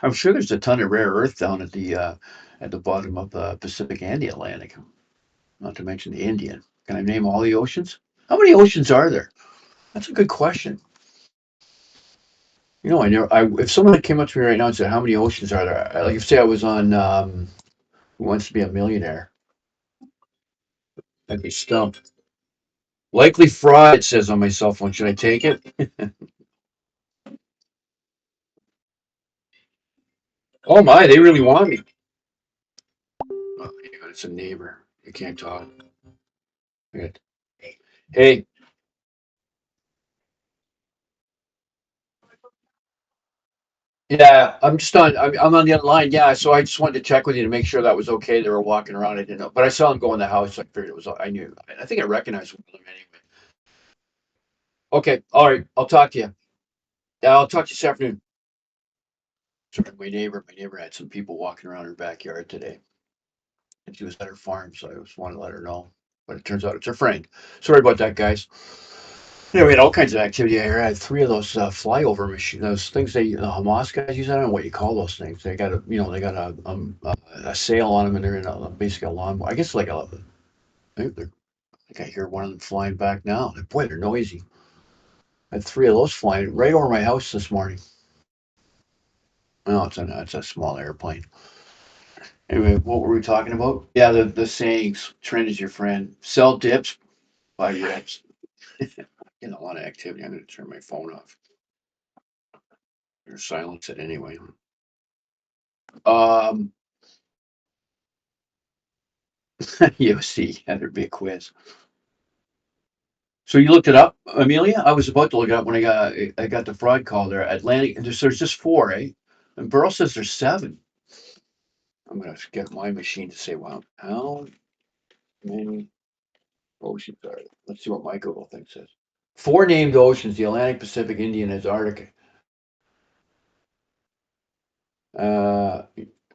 I'm sure there's a ton of rare earth down at the bottom of the Pacific and the Atlantic. Not to mention the Indian. Can I name all the oceans? How many oceans are there? That's a good question. I never. If someone came up to me right now and said, "How many oceans are there?" Like if say I was on Who Wants to Be a Millionaire, I'd be stumped. Likely fraud, it says on my cell phone. Should I take it? Oh my, they really want me. Oh, yeah, it's a neighbor. You can't talk. Good. Hey, yeah, I'm on the other line. Yeah, so I just wanted to check with you to make sure that was okay. They were walking around. I didn't know, but I saw them go in the house. So I figured it was. I knew. I think I recognized one of them anyway. Okay, all right. I'll talk to you. Yeah, I'll talk to you this afternoon. Sorry, my neighbor had some people walking around her backyard today, and she was at her farm, so I just wanted to let her know. But it turns out it's her friend. Sorry about that, guys. Yeah, we had all kinds of activity here. I had three of those flyover machines, those things the Hamas guys use. I don't know what you call those things. They got a sale on them, and they're in basically a lawnmower. I guess I think I hear one of them flying back now. Boy, they're noisy. I had three of those flying right over my house this morning. No, it's a small airplane. Anyway, what were we talking about? Yeah, the sayings. Trend is your friend. Sell dips, buy rips. Getting a lot of activity. I'm going to turn my phone off or silence it anyway. Um, you see, yeah, there'd be a quiz. So you looked it up, Amelia? I was about to look it up when I got the fraud call there. Atlantic, there's just four, eh? And Burl says there's seven. I'm gonna get my machine to say, wow, how many oceans are there? Let's see what my Google thing says. Four named oceans: the Atlantic, Pacific, Indian, and Antarctic. Uh,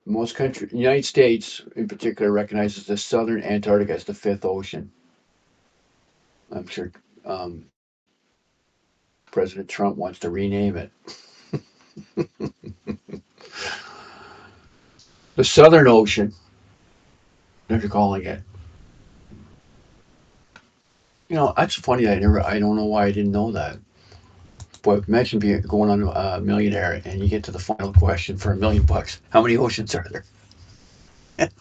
most country, United States in particular, recognizes the Southern Antarctica as the fifth ocean. I'm sure um, President Trump wants to rename it. The Southern Ocean, they're calling it. That's funny. I don't know why I didn't know that. But imagine going on a millionaire and you get to the final question for $1 million. How many oceans are there?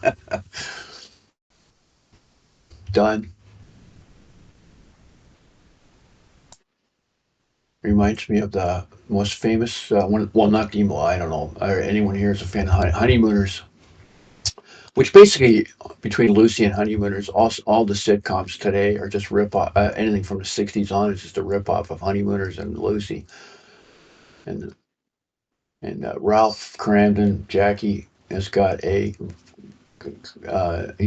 Done. Reminds me of the most famous one. Well, not the I don't know. Anyone here is a fan of Honeymooners, which basically between Lucy and Honeymooners, all the sitcoms today are just rip off. Anything from the '60s on is just a rip off of Honeymooners and Lucy. And Ralph Cramden, Jackie has got he's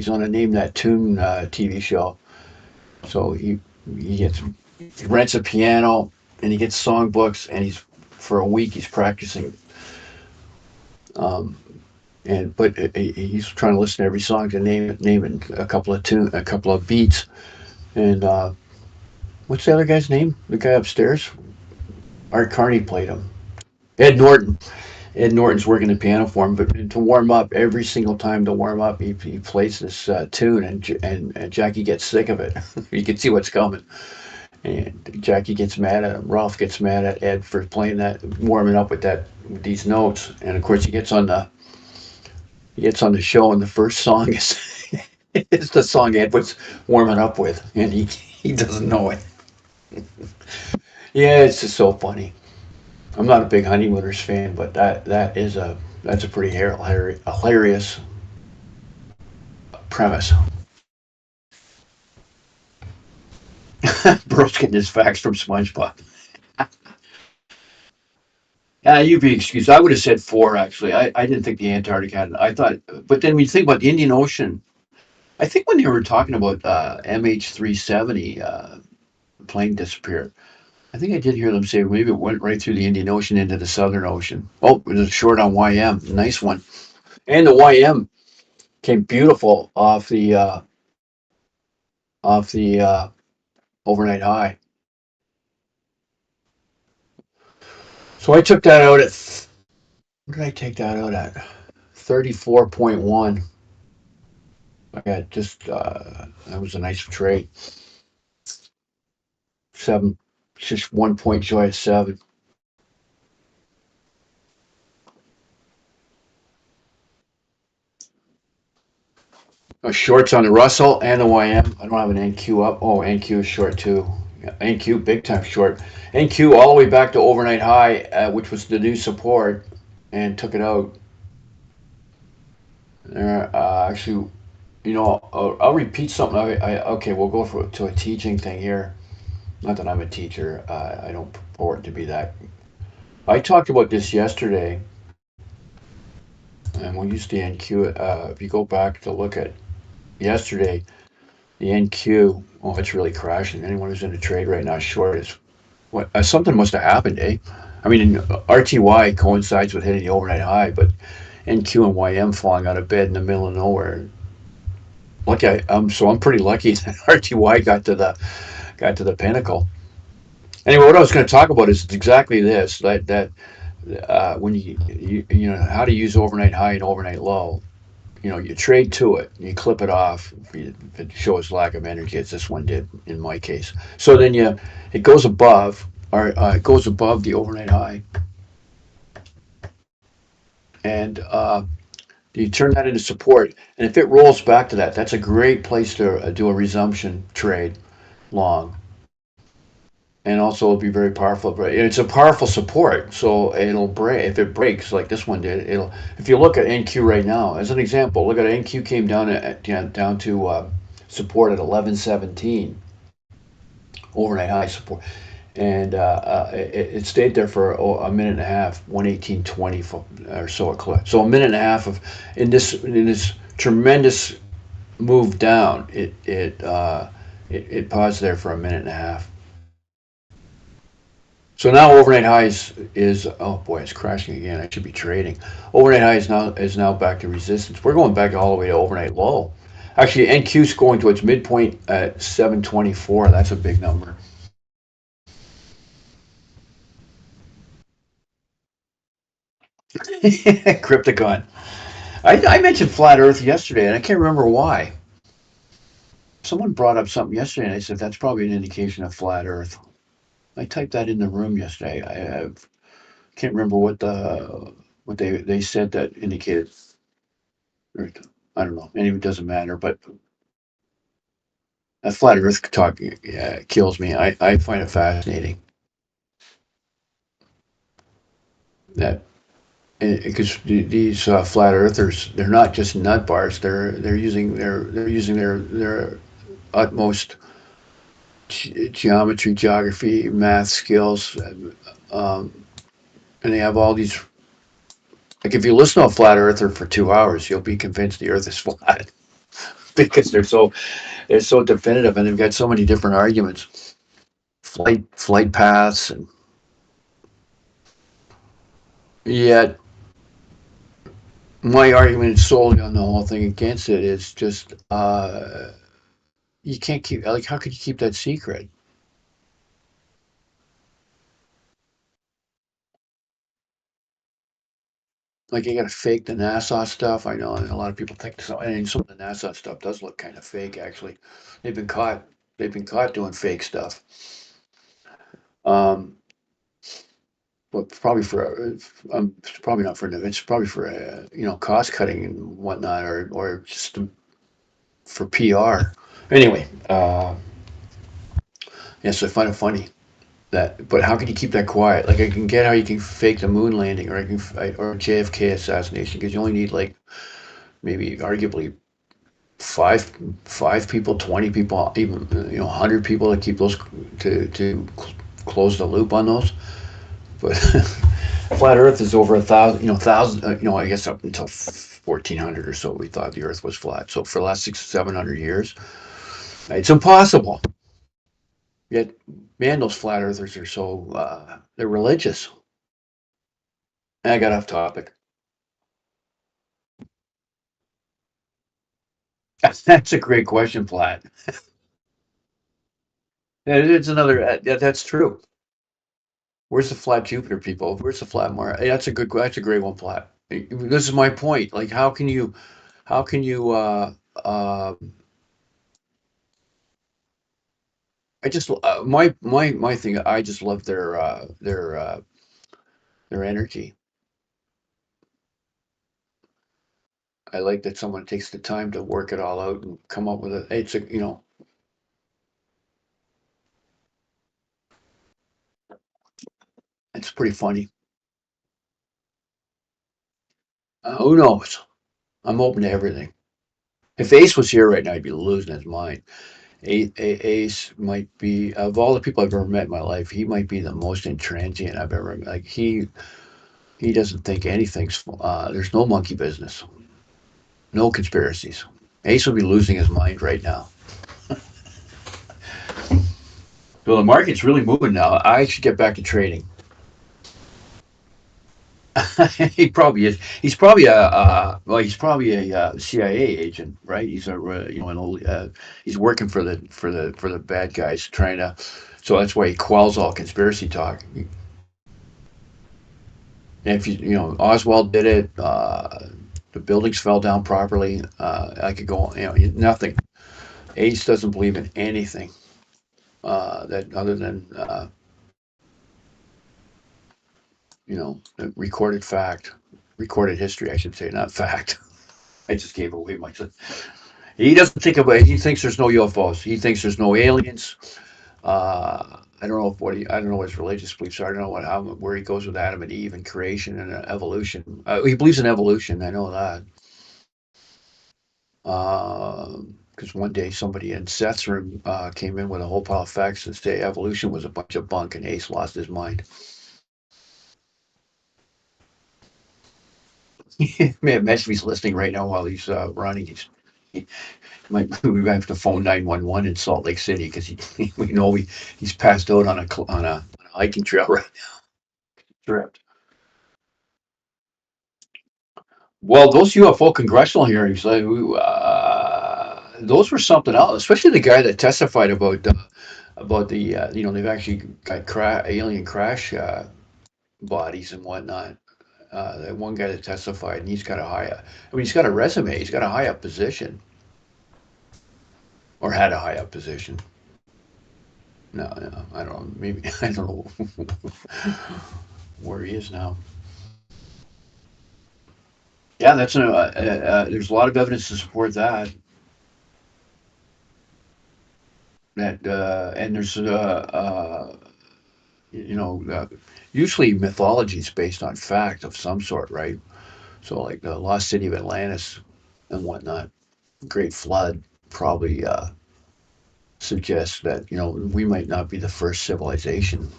on a Name That Tune TV show. So he rents a piano and he gets songbooks and he's for a week he's practicing. Um, but he's trying to listen to every song to name it a couple of beats and What's the other guy's name? The guy upstairs? Art Carney played him. Ed Norton. Ed Norton's working the piano for him, but to warm up, every single time to warm up, he plays this tune, and Jackie gets sick of it. You can see what's coming. And Jackie gets mad at him. Ralph gets mad at Ed for playing that, warming up with these notes. And of course, he gets on the show, and the first song is is the song Ed was warming up with, and he doesn't know it. Yeah, it's just so funny. I'm not a big Honeymooners fan, but that's a pretty hilarious premise. Burrow's getting his facts from SpongeBob. You'd be excused. I would have said four, actually. I didn't think the Antarctic had. I thought, but then when you think about the Indian Ocean, I think when they were talking about MH370 plane disappeared, I think I did hear them say maybe it went right through the Indian Ocean into the Southern Ocean. Oh, it was a short on YM. Nice one. And the YM came beautiful off the overnight high. So I took that out at, what did I take that out at? 34.1. I got that was a nice trade. Seven, just 1 point joy at seven. Shorts on the Russell and the YM. I don't have an NQ up. Oh, NQ is short too. Yeah, NQ big time short. NQ all the way back to overnight high, which was the new support, and took it out. Actually, I'll repeat something. Okay, we'll go to a teaching thing here. Not that I'm a teacher. I don't purport to be that. I talked about this yesterday, and we'll use the NQ. If you go back to look at yesterday, the NQ. Oh, it's really crashing. Anyone who's in a trade right now short is what? Something must have happened, eh? I mean, RTY coincides with hitting the overnight high, but NQ and YM falling out of bed in the middle of nowhere. Lucky, I'm pretty lucky that RTY got to the pinnacle. Anyway, what I was going to talk about is exactly this: that when how to use overnight high and overnight low. You trade to it, you clip it off. If it shows lack of energy, as this one did in my case. So then it goes above, or it goes above the overnight high, and you turn that into support. And if it rolls back to that, that's a great place to do a resumption trade long. And also it'll be very powerful. It's a powerful support, so it'll break. If it breaks like this one did, it'll. If you look at NQ right now, as an example, look at NQ came down to support at 1117, overnight high support, and it stayed there for a minute and a half, 118.20 or so. So a minute and a half of in this tremendous move down. It paused there for a minute and a half. So now overnight highs is oh boy, it's crashing again. I should be trading. Overnight high is now back to resistance. We're going back all the way to overnight low. Actually, NQ's going to its midpoint at 724. That's a big number. Crypticon. I mentioned flat Earth yesterday, and I can't remember why. Someone brought up something yesterday, and I said that's probably an indication of flat Earth. I typed that in the room yesterday. I can't remember what they said that indicated. Or, I don't know. Anyway, it doesn't matter. But that flat Earth talk kills me. I find it fascinating that because these flat earthers, they're not just nut bars. They're using their utmost geometry, geography, math skills, um, and they have all these. Like if you listen to a flat earther for 2 hours, you'll be convinced the Earth is flat because they're so definitive, and they've got so many different arguments, flight paths, and yet my argument solely on the whole thing against it is just you can't keep, like, how could you keep that secret? like you got to fake the NASA stuff. I know, and a lot of people think so. And some of the NASA stuff does look kind of fake, actually. They've been caught. They've been caught doing fake stuff. Um, but probably for it's probably not for it's probably for cost cutting and whatnot, or just for PR. Anyway, yeah, so I find it funny that. But how can you keep that quiet? Like I can get how you can fake the moon landing, or or JFK assassination, because you only need like maybe arguably five five people, 20 people, even 100 people to keep those to close the loop on those. But flat Earth is over 1,000, thousand, I guess up until 1400 or so, we thought the Earth was flat. So for the last 600 700 years, it's impossible. Yet, man, those flat earthers are so they're religious. And I got off topic. That's a great question, Platt. It's another. Yeah, that's true. Where's the flat Jupiter people? Where's the flat Mars? Hey, that's a good. That's a great one, Platt. This is my point. Like, how can you? How can you? I just my thing. I just love their energy. I like that someone takes the time to work it all out and come up with it. It's a it's pretty funny. Who knows? I'm open to everything. If Ace was here right now, he'd be losing his mind. Ace might be, of all the people I've ever met in my life, he might be the most intransient I've ever met. Like he doesn't think anything's. There's no monkey business, no conspiracies. Ace would be losing his mind right now. Well, the market's really moving now. I should get back to trading. He probably is. He's probably he's probably a CIA agent, right? He's a he's working for the bad guys, trying to. So that's why he quells all conspiracy talk. And if Oswald did it, the buildings fell down properly. I could go on, nothing. Ace doesn't believe in anything that other than recorded fact, recorded history, I should say, not fact. I just gave away my. He doesn't think about it. He thinks there's no UFOs. He thinks there's no aliens. I don't know I don't know what his religious beliefs are. I don't know where he goes with Adam and Eve and creation and evolution. He believes in evolution. I know that. Because one day somebody in Seth's room came in with a whole pile of facts and say evolution was a bunch of bunk, and Ace lost his mind. Man, Mesvy's listening right now while he's running. He we have to phone 911 in Salt Lake City because we know he's passed out on a hiking trail right now. Well, those UFO congressional hearings, those were something else. Especially the guy that testified about the they've actually got alien crash bodies and whatnot. That one guy that testified, and he's got he's got a resume. He's got a high up position, or had a high up position. No, no, I don't know. Maybe I don't know where he is now. Yeah, there's a lot of evidence to support that. And there's you know uh, usually mythology is based on fact of some sort, right? So like the lost city of Atlantis and whatnot, Great Flood probably suggests that we might not be the first civilization.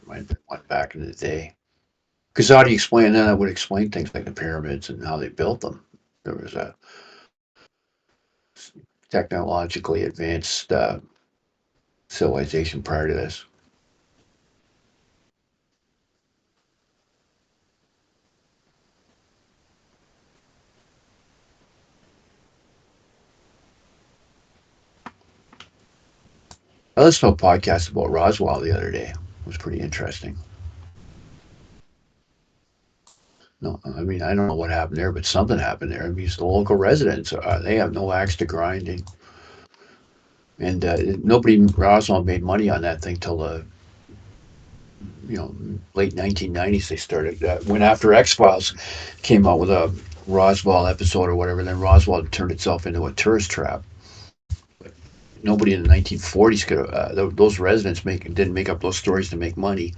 Might have been one back in the day. Because how do you explain that? I would explain things like the pyramids and how they built them. There was a technologically advanced civilization prior to this. I listened to a podcast about Roswell the other day. It was pretty interesting. No, I mean, I don't know what happened there, but something happened there. I mean, it's the local residents, they have no axe to grind. And nobody, Roswell made money on that thing till the, you know, late 1990s. They started, when after X-Files came out with a Roswell episode or whatever, then Roswell turned itself into a tourist trap. Nobody in the 1940s could have, those residents didn't make up those stories to make money.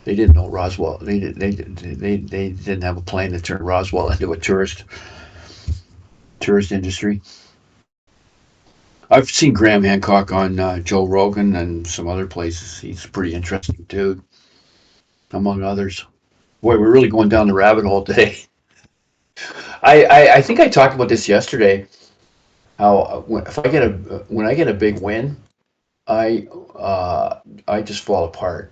They didn't know Roswell. They didn't have a plan to turn Roswell into a tourist industry. I've seen Graham Hancock on Joe Rogan and some other places. He's a pretty interesting dude, among others. Boy, we're really going down the rabbit hole today. I think I talked about this yesterday. How if I get a when I get a big win, I I just fall apart.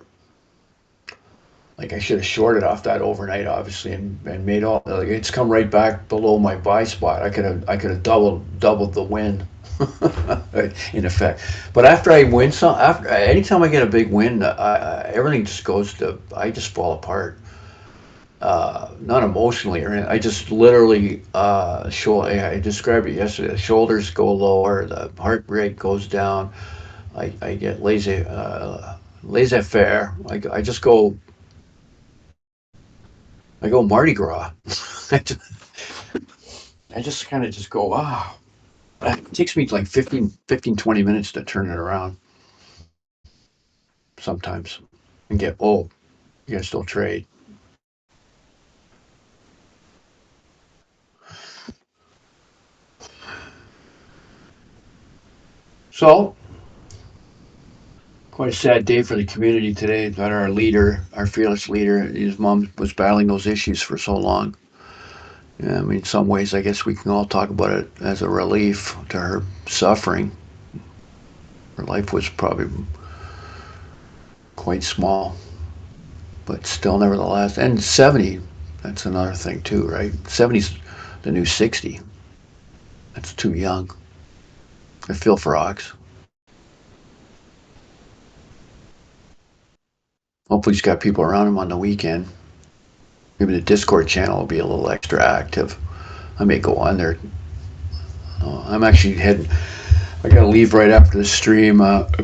Like I should have shorted off that overnight, obviously, and made all like it's come right back below my buy spot. I could have doubled the win in effect. But after I win some, after anytime I get a big win, everything just goes to I just fall apart. Not emotionally or anything. I just literally I described it yesterday. The shoulders go lower, the heart rate goes down. I get laissez-faire. I just go I go Mardi Gras. I just kind of just go, wow. It takes me like 20 minutes to turn it around sometimes and get, oh, you gotta still trade. So, quite a sad day for the community today. That our leader, our fearless leader, his mom was battling those issues for so long. Yeah, I mean, in some ways, I guess we can all talk about it as a relief to her suffering. Her life was probably quite small, but still, nevertheless. And 70, that's another thing, too, right? 70's the new 60. That's too young. I feel for Ox. Hopefully, he's got people around him on the weekend. Maybe the Discord channel will be a little extra active. I may go on there. I'm actually heading. I gotta leave right after the stream.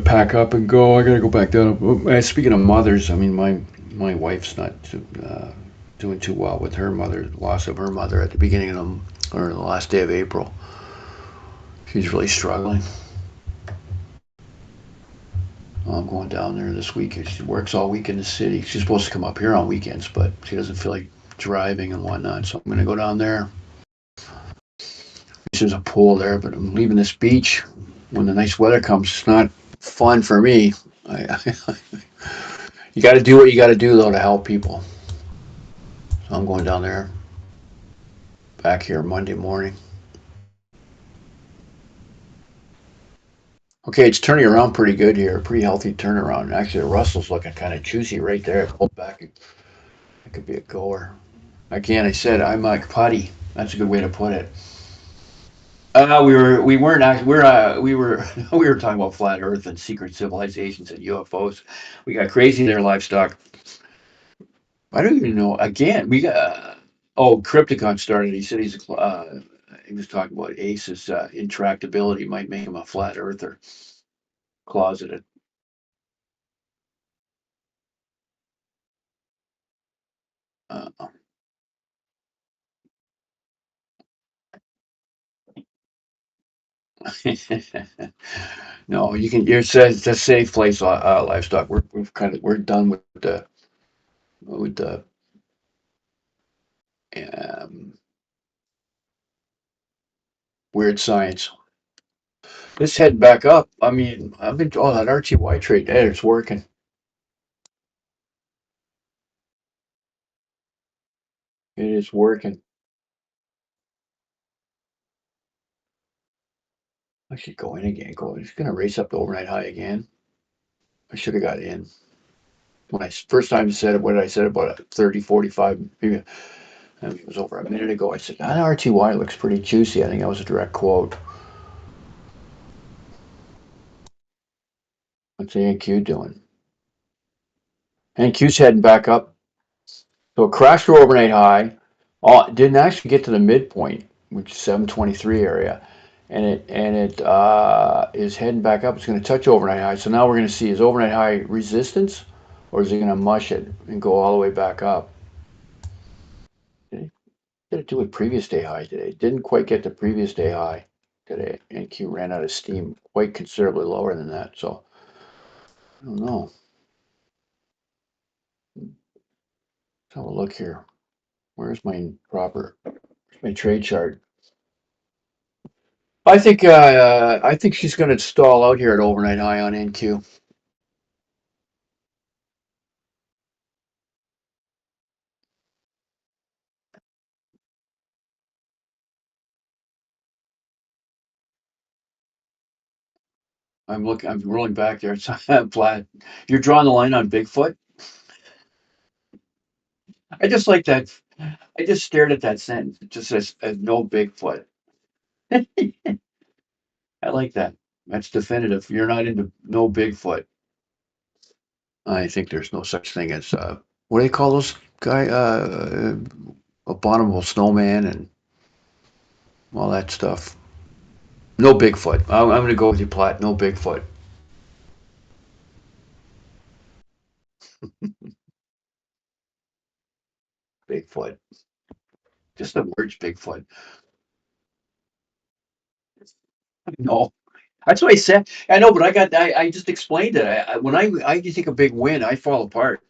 Pack up and go. I gotta go back down. Speaking of mothers, I mean my wife's not doing too well with her mother. Loss of her mother at the beginning of or the last day of April. She's really struggling. I'm going down there this week. She works all week in the city. She's supposed to come up here on weekends, but she doesn't feel like driving and whatnot. So I'm gonna go down there. There's a pool there, but I'm leaving this beach when the nice weather comes. It's not fun for me. You got to do what you got to do though to help people. So I'm going down there, back here Monday morning. Okay, it's turning around pretty good here. Pretty healthy turnaround. Actually, the Russell's looking kind of juicy right there. Pulled back. It could be a goer. Again, I said I'm like putty. That's a good way to put it. We weren't actually we were we were talking about flat Earth and secret civilizations and UFOs. We got crazy there, livestock. I don't even know. Again, we got Crypticon started. He said he was talking about Ace's intractability might make him a flat earther, closeted. Uh, no, you can. It's a safe place. Livestock. We're done with the um, weird science. Let's head back up. I mean, I've been that RTY trade. Hey, it's working. It is working. I should go in again. It's gonna race up the overnight high again. I should have got in when I first time said it. What did I said about 30, 45? Maybe I mean, it was over a minute ago. I said that RTY looks pretty juicy. I think that was a direct quote. What's the NQ doing? NQ's heading back up. So it crashed through overnight high. Oh, it didn't actually get to the midpoint, which is 723 area, and it is heading back up. It's going to touch overnight high. So now we're going to see is overnight high resistance, or is it going to mush it and go all the way back up? Did it do a previous day high today? Didn't quite get the previous day high today. NQ ran out of steam quite considerably lower than that. So I don't know. Let's have a look here. Where's my trade chart? I think she's going to stall out here at overnight high on NQ. I'm rolling back there. It's flat. You're drawing the line on Bigfoot. I just like that. I just stared at that sentence. It just says no Bigfoot. I like that. That's definitive. You're not into no Bigfoot. I think there's no such thing as what do they call those guy abominable snowman and all that stuff. No Bigfoot. I'm going to go with your plot. No Bigfoot. Bigfoot. Just the words Bigfoot. No, that's what I said. I know, but I just explained it. When I take a big win, I fall apart.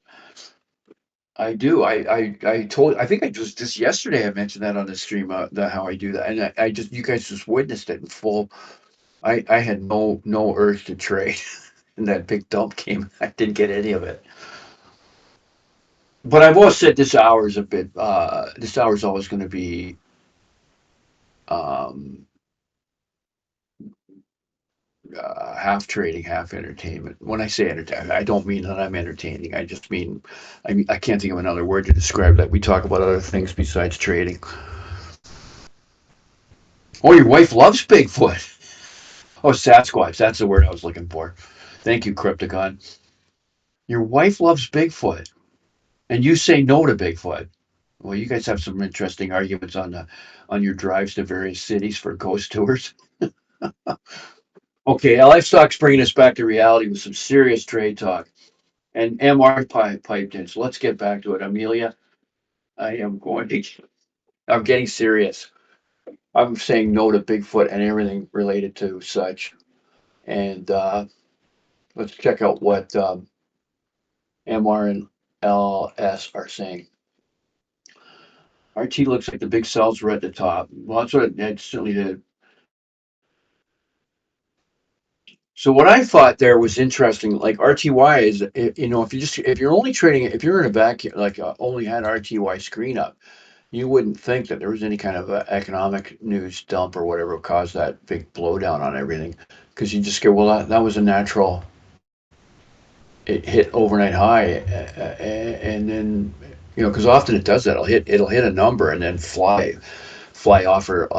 I do. I think I just yesterday I mentioned that on the stream, how I do that, and I just you guys just witnessed it in full. I had no urge to trade, and that big dump came. I didn't get any of it. But I've always said this hour is a bit. This hour is always going to be um, half trading, half entertainment. When I say entertainment, I don't mean that I'm entertaining. I just mean I can't think of another word to describe that. We talk about other things besides trading. Oh, your wife loves Bigfoot. Oh, Sasquatch. That's the word I was looking for. Thank you, Crypticon. Your wife loves Bigfoot, and you say no to Bigfoot. Well, you guys have some interesting arguments on your drives to various cities for ghost tours. Okay, livestock's bringing us back to reality with some serious trade talk. And MR piped in. So let's get back to it. Amelia, I am going to, I'm getting serious. I'm saying no to Bigfoot and everything related to such. And let's check out what MR and LS are saying. RT looks like the big cells were at the top. Well, that's what it certainly did. So what I thought there was interesting, like RTY is, if you're only trading, if you're in a vacuum, like only had RTY screen up, you wouldn't think that there was any kind of economic news dump or whatever caused that big blowdown on everything, because you just go, well, that was a natural. It hit overnight high, and then because often it does that. It'll hit a number and then fly off or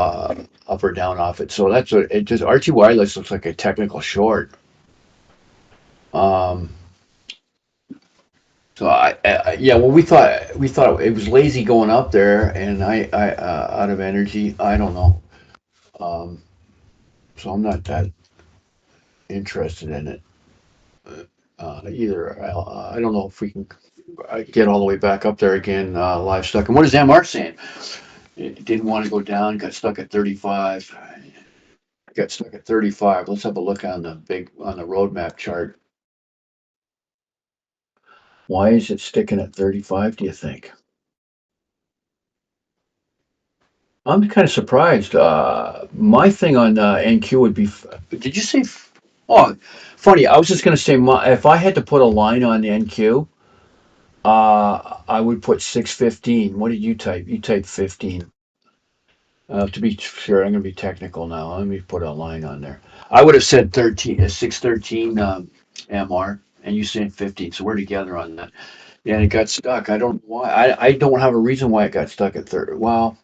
up or down off it. So that's what it just RTY looks like a technical short. Um, so yeah, well, we thought it was lazy going up there, and I out of energy. I don't know. Um, so I'm not that interested in it either. I don't know if we can get all the way back up there again, livestock. And what is MR saying? It didn't want to go down, got stuck at 35. Got stuck at 35. Let's have a look on the roadmap chart. Why is it sticking at 35, do you think? I'm kind of surprised. My thing on NQ would be, did you say, oh, funny, I was just going to say, if I had to put a line on the NQ, I would put 615. What did you type? You typed 15. To be sure, I'm going to be technical now. Let me put a line on there. I would have said 13, 613 MR, and you said 15. So we're together on that. Yeah, and it got stuck. I don't know why. I don't have a reason why it got stuck at 30. Well,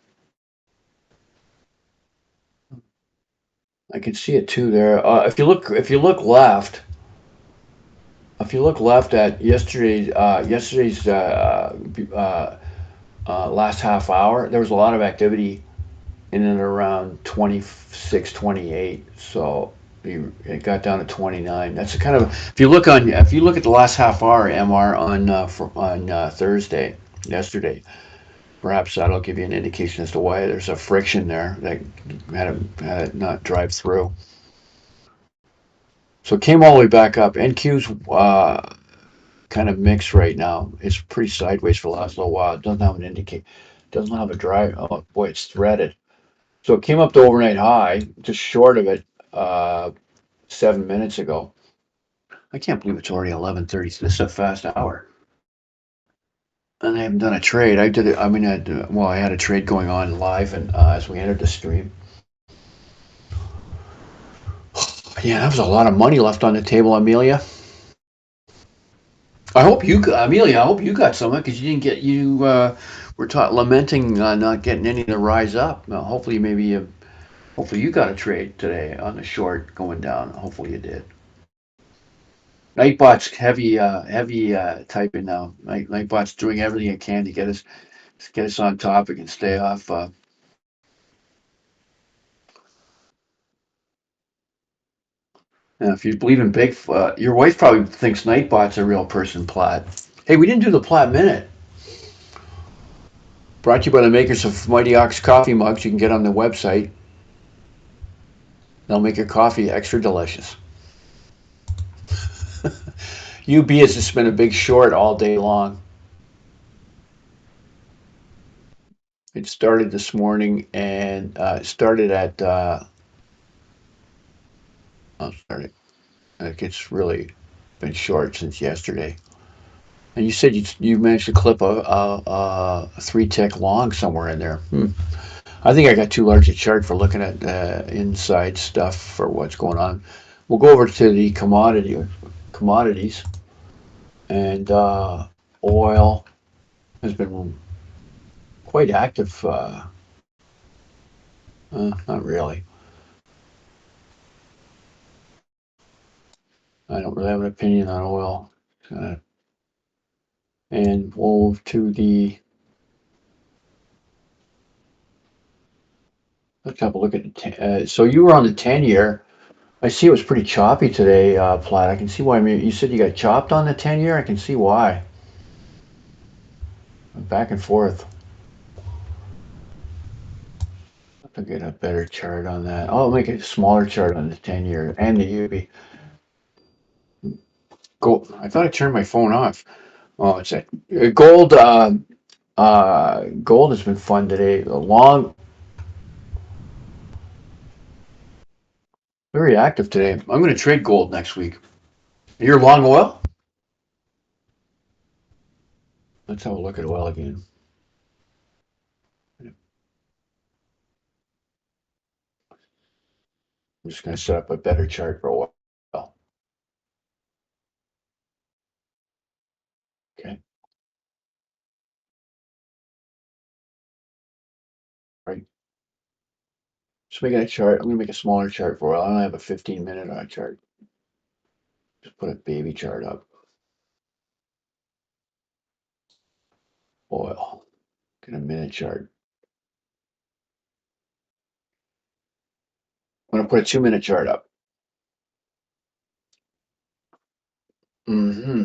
I can see it too there. If you look left at yesterday's last half hour, there was a lot of activity in and around 26, 28. So it got down to 29. That's kind of if you look at the last half hour MR on Thursday, yesterday, perhaps that'll give you an indication as to why there's a friction there that had it not drive through. So it came all the way back up. NQ's kind of mixed right now. It's pretty sideways for the last little while. It doesn't have an indicate, doesn't have a drive. Oh boy, it's threaded. So it came up to overnight high, just short of it, 7 minutes ago. I can't believe it's already 11:30. This is a fast hour, and I haven't done a trade. I did it. I mean, I had a trade going on live, and as we entered the stream, yeah, that was a lot of money left on the table, Amelia. Amelia. I hope you got some because you didn't get you. Were taught lamenting not getting any to rise up. Hopefully, hopefully you got a trade today on the short going down. Hopefully you did. Nightbot's heavy typing now. Nightbot's doing everything it can to get us on topic and stay off. If you believe in big, your wife probably thinks Nightbot's a real person. Platt. Hey, we didn't do the Platt Minute. Brought to you by the makers of Mighty Ox coffee mugs. You can get on the website. They'll make your coffee extra delicious. UB has just been a big short all day long. It started this morning and it started at. Sorry, it's really been short since yesterday. And you said you managed to clip a 3-tick long somewhere in there. I think I got too large a chart for looking at inside stuff for what's going on. We'll go over to the commodities, and oil has been quite active. Not really. I don't really have an opinion on oil. And we'll move to let's have a look at the so you were on the 10-year. I see it was pretty choppy today, Platt. I can see why. I mean, you said you got chopped on the 10-year. I can see why. Back and forth. I have to get a better chart on that. I'll make a smaller chart on the 10-year and the UB. Gold. I thought I turned my phone off. Oh, it's it. Gold. Gold has been fun today. Very active today. I'm going to trade gold next week. You're long oil? Let's have a look at oil again. I'm just going to set up a better chart for oil. Okay. Right. Just making a chart. I'm going to make a smaller chart for oil. I don't have a 15-minute on a chart. Just put a baby chart up. Oil. Get a minute chart. I'm going to put a 2-minute chart up. Mm-hmm.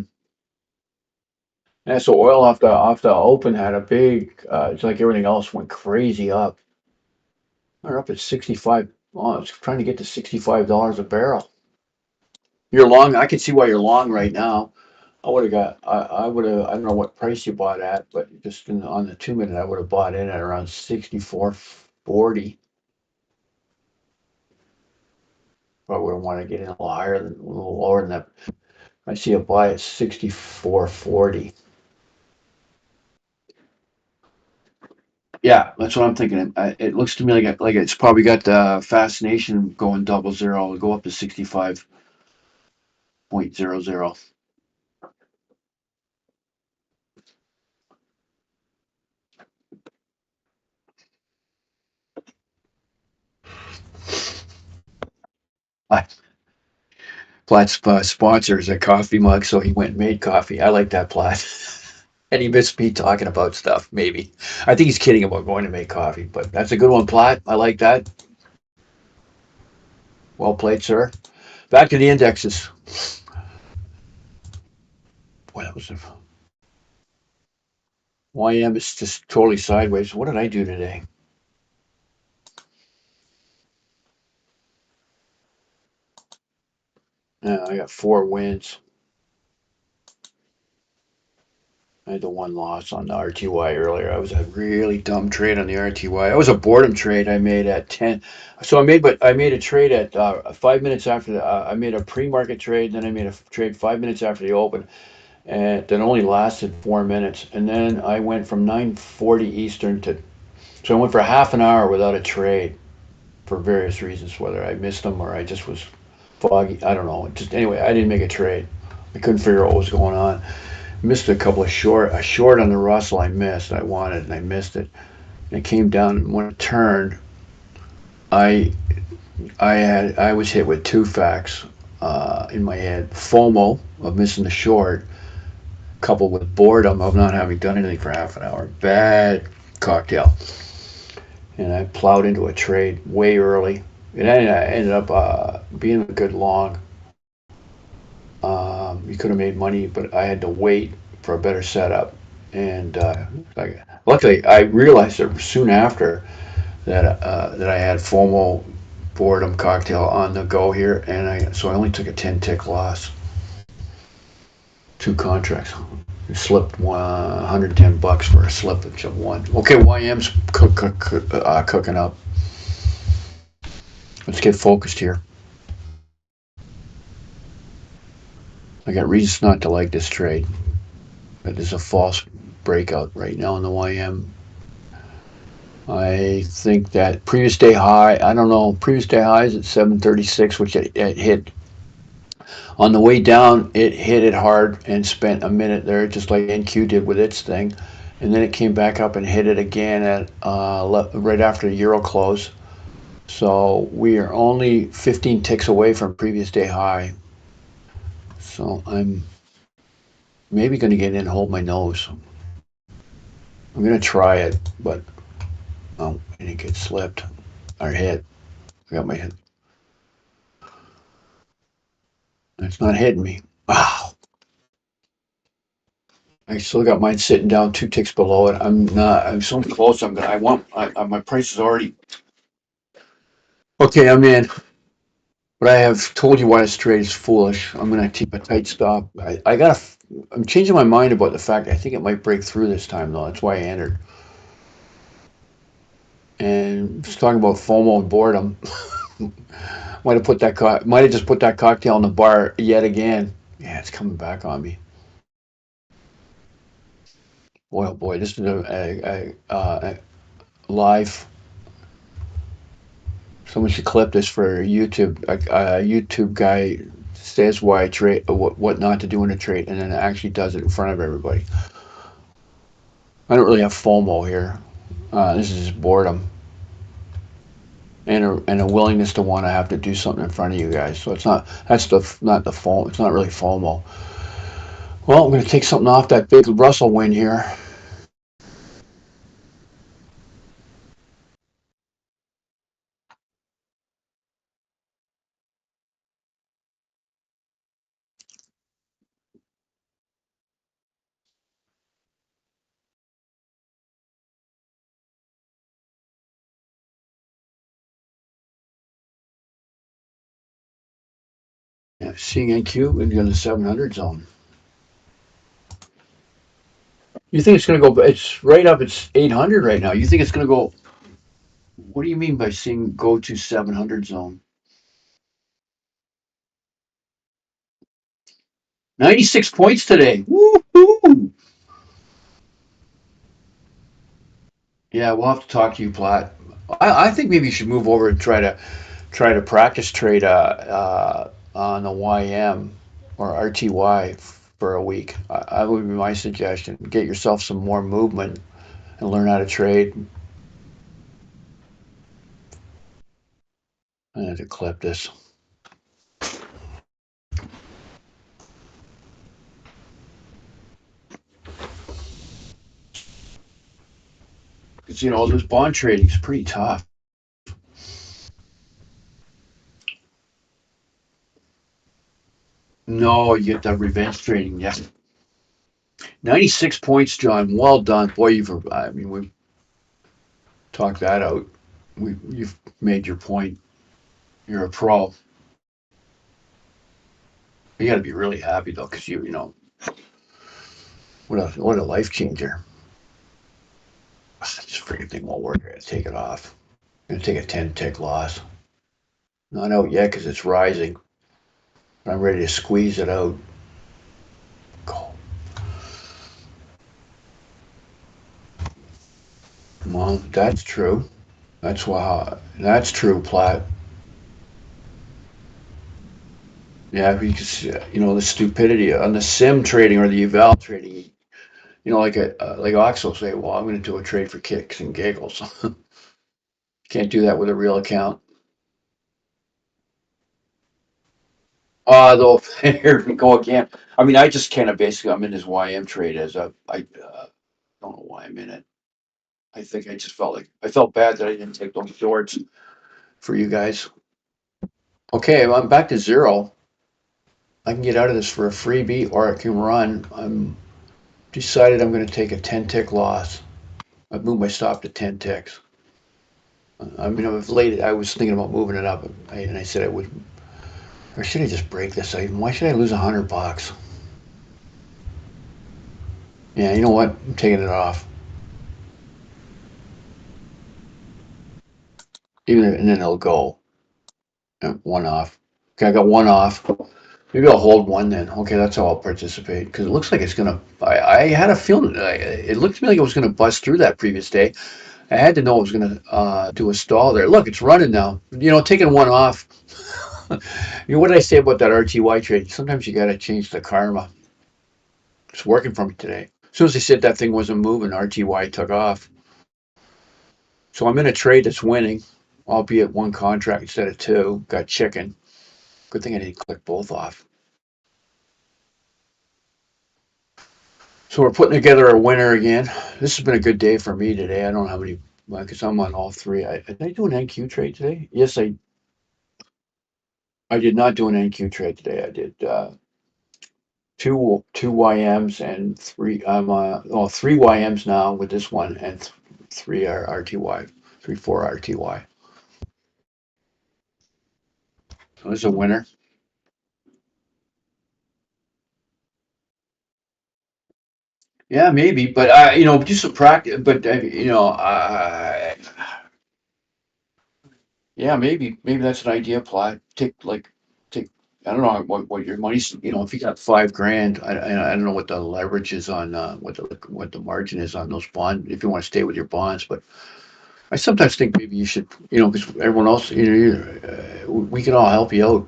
Yeah, so oil off the open had a big. It's like everything else went crazy up. We're up at 65. Oh, it's trying to get to $65 a barrel. You're long. I can see why you're long right now. I would have. I don't know what price you bought at, but just on the 2-minute, I would have bought in at around 64.40. Probably would want to get in a little higher than a little lower than that. I see a buy at 64.40. Yeah, that's what I'm thinking. It looks to me like it's probably got the fascination going 00. It'll go up to 65.00. Platt's sponsor is a coffee mug, so he went and made coffee. I like that, Platt. And he missed me talking about stuff, maybe. I think he's kidding about going to make coffee, but that's a good one, Platt. I like that. Well played, sir. Back to the indexes. Boy, that was a YM is just totally sideways. What did I do today? I got 4 wins. I had the one loss on the RTY earlier. I was a really dumb trade on the RTY. It was a boredom trade I made at 10. So I made a trade at 5 minutes after I made a pre-market trade. Then I made a trade 5 minutes after the open, and that only lasted 4 minutes. And then I went from 9:40 Eastern to, so I went for half an hour without a trade for various reasons, whether I missed them or I just was foggy. I don't know. Just anyway, I didn't make a trade. I couldn't figure out what was going on. Missed a couple of a short on the Russell I missed. I wanted and I missed it. And it came down, and when it turned, I I was hit with two facts in my head: FOMO of missing the short, coupled with boredom of not having done anything for half an hour. Bad cocktail. And I plowed into a trade way early. It ended up being a good long. You could have made money, but I had to wait for a better setup. And luckily, I realized it soon after that I had FOMO boredom cocktail on the go here, and so I only took a 10 tick loss. 2 contracts. Slipped $110 for a slippage of one. Okay, YM's cooking up. Let's get focused here. I got reasons not to like this trade. But there's a false breakout right now in the YM. I think that previous day high, I don't know, previous day high is at 736, which it hit. On the way down, it hit it hard and spent a minute there, just like NQ did with its thing. And then it came back up and hit it again at right after the Euro close. So we are only 15 ticks away from previous day high. So I'm maybe going to get in and hold my nose. I'm going to try it, but oh, I didn't get slipped or hit. I got my hit. It's not hitting me. Wow. I still got mine sitting down 2 ticks below it. I'm not. I'm so close. I'm gonna. I want. My price is already. Okay, I'm in. But I have told you why this trade is foolish. I'm gonna keep a tight stop. I gotta. I'm changing my mind about the fact I think it might break through this time though. That's why I entered. And just talking about FOMO and boredom. Might have just put that cocktail in the bar yet again. Yeah, it's coming back on me. Boy, oh boy, this is a live. Someone should clip this for YouTube. A YouTube guy says why trade, what not to do in a trade, and then actually does it in front of everybody. I don't really have FOMO here. This is just boredom and a willingness to want to have to do something in front of you guys. So it's not not the FOMO. It's not really FOMO. Well, I'm going to take something off that big Russell win here. Yeah, seeing NQ in the 700 zone. You think it's going to go? It's right up. It's 800 right now. You think it's going to go? What do you mean by seeing go to 700 zone? 96 points today. Woo-hoo! Yeah, we'll have to talk to you, Platt. I think maybe you should move over and try to practice trade on the YM or RTY for a week. I would be my suggestion. Get yourself some more movement and learn how to trade. I have to clip this. 'Cause, this bond trading is pretty tough. No, you get that revenge trading. Yeah, 96 points, John. Well done, boy. We've talked that out. You've made your point. You're a pro. You got to be really happy though, because what a life changer. This freaking thing won't work. I gotta take it off. I'm gonna take a 10 tick loss. Not out yet because it's rising. I'm ready to squeeze it out. Go. Well, that's true. That's true, Platt. Yeah, because the stupidity on the sim trading or the eval trading. Like Ox will say, "Well, I'm going to do a trade for kicks and giggles." Can't do that with a real account. Though, here we go again. I mean, I just kind of basically I'm in this YM trade as I don't know why I'm in it. I think I just felt bad that I didn't take those shorts for you guys. Okay, well, I'm back to zero. I can get out of this for a freebie or I can run. I'm decided I'm going to take a 10 tick loss. I've moved my stop to 10 ticks. I mean, I was thinking about moving it up, and I said I would. Or should I just break this item? Why should I lose $100? Yeah, you know what? I'm taking it off. And then it'll go. One off. Okay, I got one off. Maybe I'll hold one then. Okay, that's how I'll participate because it looks like it's gonna. I had a feeling. It looked to me like it was gonna bust through that previous day. I had to know it was gonna do a stall there. Look, it's running now. Taking one off. What did I say about that RTY trade? Sometimes you gotta change the karma. It's working for me today. As soon as they said that thing wasn't moving, RTY took off. So I'm in a trade that's winning, albeit one contract instead of two. Got chicken. Good thing I didn't click both off. So we're putting together a winner again. This has been a good day for me today. I don't know how many, because I'm on all three. Did I do an NQ trade today? Yes, I did not do an NQ trade today. I did two YMs and three. Three YMs now with this one and three RTY, 4 RTY. So it's a winner. Yeah, maybe, but do some practice. But yeah, maybe that's an idea. Plot take. I don't know what your money's. If you got 5 grand, I don't know what the leverage is on what the margin is on those bonds. If you want to stay with your bonds, but I sometimes think maybe you should, because everyone else, we can all help you out.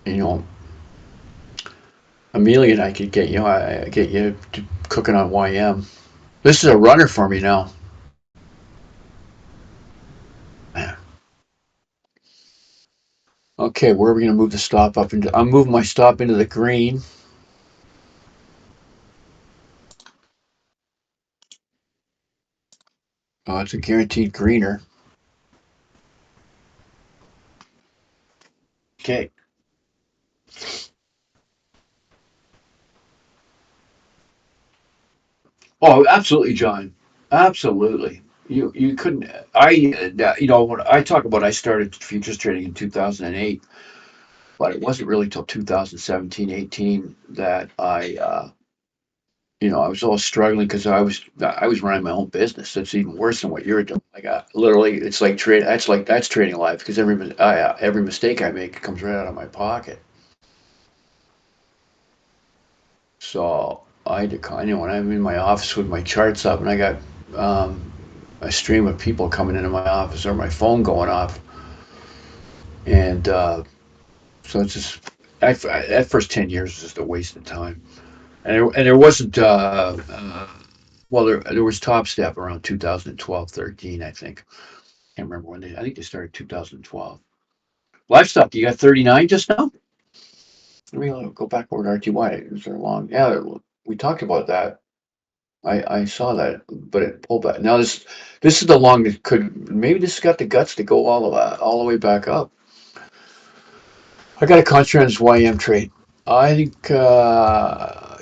You know, Amelia and I could get you cooking on YM. This is a runner for me now. Okay, where are we going to move the stop up into? I'm moving my stop into the green. Oh, it's a guaranteed greener. Okay. Oh, absolutely, John. Absolutely. You couldn't. When I talk about I started futures trading in 2008, but it wasn't really till 2017, 18 that I was all struggling because I was running my own business. That's even worse than what you're doing. Like literally, it's like trade. That's trading life because every mistake I make comes right out of my pocket. So I decline. When I'm in my office with my charts up and I got um, a stream of people coming into my office or my phone going off, and so it's just that first 10 years was just a waste of time. And there wasn't. Well, there was Topstep around 2012, 13, I think. Can't remember when I think they started 2012. Livestock, you got 39 just now? Let me go back over to RTY. Is there long? Yeah, we talked about that. I saw that, but it pulled back. Now this is the long that could maybe this has got the guts to go all the way back up. I got a concentrate on this YM trade. I think,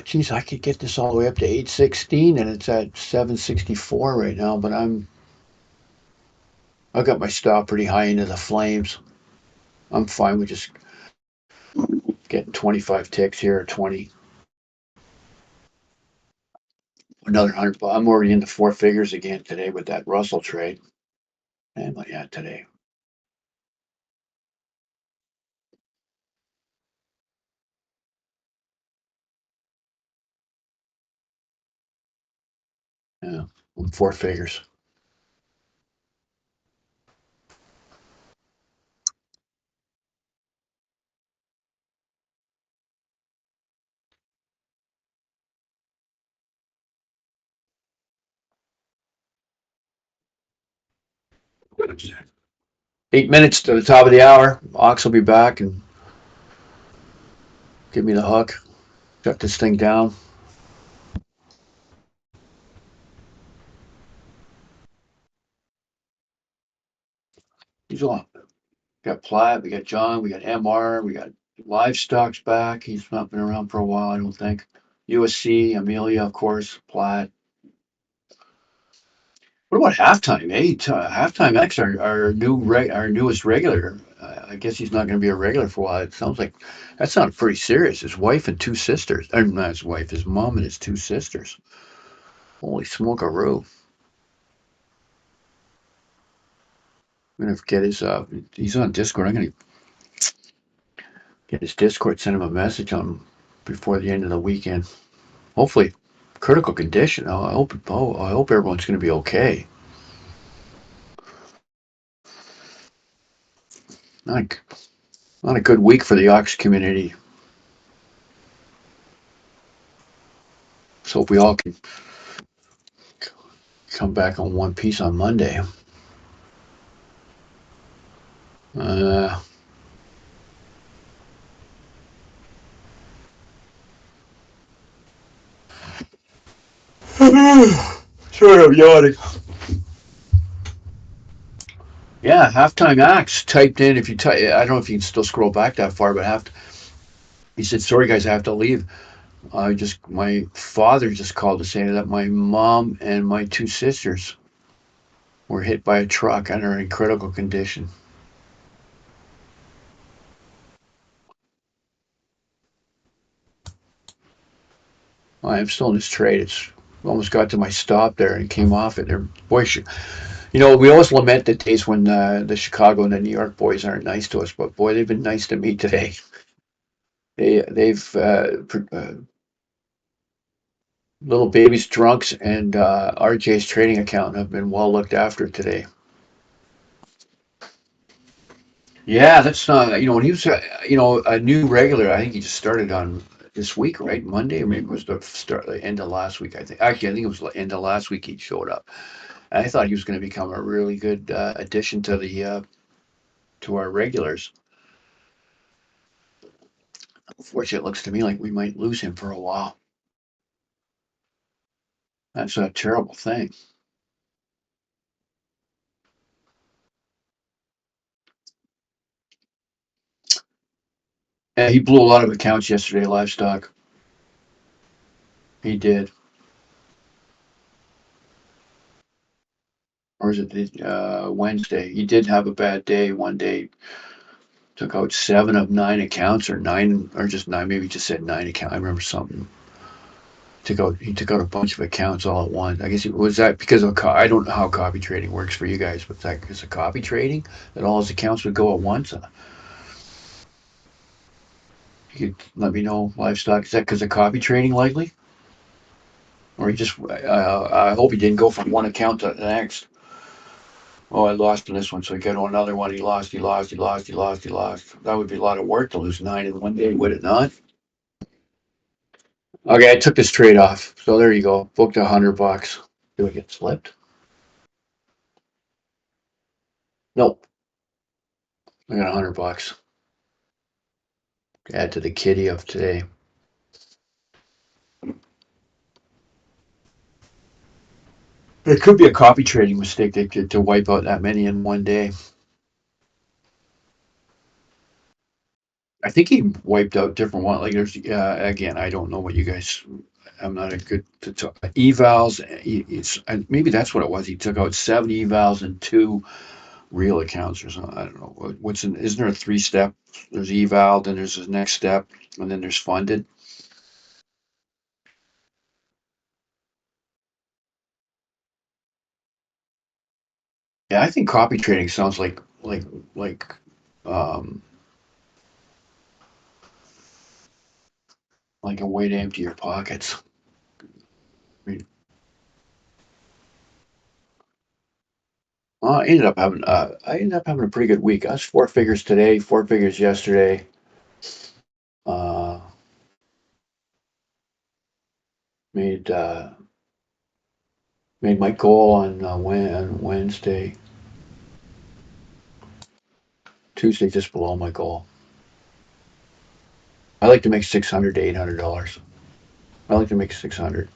geez, I could get this all the way up to 816, and it's at 764 right now. But I got my stop pretty high into the flames. I'm fine with just getting 25 ticks here or 20, another 100. I'm already into four figures again today with that Russell trade. And yeah, today. Yeah, four figures. Yeah. 8 minutes to the top of the hour. Ox will be back and give me the hook. Shut this thing down. He's on. We got Platt, we got John, we got MR, we got Livestock's back. He's not been around for a while, I don't think. USC, Amelia, of course, Platt. What about halftime? Halftime X, our newest regular. I guess he's not going to be a regular for a while. It sounds like that sounds pretty serious. His wife and two sisters, or not his wife, his mom and his two sisters. Holy smokeroo! I'm gonna get his. He's on Discord. I'm gonna get his Discord. Send him a message on before the end of the weekend. Hopefully, critical condition. I hope. Oh, I hope everyone's gonna be okay. Not not a good week for the Ox community. So hope we all can come back on one piece on Monday. Uh, Sorry, I'm yawning. Yeah, halftime acts typed in. If you type, I don't know if you can still scroll back that far, but he said, "Sorry guys, I have to leave. My father just called to say that my mom and my two sisters were hit by a truck and are in critical condition." I am still in this trade. It's almost got to my stop there and came off it. Boy, we always lament the days when the Chicago and the New York boys aren't nice to us, but boy, they've been nice to me today. They've little babies, drunks, and RJ's trading account have been well looked after today. Yeah, that's not, when he was, a new regular. I think he just started on this week, right? Monday, or maybe it was the end of last week. I think actually, I think it was the end of last week he showed up. And I thought he was going to become a really good addition to our regulars. Unfortunately, it looks to me like we might lose him for a while. That's a terrible thing. And he blew a lot of accounts yesterday, livestock. He did. Or is it Wednesday? He did have a bad day one day. Took out 7 of 9 accounts, or nine, or just nine. Maybe he just said 9 accounts. I remember something. He took out a bunch of accounts all at once. I guess it was that because of I don't know how copy trading works for you guys, but that is a copy trading that all his accounts would go at once. You could let me know, livestock. Is that because of copy trading likely, or he just? I hope he didn't go from one account to the next. Oh, I lost in this one, so he got on another one. He lost. He lost. He lost. He lost. He lost. That would be a lot of work to lose 9 in one day, would it not? Okay, I took this trade off. So there you go. Booked $100. Do I get slipped? Nope. I got $100. Add to the kitty of today. It could be a copy trading mistake to wipe out that many in one day. I think he wiped out different ones. Like there's again, I don't know what you guys. I'm not a good to talk. Evals. Maybe that's what it was. He took out 7 evals and 2 real accounts or something. I don't know. What's in? Isn't there a 3-step? There's eval, then there's the next step, and then there's funded. Yeah, I think copy trading sounds like um, like a way to empty your pockets. I mean, I ended up having a pretty good week. I was 4 figures today, 4 figures yesterday. Uh, made made my goal on Wednesday, Tuesday just below my goal. I like to make $600 to $800. I like to make 600,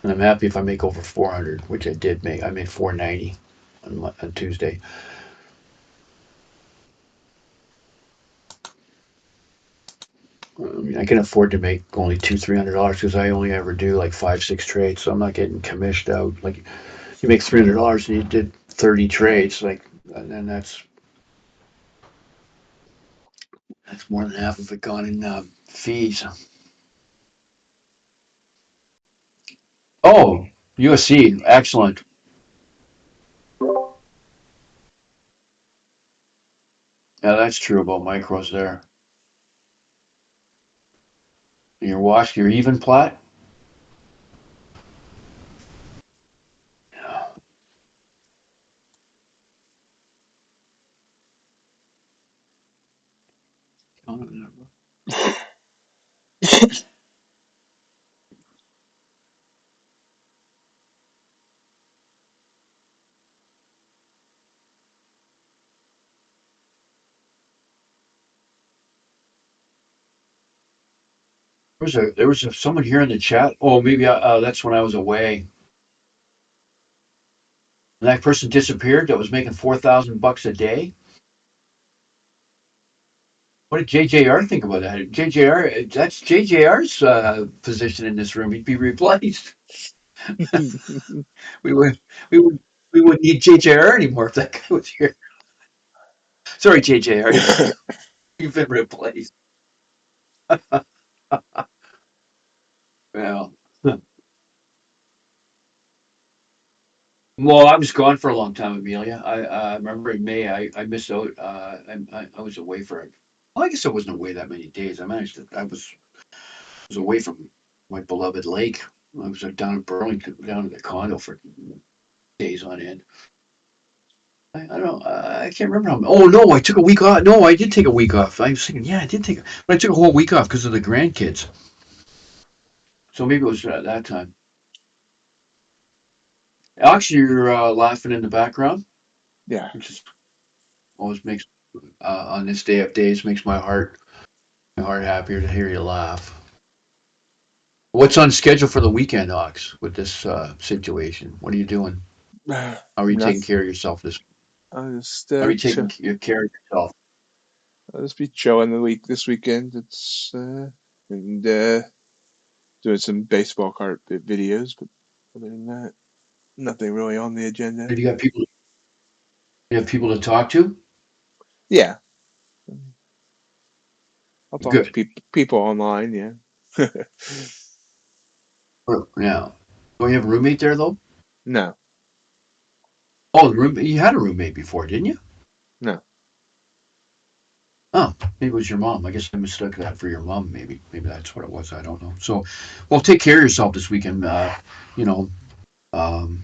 and I'm happy if I make over 400, which I did make. I made 490 on Tuesday. I mean, I can afford to make only $200-300 because I only ever do like 5-6 trades, so I'm not getting commissioned out. Like you make $300 and you did 30 trades, like, and then that's more than half of it gone in fees. Oh, USC, excellent. Yeah, that's true about micros there. Your wash, your even plat. Yeah. There was someone here in the chat. Oh, maybe that's when I was away. And that person disappeared. That was making $4,000 a day. What did JJR think about that? JJR, that's JJR's position in this room. He'd be replaced. We would we would we wouldn't need JJR anymore if that guy was here. Sorry, JJR, you've been replaced. Well, well, I was gone for a long time, Amelia. I remember in May I missed out. I was away for. Well, I guess I wasn't away that many days. I was away from my beloved lake. I was down in Burlington, down in the condo for days on end. I don't. I can't remember how. Oh no, I took a week off. No, I did take a week off. I was thinking, yeah, I did take, but I took a whole week off because of the grandkids. So maybe it was that time. Alex, you're laughing in the background,
Yeah.
which is always makes on this day of days makes my heart happier to hear you laugh. What's on schedule for the weekend, Ox, with this situation? What are you doing? How are you taking
Nothing.
care of yourself this?
I'll just
How are you taking care of yourself?
I'll just be chilling this weekend. It's and doing some baseball card videos, but other than that, nothing really on the agenda.
Have you got people? You have people to talk to?
Yeah, I'll talk to
Good.
people online. Yeah.
Yeah. Don't you have a roommate there though?
No,
Oh, the room. You had a roommate before, didn't you?
no.
Oh, maybe it was your mom. I guess I mistook that for your mom. Maybe that's what it was. I don't know. So, well, take care of yourself this weekend. You know, um,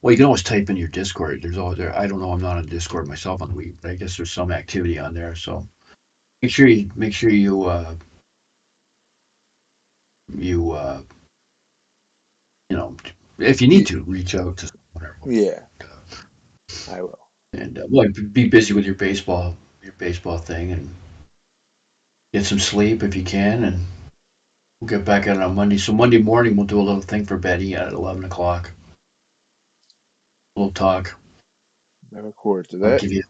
well, you can always type in your Discord. There's always there. I don't know. I'm not on Discord myself on the week, but I guess there's some activity on there. So make sure you you know if you need
Yeah,
to reach out to someone
yeah, I will.
and well, be busy with your baseball thing and get some sleep if you can and we'll get back at it on Monday. So Monday morning we'll do a little thing for Betty at 11 o'clock. We'll talk.
I look forward to
I'll
that.
give you.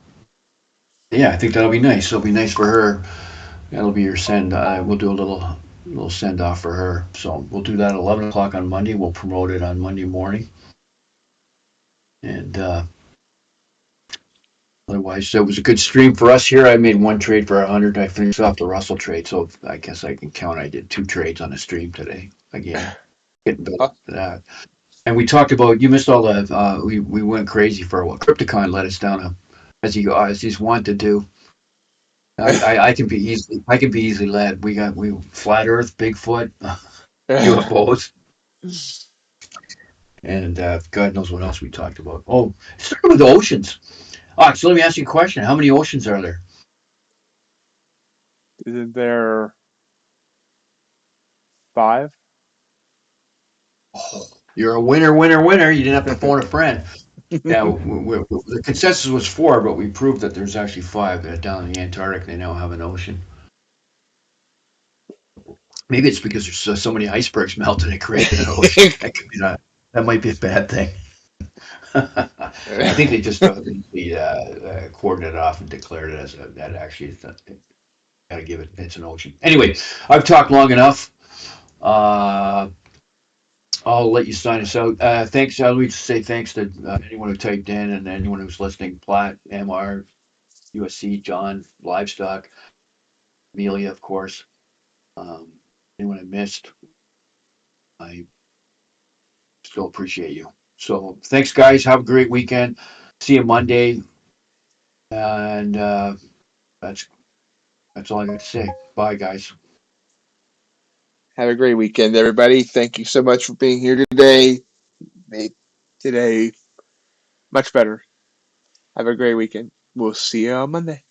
Yeah, I think that'll be nice. It'll be nice for her. That'll be your send. We'll do a little send off for her. So we'll do that at 11 o'clock on Monday. We'll promote it on Monday morning. And otherwise, so it was a good stream for us here. I made one trade for 100. I finished off the Russell trade, so I guess I can count. I did 2 trades on a stream today. Again, getting better
Oh,
at that. And we talked about. You missed all the. We went crazy for a while. Crypticon let us down as he's wont to do. I can be easily led. We flat Earth, Bigfoot, UFOs, and God knows what else we talked about. Oh, starting with the oceans. All right, so let me ask you a question. How many oceans are there?
isn't there 5?
Oh, you're a winner. You didn't have to phone a friend. Yeah, the consensus was 4, but we proved that there's actually 5. Down in the Antarctic, they now have an ocean. Maybe it's because there's so many icebergs melted it created an ocean. That could be not. That might be a bad thing. I think they just cordoned it off and declared it as that actually is got to give it. It's an ocean. Anyway, I've talked long enough. Uh, I'll let you sign us out. Thanks. I'll just say thanks to anyone who typed in and anyone who's listening. Platt, MR, USC, John, Livestock, Amelia, of course. Anyone I missed, I still appreciate you. So thanks, guys. Have a great weekend. See you Monday. And that's all I got to say. Bye, guys.
Have a great weekend, everybody. Thank you so much for being here today. Made today much better. Have a great weekend. We'll see you on Monday.